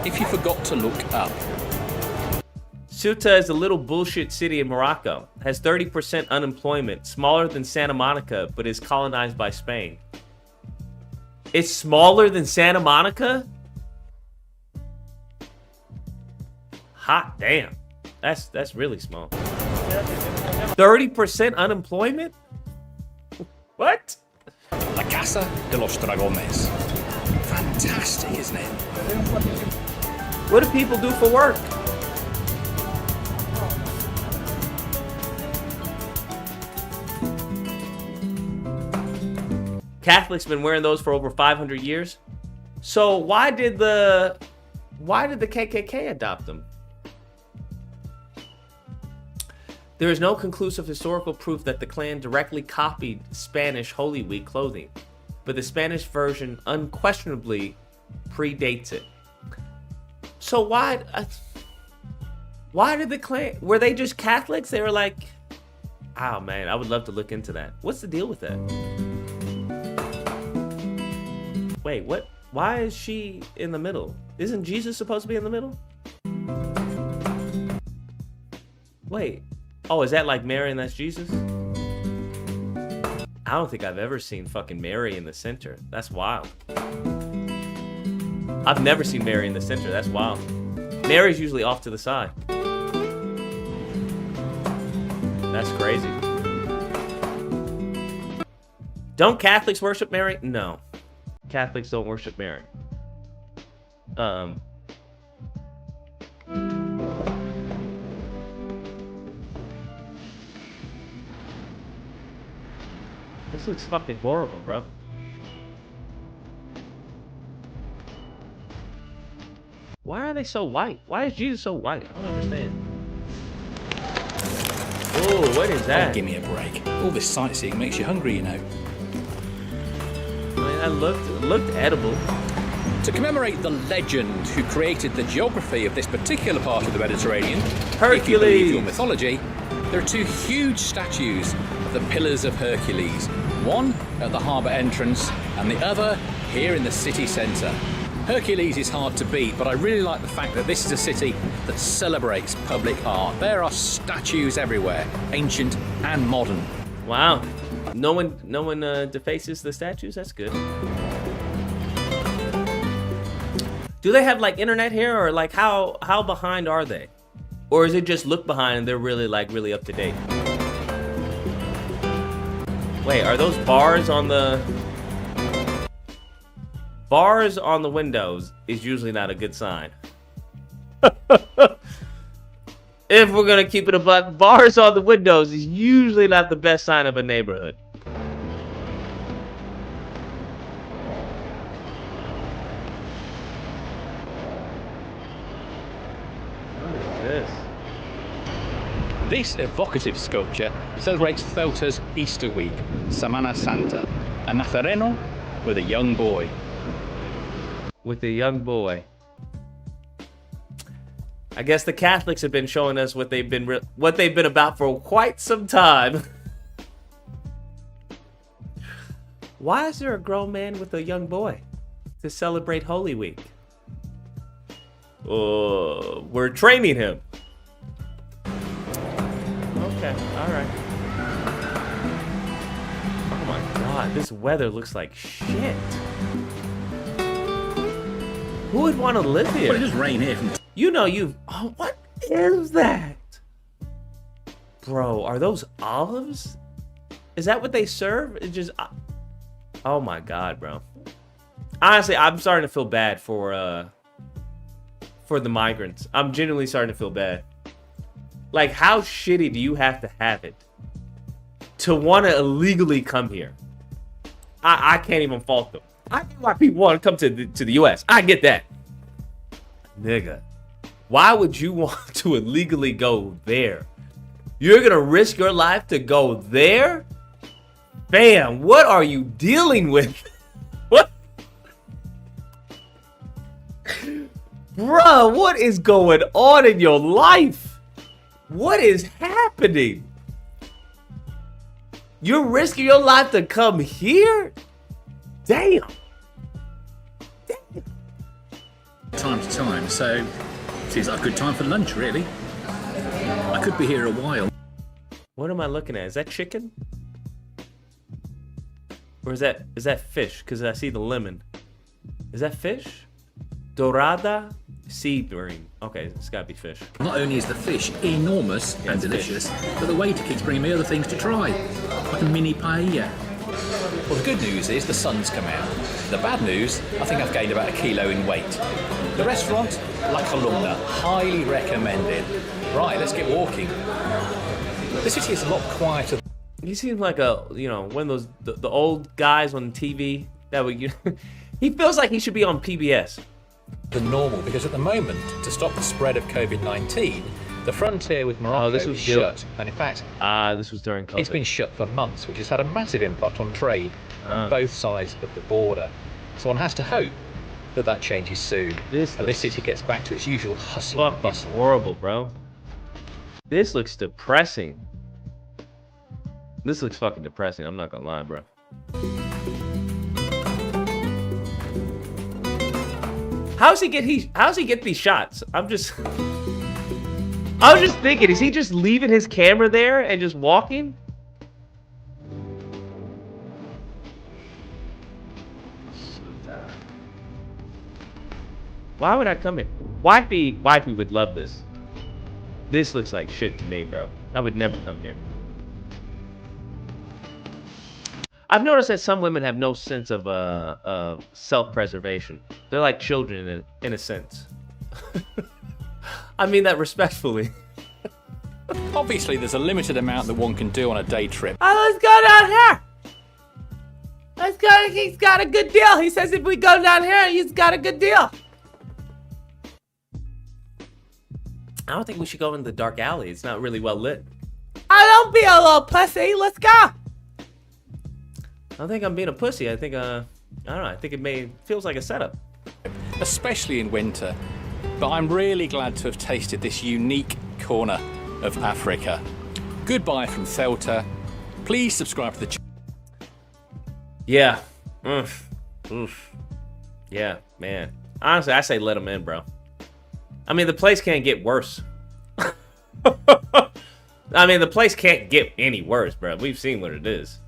if you forgot to look up. Ceuta is a little bullshit city in Morocco. Has 30% unemployment, smaller than Santa Monica, but is colonized by Spain. It's smaller than Santa Monica? Hot damn. That's really small. 30% unemployment? What? La Casa de los Dragones. Fantastic, isn't it? What do people do for work? Catholics been wearing those for over 500 years. So why did the KKK adopt them? There is no conclusive historical proof that the Klan directly copied Spanish Holy Week clothing, but the Spanish version unquestionably predates it. So why did the Klan? Were they just Catholics? They were like, oh man, I would love to look into that. What's the deal with that? Wait, what? Why is she in the middle? Isn't Jesus supposed to be in the middle? Wait. Oh, is that like Mary and that's Jesus? I don't think I've ever seen fucking Mary in the center. That's wild. I've never seen Mary in the center. That's wild. Mary's usually off to the side. That's crazy. Don't Catholics worship Mary? No. Catholics don't worship Mary. This looks fucking horrible, bro. Why are they so white? Why is Jesus so white? I don't understand. Oh, what is that? Oh, give me a break. All this sightseeing makes you hungry, you know. I mean, that looked edible. To commemorate the legend who created the geography of this particular part of the Mediterranean, Hercules. If you believe your mythology, there are two huge statues of the Pillars of Hercules. One at the harbour entrance and the other here in the city centre. Hercules is hard to beat, but I really like the fact that this is a city that celebrates public art. There are statues everywhere, ancient and modern. Wow. No one defaces the statues? That's good. Do they have like internet here, or like how behind are they? Or is it just look behind and they're really up to date? Wait, are those bars on the... Bars on the windows is usually not a good sign. If we're gonna keep it a buck, bars on the windows is usually not the best sign of a neighborhood. What is this? This evocative sculpture celebrates Ceuta's Easter week, Semana Santa, a Nazareno with a young boy. With a young boy. I guess the Catholics have been showing us what they've been about for quite some time. Why is there a grown man with a young boy to celebrate Holy Week? We're training him. Okay, all right. Oh my God, this weather looks like shit. Who would want to live here? Well, it does rain here. You know you've... Oh, what? is that? Bro, are those olives? Is that what they serve? It just... Oh my god, bro. Honestly, I'm starting to feel bad for the migrants. I'm genuinely starting to feel bad. Like, how shitty do you have to have it to want to illegally come here? I can't even fault them. I get why people want to come to the U.S. I get that. Nigga, why would you want to illegally go there? You're going to risk your life to go there? Bam, what are you dealing with? What? Bruh, what is going on in your life? What is happening? You're risking your life to come here? Damn. Time to time, so seems like a good time for lunch, really. I could be here a while. What am I looking at? Is that chicken? Or is that fish? Because I see the lemon. Is that fish? Dorada seed green. Okay, it's gotta be fish. Not only is the fish enormous and delicious, but the waiter keeps bringing me other things to try, like a mini paella. Well, the good news is the sun's come out. The bad news, I think I've gained about 1 kilo in weight. The restaurant, La Columna, highly recommended. Right, let's get walking. The city is a lot quieter. He seems like one of those the old guys on TV that would. He feels like he should be on PBS. Than normal, because at the moment, to stop the spread of COVID-19, the frontier with Morocco is shut. And in fact, this was during COVID. It's been shut for months, which has had a massive impact on trade on both sides of the border. So one has to hope that that changes soon. This city gets back to its usual hustle and bustle. Horrible, bro. This looks depressing. This looks fucking depressing. I'm not gonna lie, bro. How's he get these shots? I was just thinking, is he just leaving his camera there and just walking? Why would I come here? Wifey would love this. This looks like shit to me, bro. I would never come here. I've noticed that some women have no sense of self-preservation. They're like children in a sense. I mean that respectfully. Obviously, there's a limited amount that one can do on a day trip. Oh, let's go down here. Let's go. He's got a good deal. He says if we go down here, he's got a good deal. I don't think we should go in the dark alley. It's not really well lit. Don't be a little pussy. Let's go. I don't think I'm being a pussy. I think, I don't know. I think it feels like a setup. Especially in winter. But I'm really glad to have tasted this unique corner of Africa. Goodbye from Ceuta. Please subscribe to the channel. Yeah. Oof. Yeah, man. Honestly, I say let them in, bro. I mean, the place can't get worse. I mean, the place can't get any worse, bro. We've seen what it is.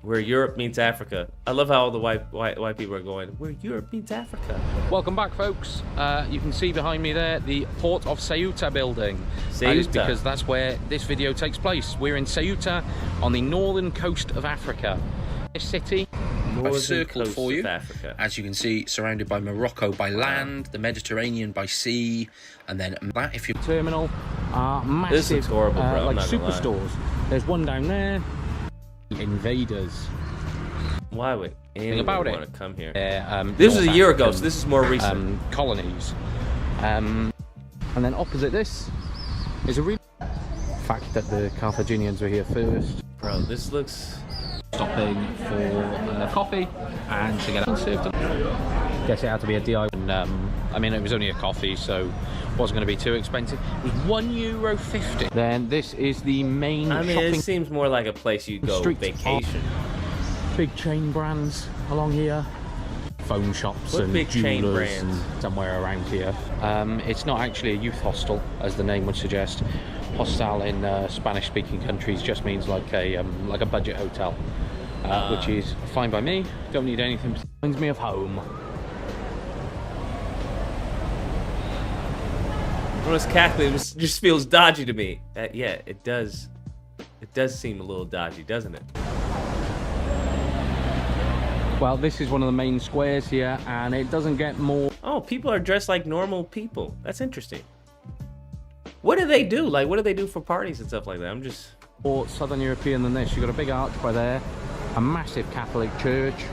Where Europe meets Africa. I love how all the white people are going, where Europe meets Africa. Welcome back, folks. You can see behind me there the Port of Ceuta building. Ceuta. That is because that's where this video takes place. We're in Ceuta on the northern coast of Africa. This city I've circled for you, as you can see, surrounded by Morocco by land, the Mediterranean by sea, and then that, if you're terminal, massive, this looks horrible, bro. like superstores. There's one down there. Invaders. Why would anyone want to come here? This was a year ago, so this is more recent. Colonies. And then opposite this is a real fact that the Carthaginians were here first. Bro, this looks... Stopping for coffee and to get out and served. Guess it had to be a DIY. And, I mean, it was only a coffee, so it wasn't going to be too expensive. It was €1.50. Then this is the main shopping. It seems more like a place you'd go vacation. Big chain brands along here. Phone shops what and big chain jewelers brands? And somewhere around here. It's not actually a youth hostel, as the name would suggest. Hostel in Spanish-speaking countries just means like a budget hotel, which is fine by me. Don't need anything. Reminds me of home. When it's cackling, it just feels dodgy to me. Yeah, it does. It does seem a little dodgy, doesn't it? Well, this is one of the main squares here, and it doesn't get more. Oh, people are dressed like normal people. That's interesting. What do they do? Like, what do they do for parties and stuff like that? I'm just... More Southern European than this. You've got a big arch by there, a massive Catholic church,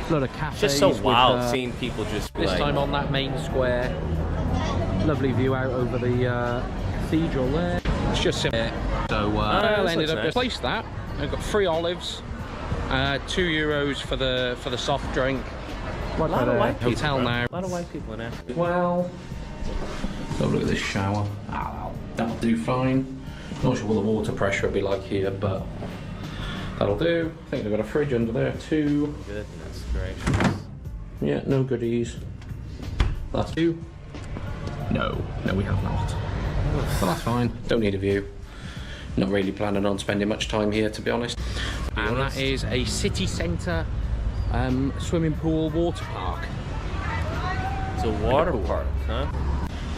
a lot of cafes. Just so wild with, seeing people just this like... time on that main square. Lovely view out over the cathedral there. It's just simple. So I ended up just placed that. I've got 3 olives, €2 for the soft drink. A lot of white people, hotel now. A lot of white people in Africa. Well, so look at this shower. That'll do fine. Not sure what the water pressure will be like here, but that'll do. I think they've got a fridge under there too. Goodness gracious. Yeah, no goodies. That's you. No, we have not. But that's fine. Don't need a view. Not really planning on spending much time here, to be honest. And that is a city centre swimming pool water park. It's a water park, huh?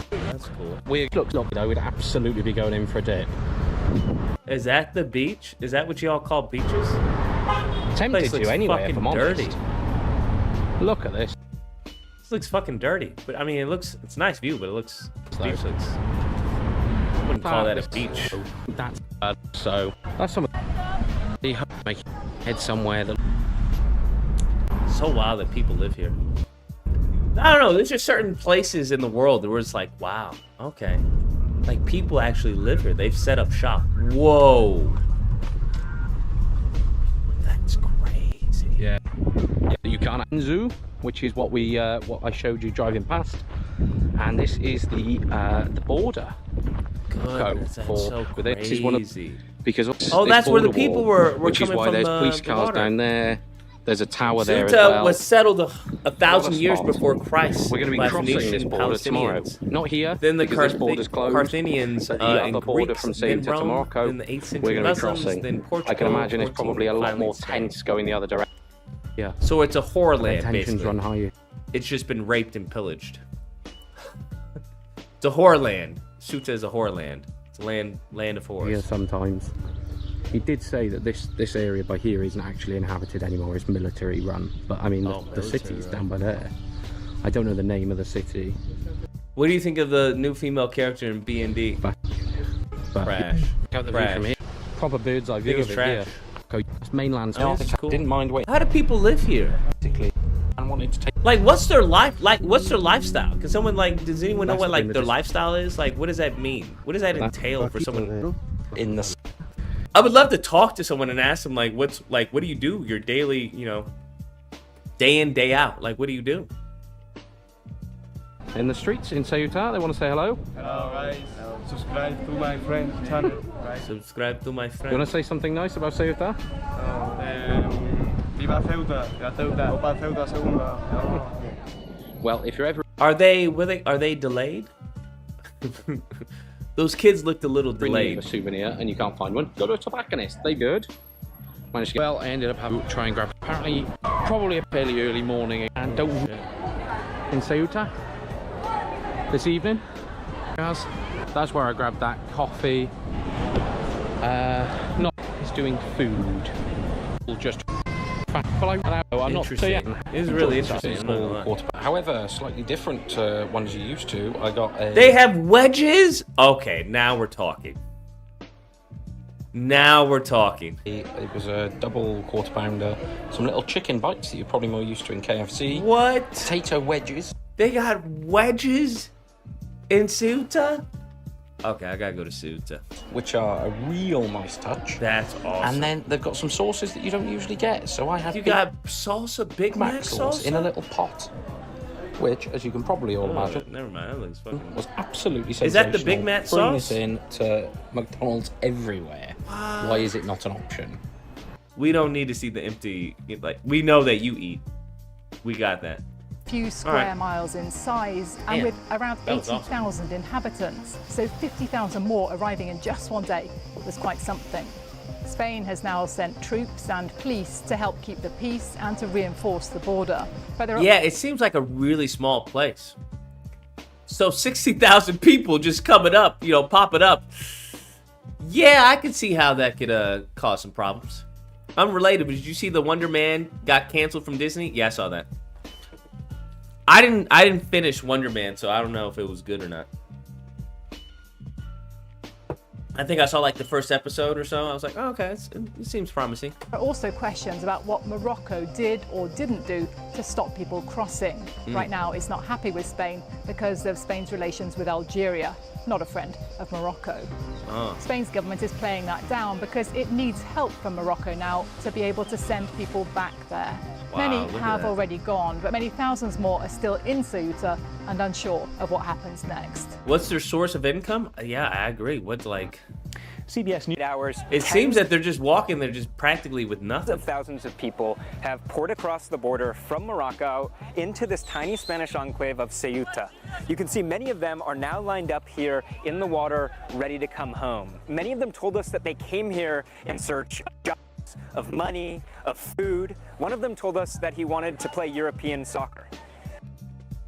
That's cool. Weird looks like though, we'd absolutely be going in for a dip. Is that the beach? Is that what y'all call beaches? Tempted to anyway, if I'm honest. Dirty. Look at this. This looks fucking dirty. But I mean, it's a nice view, but it looks... Beach looks... I wouldn't call that a beach. That's bad. So that's some. You hope to make head somewhere that. So wild that people live here. I don't know. There's just certain places in the world where it's like, wow, okay, like people actually live here. They've set up shop. Whoa, that's crazy. Yeah. You can't zoo, which is what I showed you driving past, and this is the border. Goodness, that's so crazy. This is one of, because that's where the people were which is coming why from, there's police cars water. down there. There's a tower there as Ceuta well. was settled 1,000 years before Christ. We're going to be crossing this border tomorrow. Not here. Then the because this border's closed. Carthaginians, but the other border from Ceuta to Morocco, in the 8th century we're going to be Muslims, crossing. then Portugal, I can imagine it's 14, probably a lot more Spain. tense going the other direction. Yeah. So it's a whore land, Tensions basically. run higher. It's just been raped and pillaged. It's a whore land. Ceuta is a whore land. It's a land of whores. Yeah, sometimes. He did say that this area by here isn't actually inhabited anymore. It's military run. But I mean, the city's down by there. I don't know the name of the city. What do you think of the new female character in B&D? Trash. Got the view from here. Proper bird's eye view of it here. It's mainland space. Cool. Didn't mind waiting. How do people live here? Basically, and wanted to take. Like, what's their life? Like, what's their lifestyle? Does anyone know what like their lifestyle is? Like, what does that mean? What does that entail for someone? In the. I would love to talk to someone and ask them like, what do you do? Your daily, day in, day out. Like, what do you do? In the streets in Ceuta, they want to say hello. Hello guys, subscribe to my friend channel. Guys. Subscribe to my friend. You want to say something nice about Ceuta? Viva Ceuta, Opa Ceuta Segunda. Well, if you're ever... Are they delayed? Those kids looked a little delayed. A souvenir and you can't find one, go to a tobacconist. They good. Managed to get... Well, I ended up having to try and grab apparently probably a fairly early morning and don't in Ceuta this evening. That's where I grabbed that coffee. Not it's doing food. Just I'm not saying it's really interesting. However, slightly different to ones you used to. I got a. They have wedges. Okay, now we're talking. Now we're talking. It was a double quarter pounder, some little chicken bites that you're probably more used to in KFC. What? Potato wedges. They got wedges in Ceuta? Okay, I gotta go to Ceuta. Which are a real nice touch. That's awesome. And then they've got some sauces that you don't usually get. So I had. You got salsa, Big Mac sauce in a little pot. Which, as you can probably all imagine, never mind. That looks fucking. Was absolutely sensational. Is that the Big Mac Bring sauce? this in to McDonald's everywhere. Why is it not an option? We don't need to see the empty. Like we know that you eat. We got that. Few square miles in size and with around 80,000 inhabitants, so 50,000 more arriving in just one day was quite something. Spain has now sent troops and police to help keep the peace and to reinforce the border. But it seems like a really small place. So 60,000 people just coming up, you know, popping up. Yeah, I can see how that could cause some problems. Unrelated, but did you see the Wonder Man got canceled from Disney? Yeah, I saw that. I didn't finish Wonder Man, so I don't know if it was good or not. I think I saw like the first episode or so. I was like, oh, okay, it seems promising. There are also questions about what Morocco did or didn't do to stop people crossing. Right now, it's not happy with Spain because of Spain's relations with Algeria, not a friend of Morocco. Oh. Spain's government is playing that down because it needs help from Morocco now to be able to send people back there. Wow, Many have already gone, but many thousands more are still in Ceuta and unsure of what happens next. What's their source of income? Yeah, I agree. What's like... CBS News hours. It seems that they're just walking there just practically with nothing. Thousands of people have poured across the border from Morocco into this tiny Spanish enclave of Ceuta. You can see many of them are now lined up here in the water, ready to come home. Many of them told us that they came here in search of jobs, of money, of food. One of them told us that he wanted to play European soccer.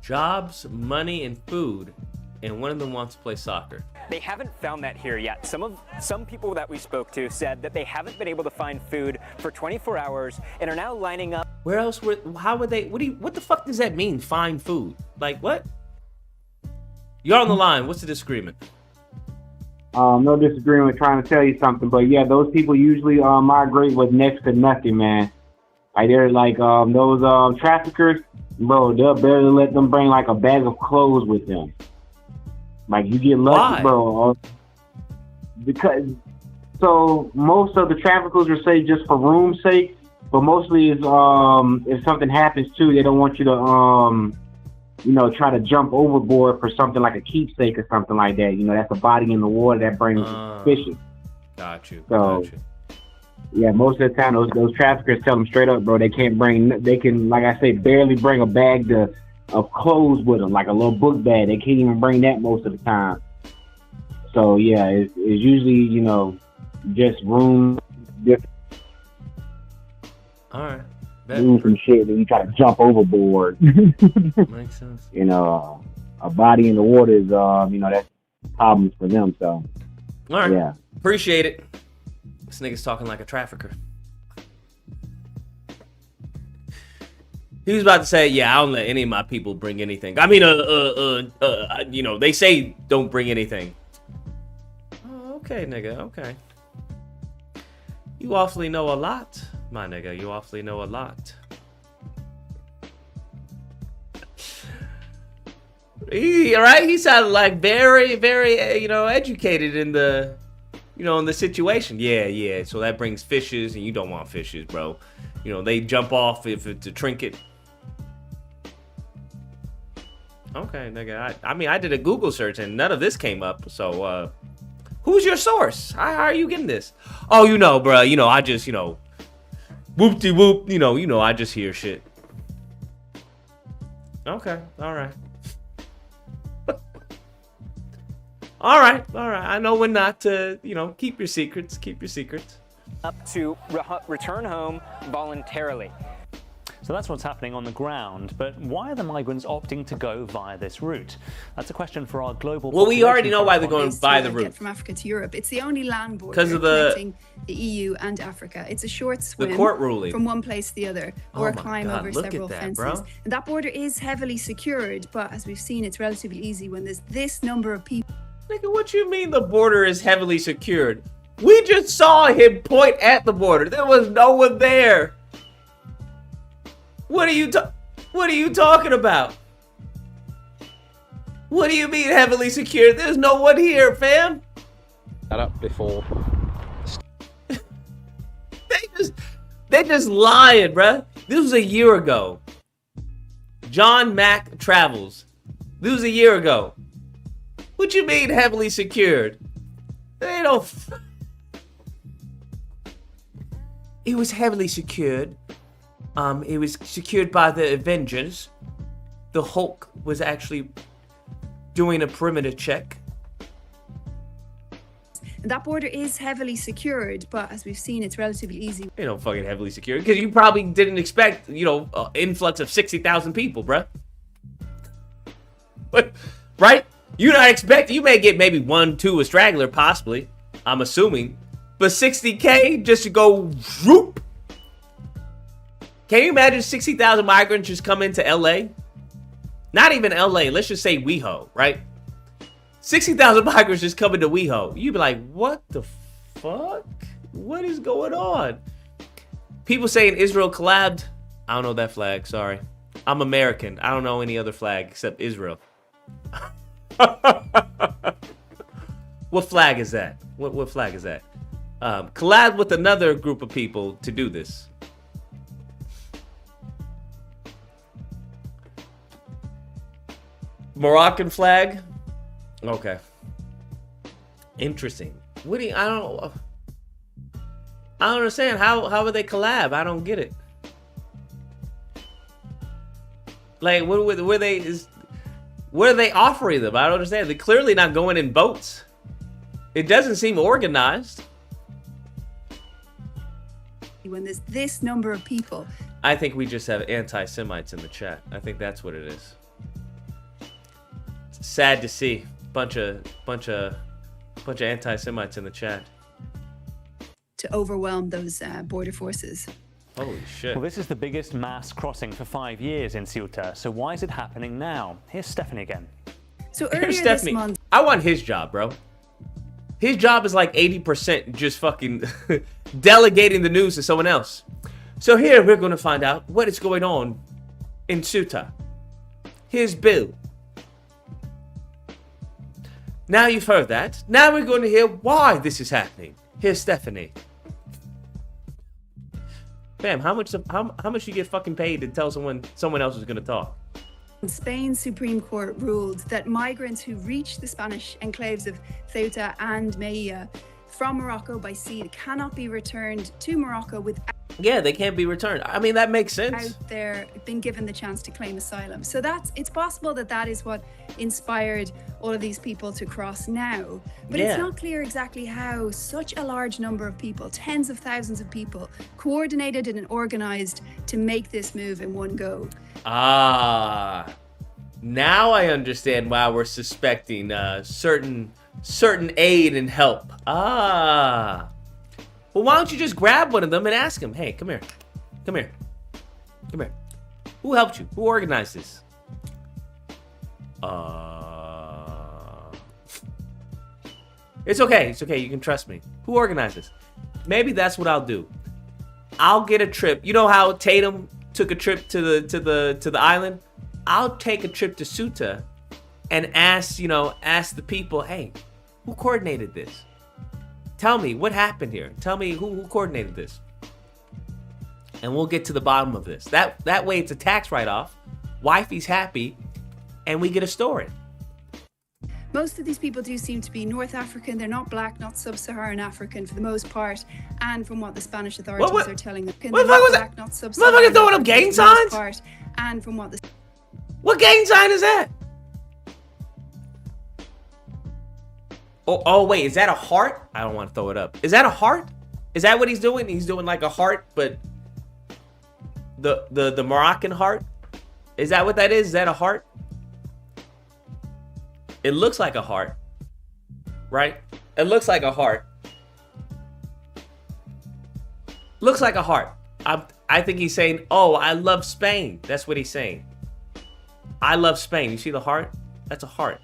Jobs, money, and food, and one of them wants to play soccer. They haven't found that here yet. Some people that we spoke to said that they haven't been able to find food for 24 hours and are now lining up. Where else how would they, what the fuck does that mean, find food? Like, what? You're on the line. What's the disagreement? No disagreement, trying to tell you something, but yeah, those people usually migrate with next to nothing, man. Like they're like those traffickers, bro, they'll barely let them bring like a bag of clothes with them. Like you get lucky, bro. Because so most of the traffickers are say just for room's sake, but mostly is if something happens too, they don't want you to try to jump overboard for something like a keepsake or something like that. You know, that's a body in the water that brings suspicion. Got you. So yeah, most of the time those traffickers tell them straight up, bro, they can, like I say, barely bring a bag of clothes with them, like a little book bag. They can't even bring that most of the time. So yeah, it's usually, just room. All right. Room from shit that you try to jump overboard. Makes sense. A body in the water is, that's problems for them. So, all right. Yeah. Appreciate it. This nigga's talking like a trafficker. He was about to say, yeah, I don't let any of my people bring anything. I mean, they say don't bring anything. Oh, okay, nigga, okay. You awfully know a lot, my nigga. You awfully know a lot. He sounded like very, very, educated in the, in the situation. Yeah. So that brings fishes, and you don't want fishes, bro. They jump off if it's a trinket. Okay, nigga. I did a Google search and none of this came up. So, who's your source? How are you getting this? Oh, bro. I just, whoop-de-whoop. I just hear shit. Okay, all right. All right. I know when not to, keep your secrets. Up to return home voluntarily. So that's what's happening on the ground, but why are the migrants opting to go via this route? That's a question for our global. Well, we already know why they're going by the route. From Africa to Europe, it's the only land border because of connecting the EU and Africa. It's a short swim. The court ruling from one place to the other, or a climb over several fences. Bro. And that border is heavily secured, but as we've seen, it's relatively easy when there's this number of people. Nigga, what you mean the border is heavily secured? We just saw him point at the border. There was no one there. What are you talking about? What do you mean heavily secured? There's no one here, fam. That up before. They just lying, bruh. This was a year ago. John Mack Travels. This was a year ago. What you mean heavily secured? They don't. It was heavily secured. It was secured by the Avengers. The Hulk was actually doing a perimeter check. That border is heavily secured, but as we've seen, it's relatively easy. Fucking heavily secured because you probably didn't expect, influx of 60,000 people, bruh. right? You're not expecting, you may get maybe 1, 2 a straggler, possibly, I'm assuming, but 60K just to go whoop. Can you imagine 60,000 migrants just come into LA? Not even LA, let's just say WeHo, right? 60,000 migrants just come into WeHo. You'd be like, what the fuck? What is going on? People saying Israel collabed. I don't know that flag, sorry. I'm American. I don't know any other flag except Israel. What flag is that? What flag is that? Collab with another group of people to do this. Moroccan flag? Okay. Interesting. What do you, I don't understand. How would they collab? I don't get it. Like, what are they offering them? I don't understand. They're clearly not going in boats. It doesn't seem organized. When there's this number of people. I think we just have anti-Semites in the chat. I think that's what it is. It's sad to see. Bunch of anti-Semites in the chat. To overwhelm those border forces. Holy shit. Well, this is the biggest mass crossing for 5 years in Ceuta. So why is it happening now? Here's Stephanie again. So earlier this month, I want his job, bro. His job is like 80% just fucking delegating the news to someone else. So here we're going to find out what is going on in Ceuta. Here's Bill. Now you've heard that. Now we're going to hear why this is happening. Here's Stephanie. Bam, how much you get fucking paid to tell someone else is going to talk? Spain's Supreme Court ruled that migrants who reach the Spanish enclaves of Ceuta and Melilla from Morocco by sea cannot be returned to Morocco without... Yeah, they can't be returned. I mean, that makes sense. ...out there being given the chance to claim asylum. So it's possible that is what inspired all of these people to cross now. But it's not clear exactly how such a large number of people, tens of thousands of people, coordinated and organized to make this move in one go. Ah, now I understand why we're suspecting certain aid and help. Ah. Well, why don't you just grab one of them and ask them, hey, come here. Come here. Come here. Who helped you? Who organized this? It's okay. It's okay. You can trust me. Who organized this? Maybe that's what I'll do. I'll get a trip. You know how Tatum took a trip to the island? I'll take a trip to Ceuta and ask the people, hey, who coordinated this? Tell me what happened here. Tell me who coordinated this. And we'll get to the bottom of this. That way it's a tax write-off. Wifey's happy, and we get a story. Most of these people do seem to be North African. They're not black, not sub-Saharan African for the most part. And from what the Spanish authorities are telling them, what the fuck was that? Motherfucker throwing up gang signs? And from what what gang sign is that? Oh, wait, is that a heart? I don't want to throw it up. Is that a heart? Is that what he's doing? He's doing like a heart, but the Moroccan heart? Is that what that is? Is that a heart? It looks like a heart, right? It looks like a heart. Looks like a heart. I think he's saying, oh, I love Spain. That's what he's saying. I love Spain. You see the heart? That's a heart.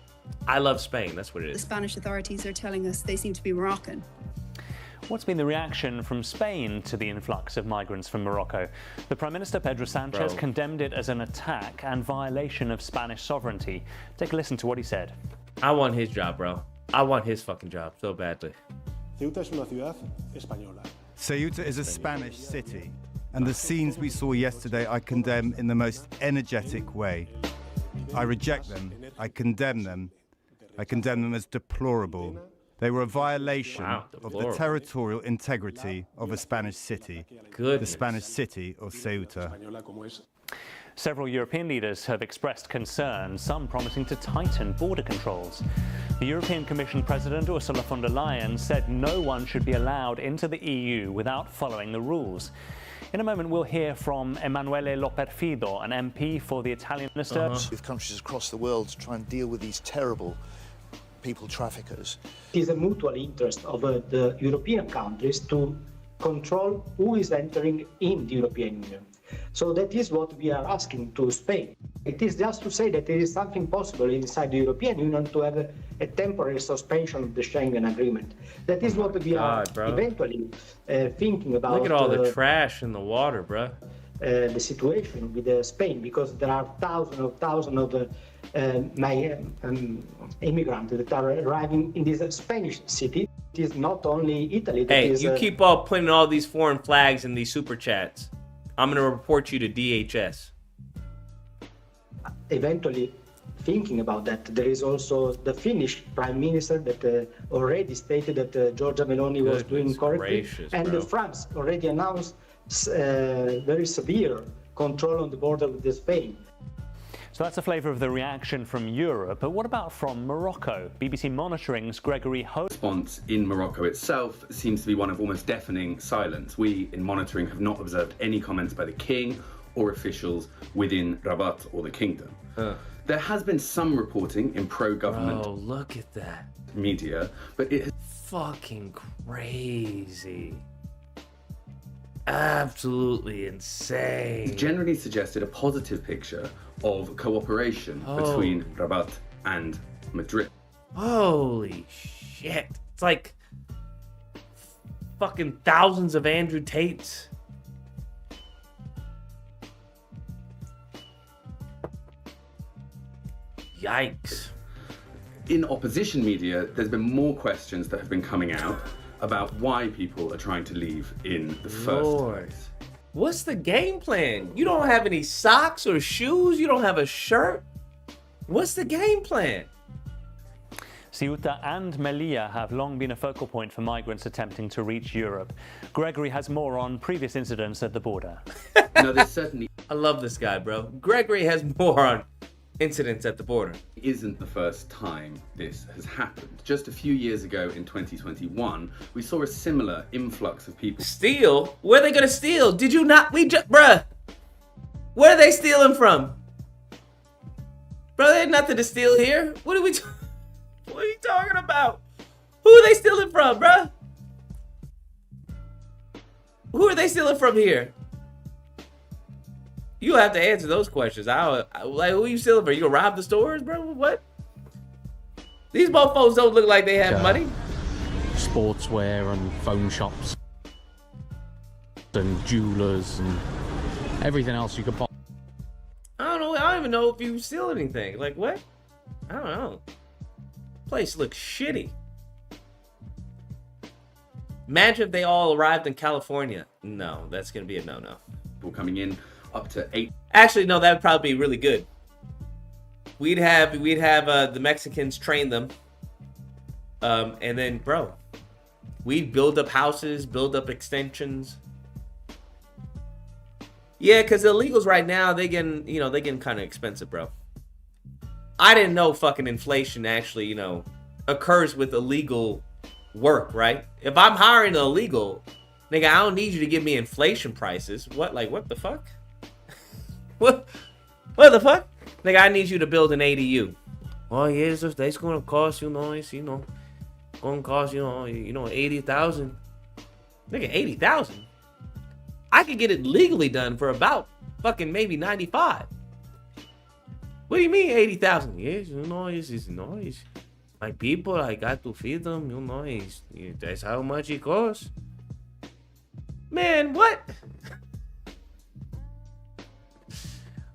I love Spain. That's what it is. The Spanish authorities are telling us they seem to be Moroccan. What's been the reaction from Spain to the influx of migrants from Morocco? The Prime Minister, Pedro Sanchez, condemned it as an attack and violation of Spanish sovereignty. Take a listen to what he said. I want his job, bro. I want his fucking job so badly. Ceuta es una ciudad española. Ceuta is a Spanish city, and the scenes we saw yesterday I condemn in the most energetic way. I reject them. I condemn them. I condemn them as deplorable. They were a violation of the territorial integrity of a Spanish city, the Spanish city of Ceuta. Several European leaders have expressed concern, some promising to tighten border controls. The European Commission President Ursula von der Leyen said no one should be allowed into the EU without following the rules. In a moment, we'll hear from Emanuele Loperfido, an MP for the Italian minister. With countries across the world to try and deal with these terrible people traffickers. It is a mutual interest of the European countries to control who is entering in the European Union. So that is what we are asking to Spain. It is just to say that there is something possible inside the European Union to have a temporary suspension of the Schengen Agreement. That is what we are eventually thinking about. Look at all the trash in the water, bro. The situation with Spain, because there are thousands of immigrants that are arriving in this Spanish city. It is not only Italy. That Hey, is, you keep on putting all these foreign flags in these super chats. I'm going to report you to DHS. Eventually thinking about that. There is also the Finnish Prime Minister that already stated that Giorgia Meloni was doing correctly. And France already announced very severe control on the border with Spain. So that's a flavour of the reaction from Europe, but what about from Morocco? BBC Monitoring's Gregory Ho. Response in Morocco itself seems to be one of almost deafening silence. We in Monitoring have not observed any comments by the king or officials within Rabat or the kingdom. There has been some reporting in pro-government look at that media, but it has fucking crazy. Absolutely insane. Generally suggested a positive picture of cooperation between Rabat and Madrid. Holy shit. It's like fucking thousands of Andrew Tates. Yikes. In opposition media, there's been more questions that have been coming out about why people are trying to leave in the first place. What's the game plan? You don't have any socks or shoes? You don't have a shirt? What's the game plan? Ceuta and Melilla have long been a focal point for migrants attempting to reach Europe. Gregory has more on previous incidents at the border. No, there's certainly... I love this guy, bro. Gregory has more on incidents at the border. It isn't the first time this has happened. Just a few years ago in 2021, we saw a similar influx of people. Steal? Where are they gonna steal? Did you not? Bruh. Where are they stealing from? Bro, there's nothing to steal here. What are you talking about? Who are they stealing from, bruh? Who are they stealing from here? You have to answer those questions. Like, who are you stealing from? You gonna rob the stores, bro? What? These mofos don't look like they have money. Sportswear and phone shops and jewelers and everything else you could buy. I don't know. I don't even know if you steal anything. Like, what? I don't know. Place looks shitty. Imagine if they all arrived in California. No, that's gonna be a no-no. People coming in up to 8. Actually, no, that would probably be really good. We'd have the Mexicans train them, and then, bro, we'd build up houses, build up extensions. Yeah, because the illegals right now, they getting kind of expensive, bro. I didn't know fucking inflation actually, occurs with illegal work, right? If I'm hiring an illegal, nigga, I don't need you to give me inflation prices. What the fuck? What the fuck? Nigga, I need you to build an ADU. Oh, yeah, that's gonna cost, gonna cost, 80,000. Nigga, 80,000? I could get it legally done for about fucking maybe 95. What do you mean 80,000? Yes, it's my people, I got to feed them, that's how much it costs. Man, what?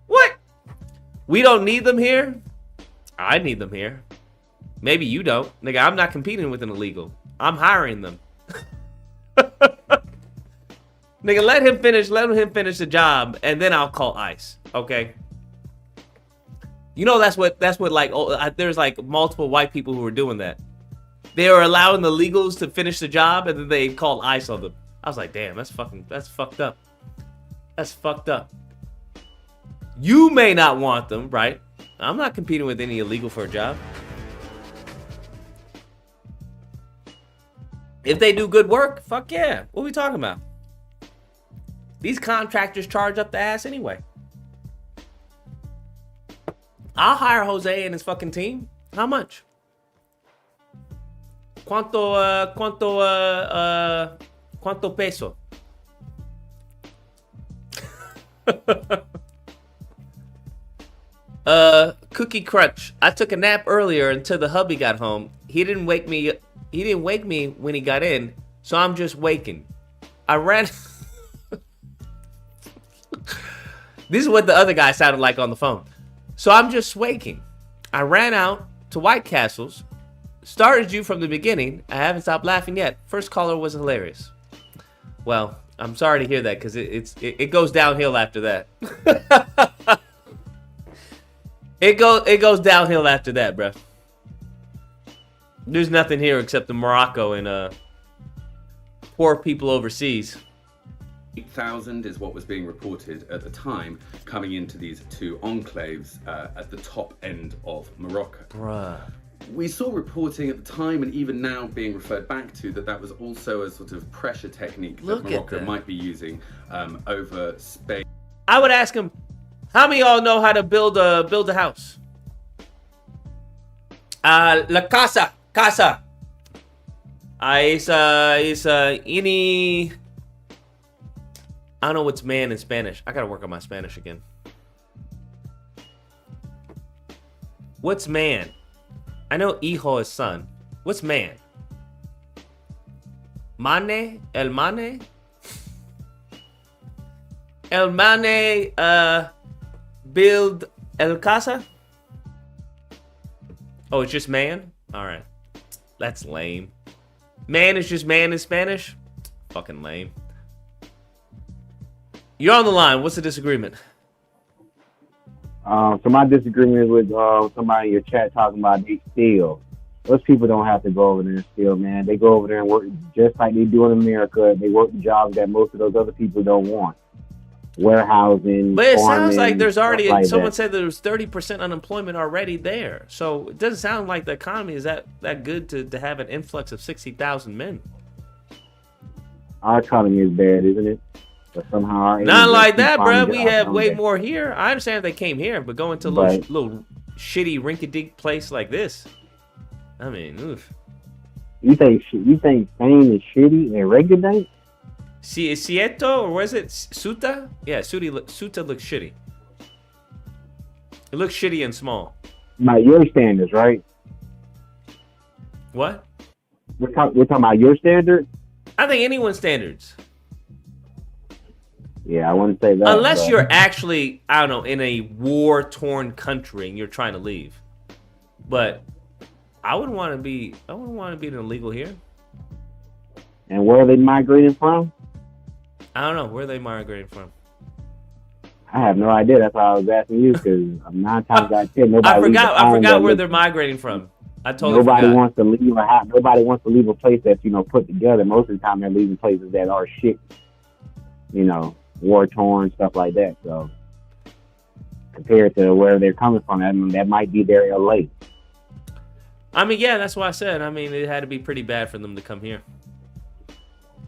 What? We don't need them here? I need them here. Maybe you don't. Nigga, I'm not competing with an illegal. I'm hiring them. Nigga, let him finish the job, and then I'll call ICE, okay? That's what like, there's like multiple white people who were doing that. They were allowing the illegals to finish the job, and then they called ICE on them. I was like, damn, that's fucked up. That's fucked up. You may not want them, right? I'm not competing with any illegal for a job. If they do good work, fuck yeah. What are we talking about? These contractors charge up the ass anyway. I'll hire Jose and his fucking team. How much? Cuánto peso? Cookie Crunch. I took a nap earlier until the hubby got home. He didn't wake me when he got in, so I'm just waking. I ran. This is what the other guy sounded like on the phone. So I'm just waking. I ran out to White Castle's. Started you from the beginning. I haven't stopped laughing yet. First caller was hilarious. Well, I'm sorry to hear that because it goes downhill after that. It goes downhill after that, bro. There's nothing here except the Morocco and poor people overseas. 8,000 is what was being reported at the time, coming into these two enclaves at the top end of Morocco. Bruh. We saw reporting at the time, and even now being referred back to, that was also a sort of pressure technique that Morocco might be using over Spain. I would ask him, how many of y'all know how to build a house? La casa. It's any... I don't know what's man in Spanish. I gotta work on my Spanish again. What's man? I know hijo is son. What's man? Mane? El mane? El mane build el casa? Oh, it's just man? Alright. That's lame. Man is just man in Spanish? Fucking lame. You're on the line. What's the disagreement? So my disagreement is with somebody in your chat talking about they steal. Those people don't have to go over there and steal, man. They go over there and work just like they do in America. They work the jobs that most of those other people don't want. Warehousing, but it farming, sounds like there's already like someone that. said there was 30% unemployment already there. So it doesn't sound like the economy is that good to have an influx of 60,000 men. Our economy is bad, isn't it? But somehow our Not like that, bro. bro. We have way more here. I understand they came here, but going to a little shitty rinky-dink place like this. I mean, oof. You think Spain is shitty and regulate? Cieto, or was it Suta? Yeah, Suta looks shitty. It looks shitty and small. By your standards, right? What? We're talking about your standards? I think anyone's standards. Yeah, I wouldn't say that. Unless you're actually, I don't know, in a war-torn country and you're trying to leave. But I wouldn't want to be an illegal here. And where are they migrating from? I don't know. Where are they migrating from? I have no idea. That's why I was asking you, because 9 times out of 10, nobody. I forgot where they're migrating from. I totally forgot. Nobody wants to leave a house. Nobody wants to leave a place that's put together. Most of the time, they're leaving places that are shit. War torn, stuff like that. So compared to where they're coming from, that might be their LA. I mean, yeah, that's what I said. I mean, it had to be pretty bad for them to come here.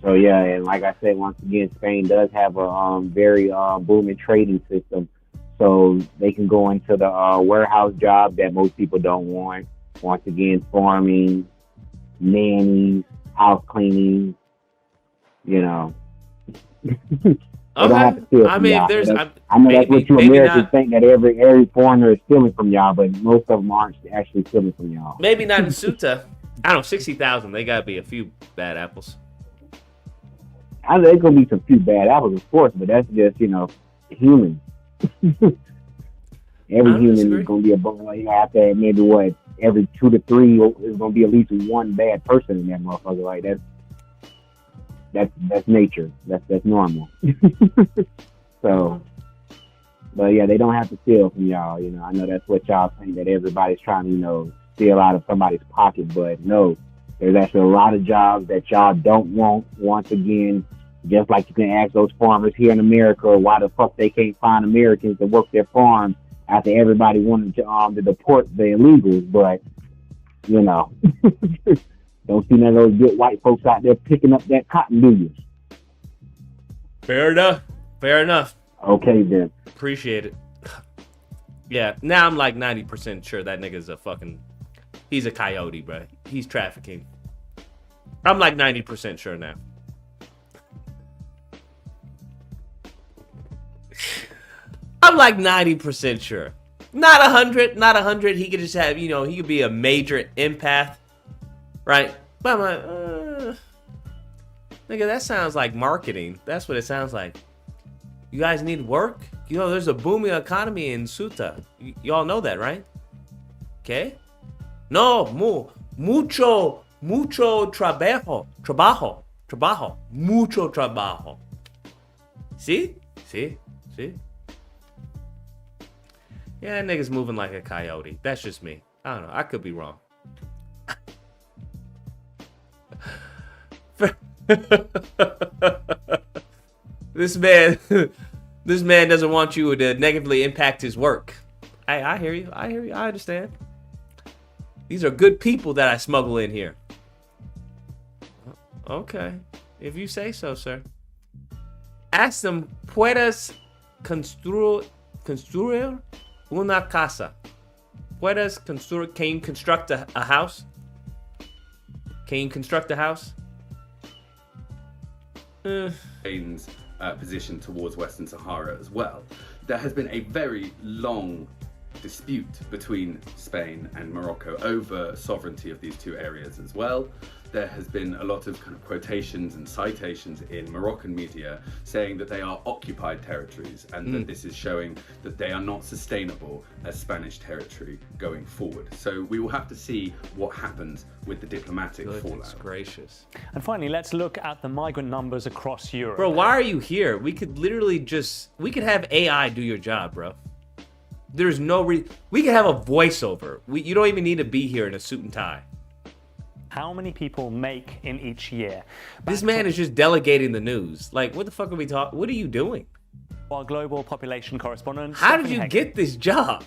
So yeah, and like I said, once again, Spain does have a very booming trading system, so they can go into the warehouse job that most people don't want. Once again, farming, nannies, house cleaning, Okay. I mean, there's. I know that's what you Americans think, that every foreigner is stealing from y'all, but most of them aren't actually stealing from y'all. Maybe not in Ceuta. I don't know, 60,000. They gotta be a few bad apples. I know there's gonna be some few bad apples, of course, but that's just human. Every human is gonna be a bum. After maybe every 2 to 3 is gonna be at least one bad person in that motherfucker. Like that's nature. That's normal. So, but yeah, they don't have to steal from y'all. I know that's what y'all think, that everybody's trying to steal out of somebody's pocket, but no, there's actually a lot of jobs that y'all don't want. Once again, just like you can ask those farmers here in America why the fuck they can't find Americans to work their farms after everybody wanted to deport the illegals, but Don't see none of those good white folks out there picking up that cotton, do you? Fair enough. Fair enough. Okay, then. Appreciate it. Yeah, now I'm like 90% sure that nigga's he's a coyote, bro. He's trafficking. I'm like 90% sure now. I'm like 90% sure. Not 100, not 100. He could just have, he could be a major empath, right? But I'm like, nigga, that sounds like marketing. That's what it sounds like. You guys need work? There's a booming economy in Ceuta. Y'all know that, right? Okay? No, mucho trabajo. Mucho trabajo. See? Yeah, that nigga's moving like a coyote. That's just me. I don't know. I could be wrong. This man doesn't want you to negatively impact his work. I hear you. I understand. These are good people that I smuggle in here. Okay. If you say so, sir. Ask them, ¿puedes construir una casa? Can you construct a house? Can you construct a house? Spain's position towards Western Sahara as well. There has been a very long dispute between Spain and Morocco over sovereignty of these two areas as well. There has been a lot of kind of quotations and citations in Moroccan media saying that they are occupied territories and that this is showing that they are not sustainable as Spanish territory going forward. So we will have to see what happens with the diplomatic fallout. Gracious. And finally, let's look at the migrant numbers across Europe. Bro, why are you here? We could literally we could have AI do your job, bro. There's no we could have a voiceover. You don't even need to be here in a suit and tie. How many people make in each year? This man is just delegating the news. Like, what the fuck are we talking? What are you doing? Our global population correspondent. How did you get this job?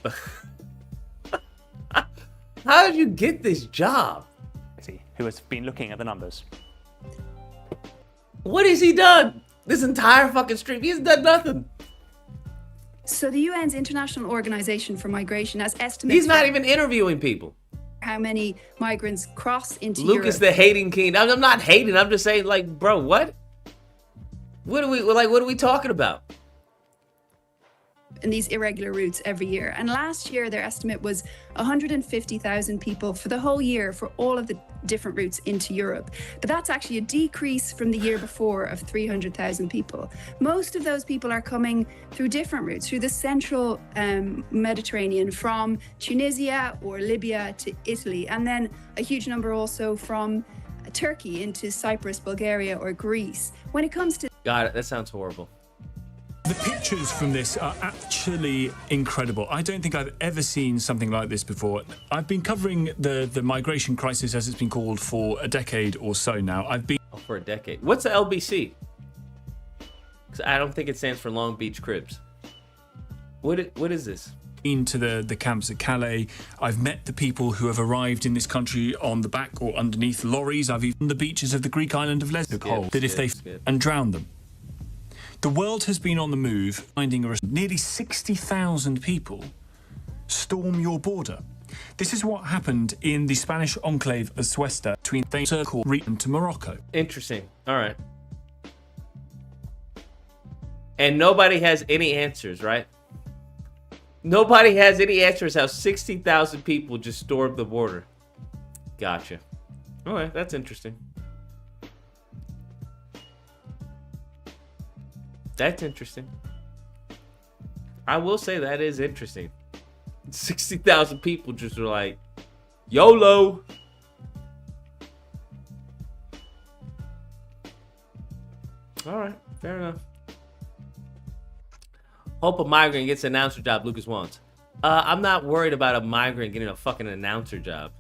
How did you get this job? Who has been looking at the numbers? What has he done? This entire fucking stream, he's done nothing. So the UN's International Organization for Migration has estimated. He's not even interviewing people. How many migrants cross into Europe? Lucas the hating king. I'm not hating. I'm just saying, like, bro, what? What are we talking about? In these irregular routes every year. And last year, their estimate was 150,000 people for the whole year for all of the different routes into Europe. But that's actually a decrease from the year before of 300,000 people. Most of those people are coming through different routes, through the central Mediterranean, from Tunisia or Libya to Italy, and then a huge number also from Turkey into Cyprus, Bulgaria, or Greece. When it comes to... Got it. That sounds horrible. The pictures from this are actually incredible. I don't think I've ever seen something like this before. I've been covering the migration crisis, as it's been called, for a decade or so now. For a decade. What's the LBC? Because I don't think it stands for Long Beach Cribs. What is this? Been to the camps at Calais. I've met the people who have arrived in this country on the back or underneath lorries. I've even the beaches of the Greek island of Lesbos that if they and drowned them. The world has been on the move, finding nearly 60,000 people storm your border. This is what happened in the Spanish enclave of Ceuta between the circle region to Morocco. Interesting. All right. And nobody has any answers, right? Nobody has any answers how 60,000 people just stormed the border. Gotcha. All right, that's interesting. That's interesting. I will say that is interesting. 60,000 people just were like, YOLO. All right, fair enough. Hope a migrant gets an announcer job Lucas wants. I'm not worried about a migrant getting a fucking announcer job.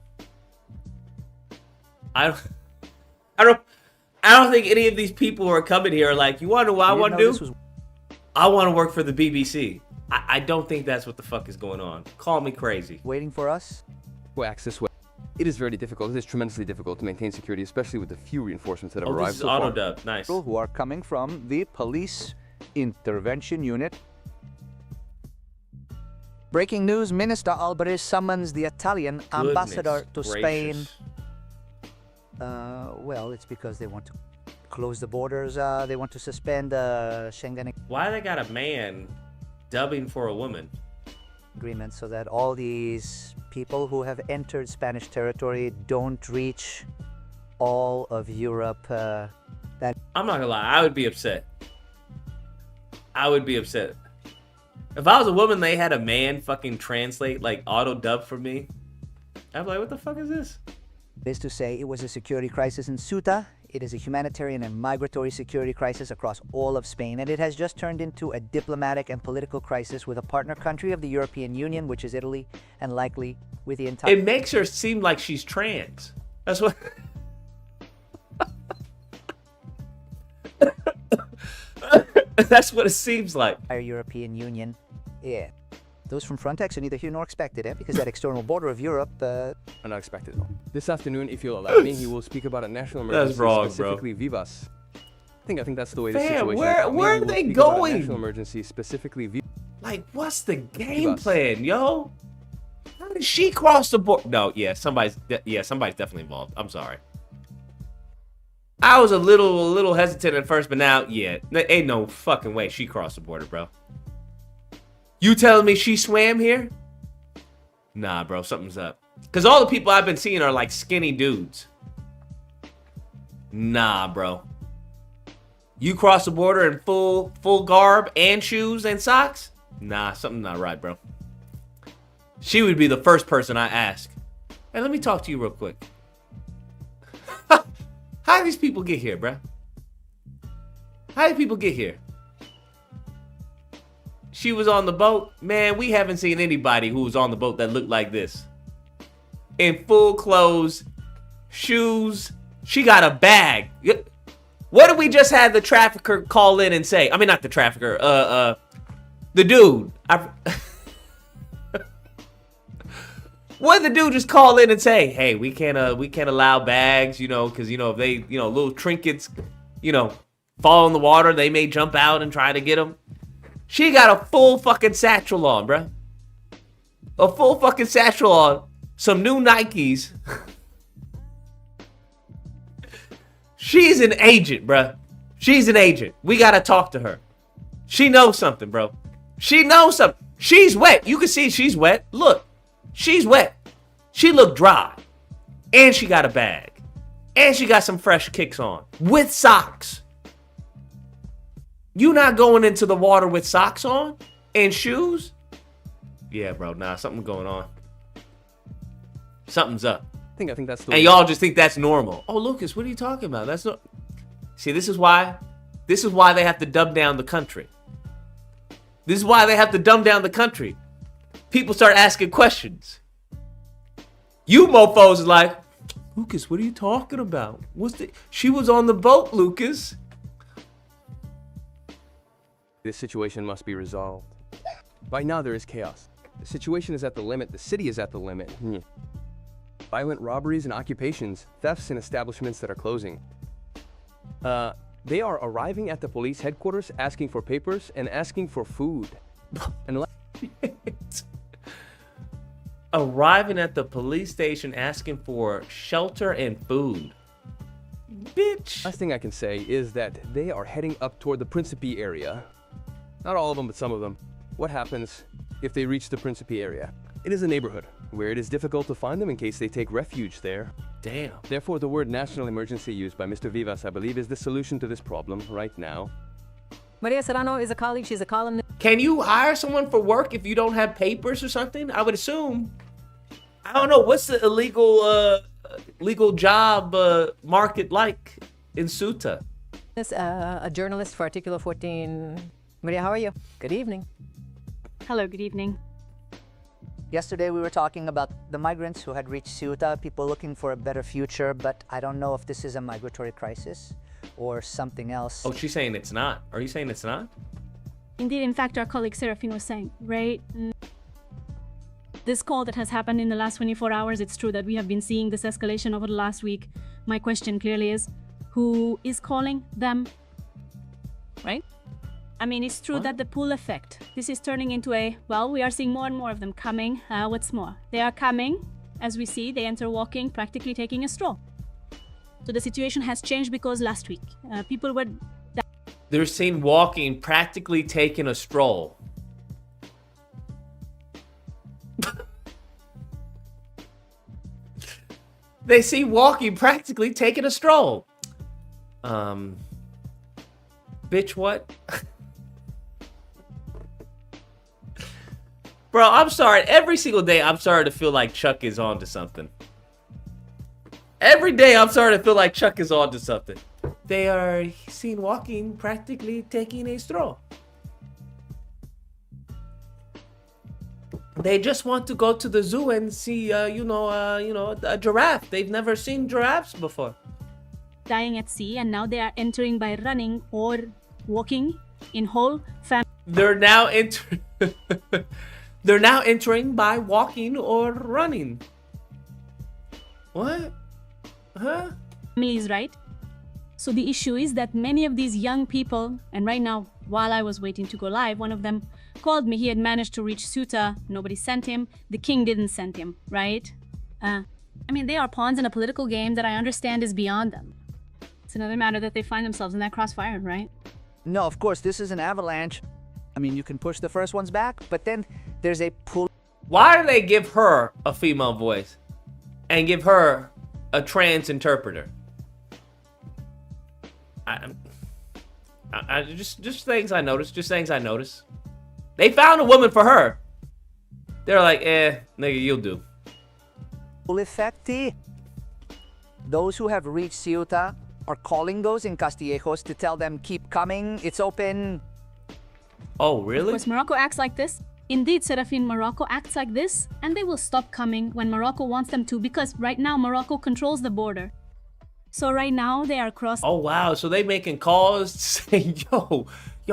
I don't think any of these people who are coming here are like, you want to know what I want to do? I want to work for the BBC. I don't think that's what the fuck is going on. Call me crazy. Waiting for us? We'll access way. It is very difficult. It is tremendously difficult to maintain security, especially with the few reinforcements that have arrived this is so far. auto-dub. Nice. Who are coming from the police intervention unit. Breaking news, Minister Alvarez summons the Italian ambassador to Spain. Well, it's because they want to close the borders. They want to suspend Schengen Why they got a man dubbing for a woman? agreement so that all these people who have entered Spanish territory don't reach all of Europe. I'm not gonna lie, I would be upset. I would be upset. If I was a woman, they had a man fucking translate, like auto dub for me. I'm like, what the fuck is this? Is to say it was a security crisis in Ceuta. It is a humanitarian and migratory security crisis across all of Spain, and it has just turned into a diplomatic and political crisis with a partner country of the European Union, which is Italy, and likely with the entire... It makes her seem like she's trans. That's what... That's what it seems like. Our European Union, yeah. Those from Frontex are neither here nor expected, because that external border of Europe... Unexpected. This afternoon, if you'll allow me, he will speak about a national emergency, That's wrong, specifically Vivas. I think that's the way the Fam, situation where is. are they Speak about a going? national emergency, specifically Vivas. Like, what's the game plan, yo? How did she cross the board? No, yeah, somebody's definitely involved. I'm sorry. I was a little hesitant at first, but now, yeah, there ain't no fucking way she crossed the border, bro. You telling me she swam here? Nah, bro, something's up. Because all the people I've been seeing are like skinny dudes. Nah, bro. You cross the border in full garb and shoes and socks? Nah, something's not right, bro. She would be the first person I ask. Hey, let me talk to you real quick. How do these people get here, bro? How do people get here? She was on the boat. Man, we haven't seen anybody who was on the boat that looked like this. In full clothes, shoes. She got a bag. What did we just have the trafficker call in and say? I mean, not the trafficker. The dude. What did the dude just call in and say? Hey, we can't allow bags, you know, because, you know, if they, you know, little trinkets, you know, fall in the water, they may jump out and try to get them. She got a full fucking satchel on, bruh. A full fucking satchel on. Some new Nikes. She's an agent, bruh. She's an agent. We gotta talk to her. She knows something, bro. She knows something. She's wet. You can see she's wet. Look. She's wet. She looked dry. And she got a bag. And she got some fresh kicks on. With socks. You not going into the water with socks on? And shoes? Yeah, bro. Nah, something's going on. Something's up. I think that's the way. And y'all just think that's normal. Oh, Lucas, what are you talking about? That's not... See, this is why they have to dumb down the country. This is why they have to dumb down the country. People start asking questions. You mofos is like, Lucas, what are you talking about? She was on the boat, Lucas. This situation must be resolved. By now there is chaos. The situation is at the limit. The city is at the limit. Violent robberies and occupations, thefts in establishments that are closing. They are arriving at the police headquarters asking for papers and asking for food. And arriving at the police station asking for shelter and food. Bitch. Last thing I can say is that they are heading up toward the Principe area. Not all of them, but some of them. What happens if they reach the Principe area? It is a neighborhood where it is difficult to find them in case they take refuge there. Damn. Therefore, the word national emergency used by Mr. Vivas, I believe, is the solution to this problem right now. Maria Serrano is a colleague. She's a columnist. Can you hire someone for work if you don't have papers or something? I would assume. I don't know. What's the illegal legal job market like in Ceuta? A journalist for Articulo 14. Maria, how are you? Good evening. Hello, good evening. Yesterday we were talking about the migrants who had reached Ceuta, people looking for a better future, but I don't know if this is a migratory crisis or something else. Oh, she's saying it's not. Are you saying it's not? Indeed, in fact, our colleague Serafin was saying, right? this call that has happened in the last 24 hours, it's true that we have been seeing this escalation over the last week. My question clearly is, who is calling them, right? I mean, it's true that the pull effect, this is turning into a, well, we are seeing more and more of them coming. What's more, they are coming, as we see, they enter walking, practically taking a stroll. So the situation has changed because last week, people were... They're seen walking, practically taking a stroll. They see walking, practically taking a stroll. Bitch, what? Bro, I'm sorry. Every single day, I'm starting to feel like Chuck is on to something. Every day, I'm starting to feel like Chuck is on to something. They are seen walking, practically taking a stroll. They just want to go to the zoo and see, a giraffe. They've never seen giraffes before. Dying at sea, and now they are entering by running or walking in whole family. They're now They're now entering by walking or running. What? Huh? Families, right? So the issue is that many of these young people, and right now, while I was waiting to go live, one of them called me. He had managed to reach Ceuta. Nobody sent him. The king didn't send him, right? I mean, they are pawns in a political game that I understand is beyond them. It's another matter that they find themselves in that crossfire, right? No, of course, this is an avalanche. I mean, you can push the first ones back, but then there's a pull. Why do they give her a female voice and give her a trans interpreter? Just things I noticed. Just things I noticed. They found a woman for her. They're like, nigga, you'll do. Effecti. Those who have reached Ceuta are calling those in Castillejos to tell them keep coming. It's open. Oh, really? Of course, Morocco acts like this. Indeed, Serafin, Morocco acts like this, and they will stop coming when Morocco wants them to, because right now Morocco controls the border. So right now they are crossing. Oh, wow. So they making calls to say, yo,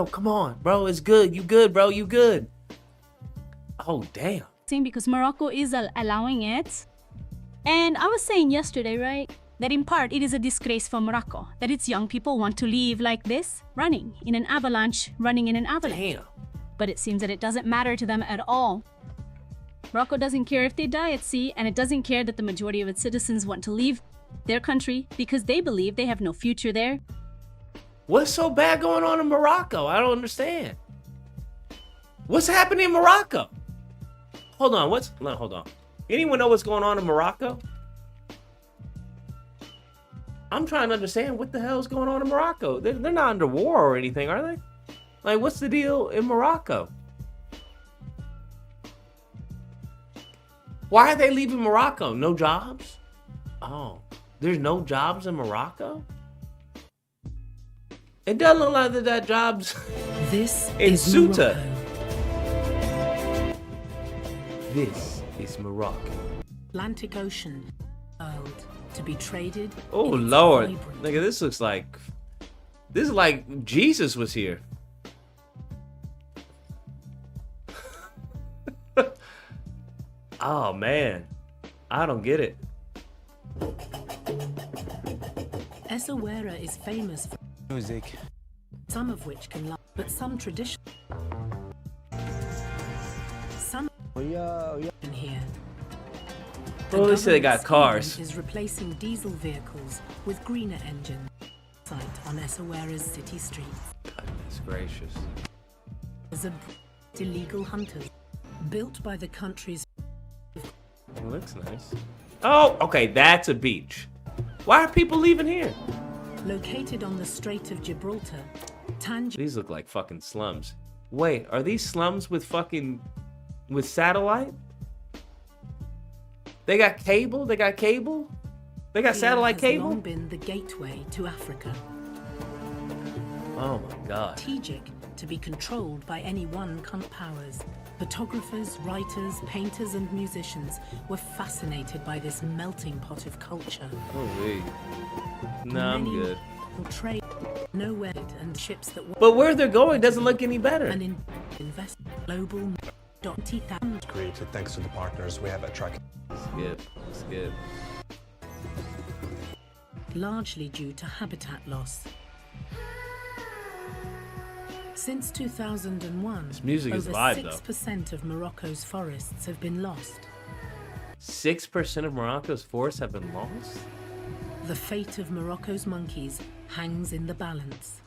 come on, bro. It's good. You good, bro. You good. Oh, damn. Because Morocco is allowing it. And I was saying yesterday, right, that in part it is a disgrace for Morocco that its young people want to leave like this, running in an avalanche. Damn. But it seems that it doesn't matter to them at all. Morocco doesn't care if they die at sea, and it doesn't care that the majority of its citizens want to leave their country because they believe they have no future there. What's so bad going on in Morocco? I don't understand. What's happening in Morocco? Hold on. Hold on. Anyone know what's going on in Morocco? I'm trying to understand what the hell is going on in Morocco. They're not under war or anything, are they? Like, what's the deal in Morocco? Why are they leaving Morocco? No jobs? Oh, there's no jobs in Morocco? It doesn't look like that jobs This in is Ceuta. Morocco. This is Morocco. Atlantic Ocean, world to be traded. Oh, in its Lord. vibrant- Nigga, this is like Jesus was here. Oh, man. I don't get it. Essaouira is famous for music, some of which can last, but some tradition. Some can hear. Well, at least they got cars. Is replacing diesel vehicles with greener engines. Site on Essaouira's city streets. Goodness gracious. There's a illegal hunters built by the country's. It looks nice. Oh, okay, that's a beach. Why are people leaving here? Located on the Strait of Gibraltar, Tangier. These look like fucking slums. Wait, are these slums with satellite? They got cable? They got cable? They got satellite cable? Has long been the gateway to Africa. Oh my God. Strategic to be controlled by any one powers. Photographers, writers, painters, and musicians were fascinated by this melting pot of culture. Oh, wait. Nah, I'm good. Trade, nowhere, and ships that. But where they're going doesn't look any better. And invest global Created thanks to the partners we have at Track. That's good. Largely due to habitat loss. Since 2001, this music is over live, 6% of Morocco's forests have been lost. 6% of Morocco's forests have been lost? The fate of Morocco's monkeys hangs in the balance.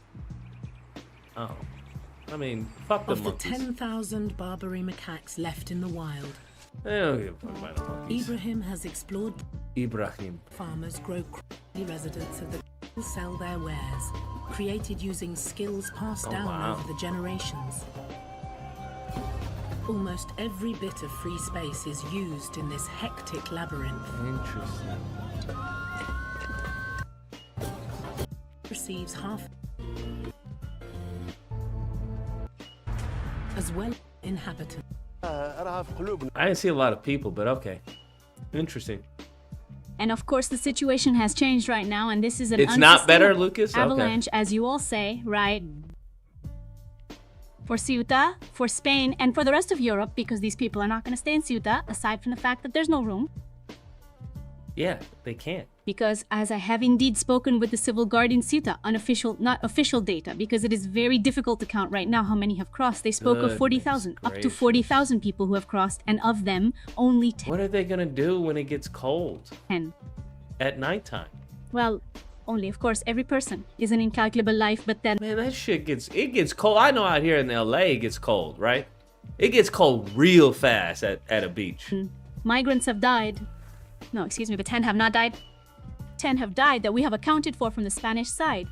Oh. I mean, fuck the monkeys. Of the 10,000 Barbary macaques left in the wild, they don't give a fuck about the monkeys. Ibrahim has explored. Ibrahim. Farmers grow residents of the sell their wares, created using skills passed down over the generations. Almost every bit of free space is used in this hectic labyrinth. Interesting. Receives half as well inhabitants. I didn't see a lot of people, but okay. Interesting. And of course, the situation has changed right now, and this is an it's not better, Lucas? Avalanche, as you all say, right? For Ceuta, for Spain, and for the rest of Europe, because these people are not going to stay in Ceuta, aside from the fact that there's no room. Yeah, they can't. Because as I have indeed spoken with the civil guard in Ceuta, unofficial, not official data, because it is very difficult to count right now how many have crossed. They spoke of 40,000, up to 40,000 people who have crossed, and of them, only 10. What are they going to do when it gets cold? 10. At nighttime? Well, only, of course, every person is an incalculable life, but then... Man, that shit gets cold. I know out here in LA it gets cold, right? It gets cold real fast at a beach. Migrants have died. No, excuse me, but 10 have not died. 10 have died that we have accounted for from the Spanish side.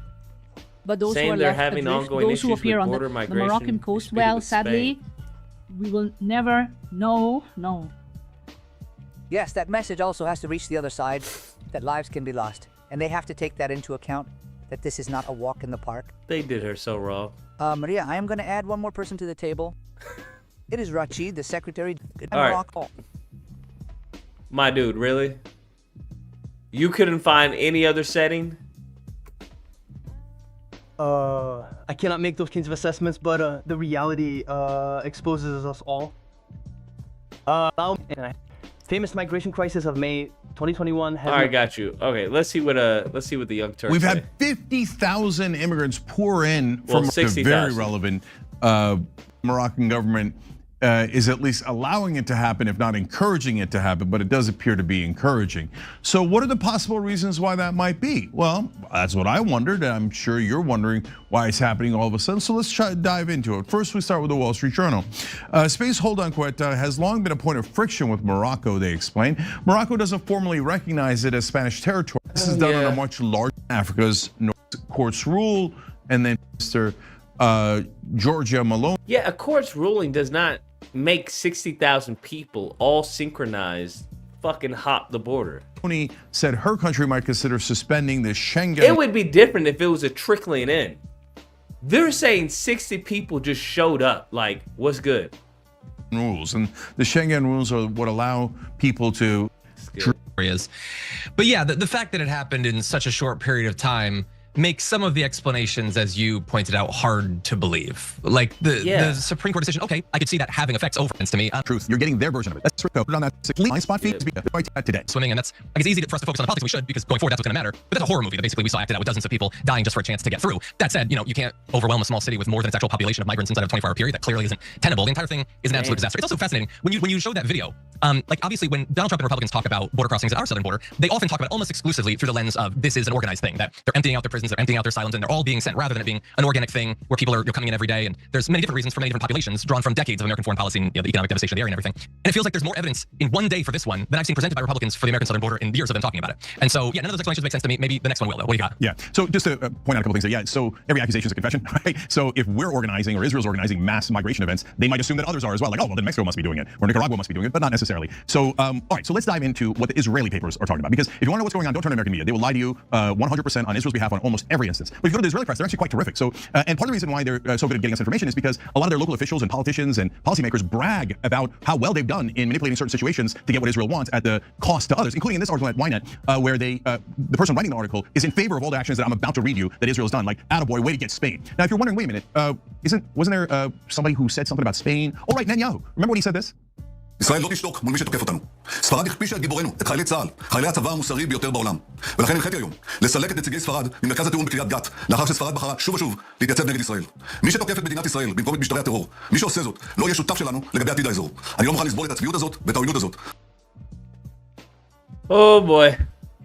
But those who are left adrift, those who appear on the Moroccan coast, well, sadly, we will never know. Yes, that message also has to reach the other side, that lives can be lost. And they have to take that into account, that this is not a walk in the park. They did her so wrong. Maria, I am going to add one more person to the table. It is Rachid, the secretary. All right. My dude, really? You couldn't find any other setting? I cannot make those kinds of assessments, but the reality exposes us all. Famous migration crisis of May 2021. All right, got you. Okay, let's see what the Young Turks We've say. had 50,000 immigrants pour in from the 60,000. very relevant Moroccan government. Is at least allowing it to happen, if not encouraging it to happen, but it does appear to be encouraging. So what are the possible reasons why that might be? Well, that's what I wondered, and I'm sure you're wondering why it's happening all of a sudden. So let's try to dive into it. First, we start with the Wall Street Journal. Space hold-on Quetta has long been a point of friction with Morocco, they explain. Morocco doesn't formally recognize it as Spanish territory. This is done on a much larger Africa's North Court's rule, and then Mr. Georgia Malone. Yeah, a court's ruling does not make 60,000 people all synchronized fucking hop the border. Tony said her country might consider suspending the Schengen. It would be different if it was a trickling in. They're saying 60 people just showed up. Like, what's good? Rules, and the Schengen rules are what allow people to areas. But yeah, the fact that it happened in such a short period of time makes some of the explanations, as you pointed out, hard to believe. Like the Supreme Court decision, okay, I could see that having effects over to me. Truth, you're getting their version of it. That's true. Put it on that line spot feed today. Swimming, and that's, I guess, easy for us to focus on the politics. We should, because going forward, that's what's going to matter. But that's a horror movie that basically we saw acted out with dozens of people dying just for a chance to get through. That said, you can't overwhelm a small city with more than its actual population of migrants inside of a 24-hour period. That clearly isn't tenable. The entire thing is an absolute disaster. It's also fascinating when you showed that video. Like, obviously, when Donald Trump and Republicans talk about border crossings at our southern border, they often talk about it almost exclusively through the lens of this is an organized thing, that they're emptying out their prisons, they're emptying out their asylums, and they're all being sent, rather than it being an organic thing where people are coming in every day. And there's many different reasons for many different populations drawn from decades of American foreign policy and the economic devastation of the area and everything. And it feels like there's more evidence in one day for this one than I've seen presented by Republicans for the American southern border in years of them talking about it. And so, yeah, none of those explanations make sense to me. Maybe the next one will, though. What do you got? Yeah, so just to point out a couple things. So every accusation is a confession, right? So if we're organizing, or Israel's organizing mass migration events, they might assume that others are as well. Like, oh, well, then Mexico must be doing it, or Nicaragua must be doing it, but not necessarily. So, all right, so let's dive into what the Israeli papers are talking about. Because if you want to know what's going on, don't turn to American media. They will lie to you 100% on Israel's behalf on almost almost every instance. But if you go to the Israeli press, they're actually quite terrific. So, and part of the reason why they're so good at getting us information is because a lot of their local officials and politicians and policymakers brag about how well they've done in manipulating certain situations to get what Israel wants at the cost to others, including in this article at Ynet, where the person writing the article is in favor of all the actions that I'm about to read you that Israel's done, like, attaboy, way to get Spain. Now, if you're wondering, wait a minute, wasn't there somebody who said something about Spain? Oh, right, Netanyahu. Remember when he said this? ישראל לא תשתוק מול מי שתוקף אותנו. ספרד הכפישה את גיבורינו, את חיילי צה"ל, חיילי הצבא המוסרי ביותר בעולם. ולכן הנחיתי היום לסלק את נציגי ספרד ממרכז התיאום בקריית גת, לאחר שספרד בחרה שוב ושוב להתייצב נגד ישראל. מי שתוקף את מדינת ישראל במקום את משטרי הטרור, מי שעושה זאת, לא יהיה שותף שלנו לגבי עתיד האזור. אני לא מוכן לסבול את הצביעות הזאת ואת העוינות הזאת. Oh boy.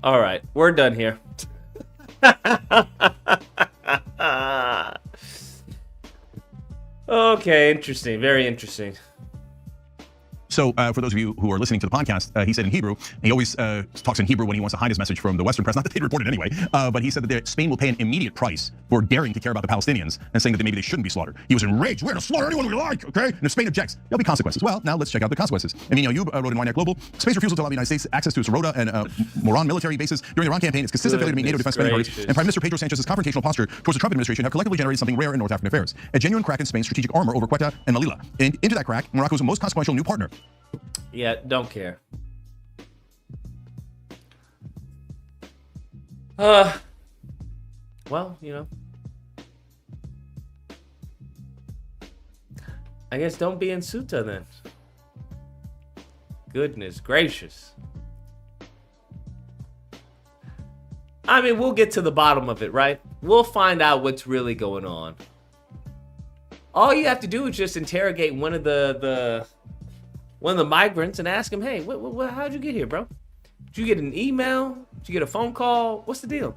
All right, we're done here. Okay, interesting. Very interesting. So for those of you who are listening to the podcast, he said in Hebrew, he always talks in Hebrew when he wants to hide his message from the Western press, not that they'd report it anyway, but he said that Spain will pay an immediate price for daring to care about the Palestinians and saying that maybe they shouldn't be slaughtered. He was enraged. We're going to slaughter anyone we like, okay? And if Spain objects, there'll be consequences. Well, now let's check out the consequences. Emilio Ayub wrote in Ynet Global, Spain's refusal to allow the United States access to its Rota and Moran military bases during the Iran campaign, its consistent failure to meet NATO defense spending priorities, and Prime Minister Pedro Sanchez's confrontational posture towards the Trump administration have collectively generated something rare in North African affairs, a genuine crack in Spain's strategic armor over Quetta and Melilla. And into that crack, Morocco's most consequential new partner. Yeah, don't care. Well, you know, I guess don't be in Ceuta then. Goodness gracious. I mean, we'll get to the bottom of it, right? We'll find out what's really going on. All you have to do is just interrogate one of the migrants and ask him, hey, how'd you get here, bro? Did you get an email? Did you get a phone call? What's the deal?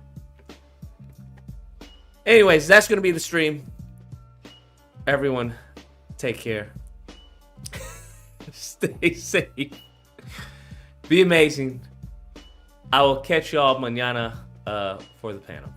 Anyways, that's going to be the stream. Everyone, take care. Stay safe. Be amazing. I will catch y'all mañana for the panel.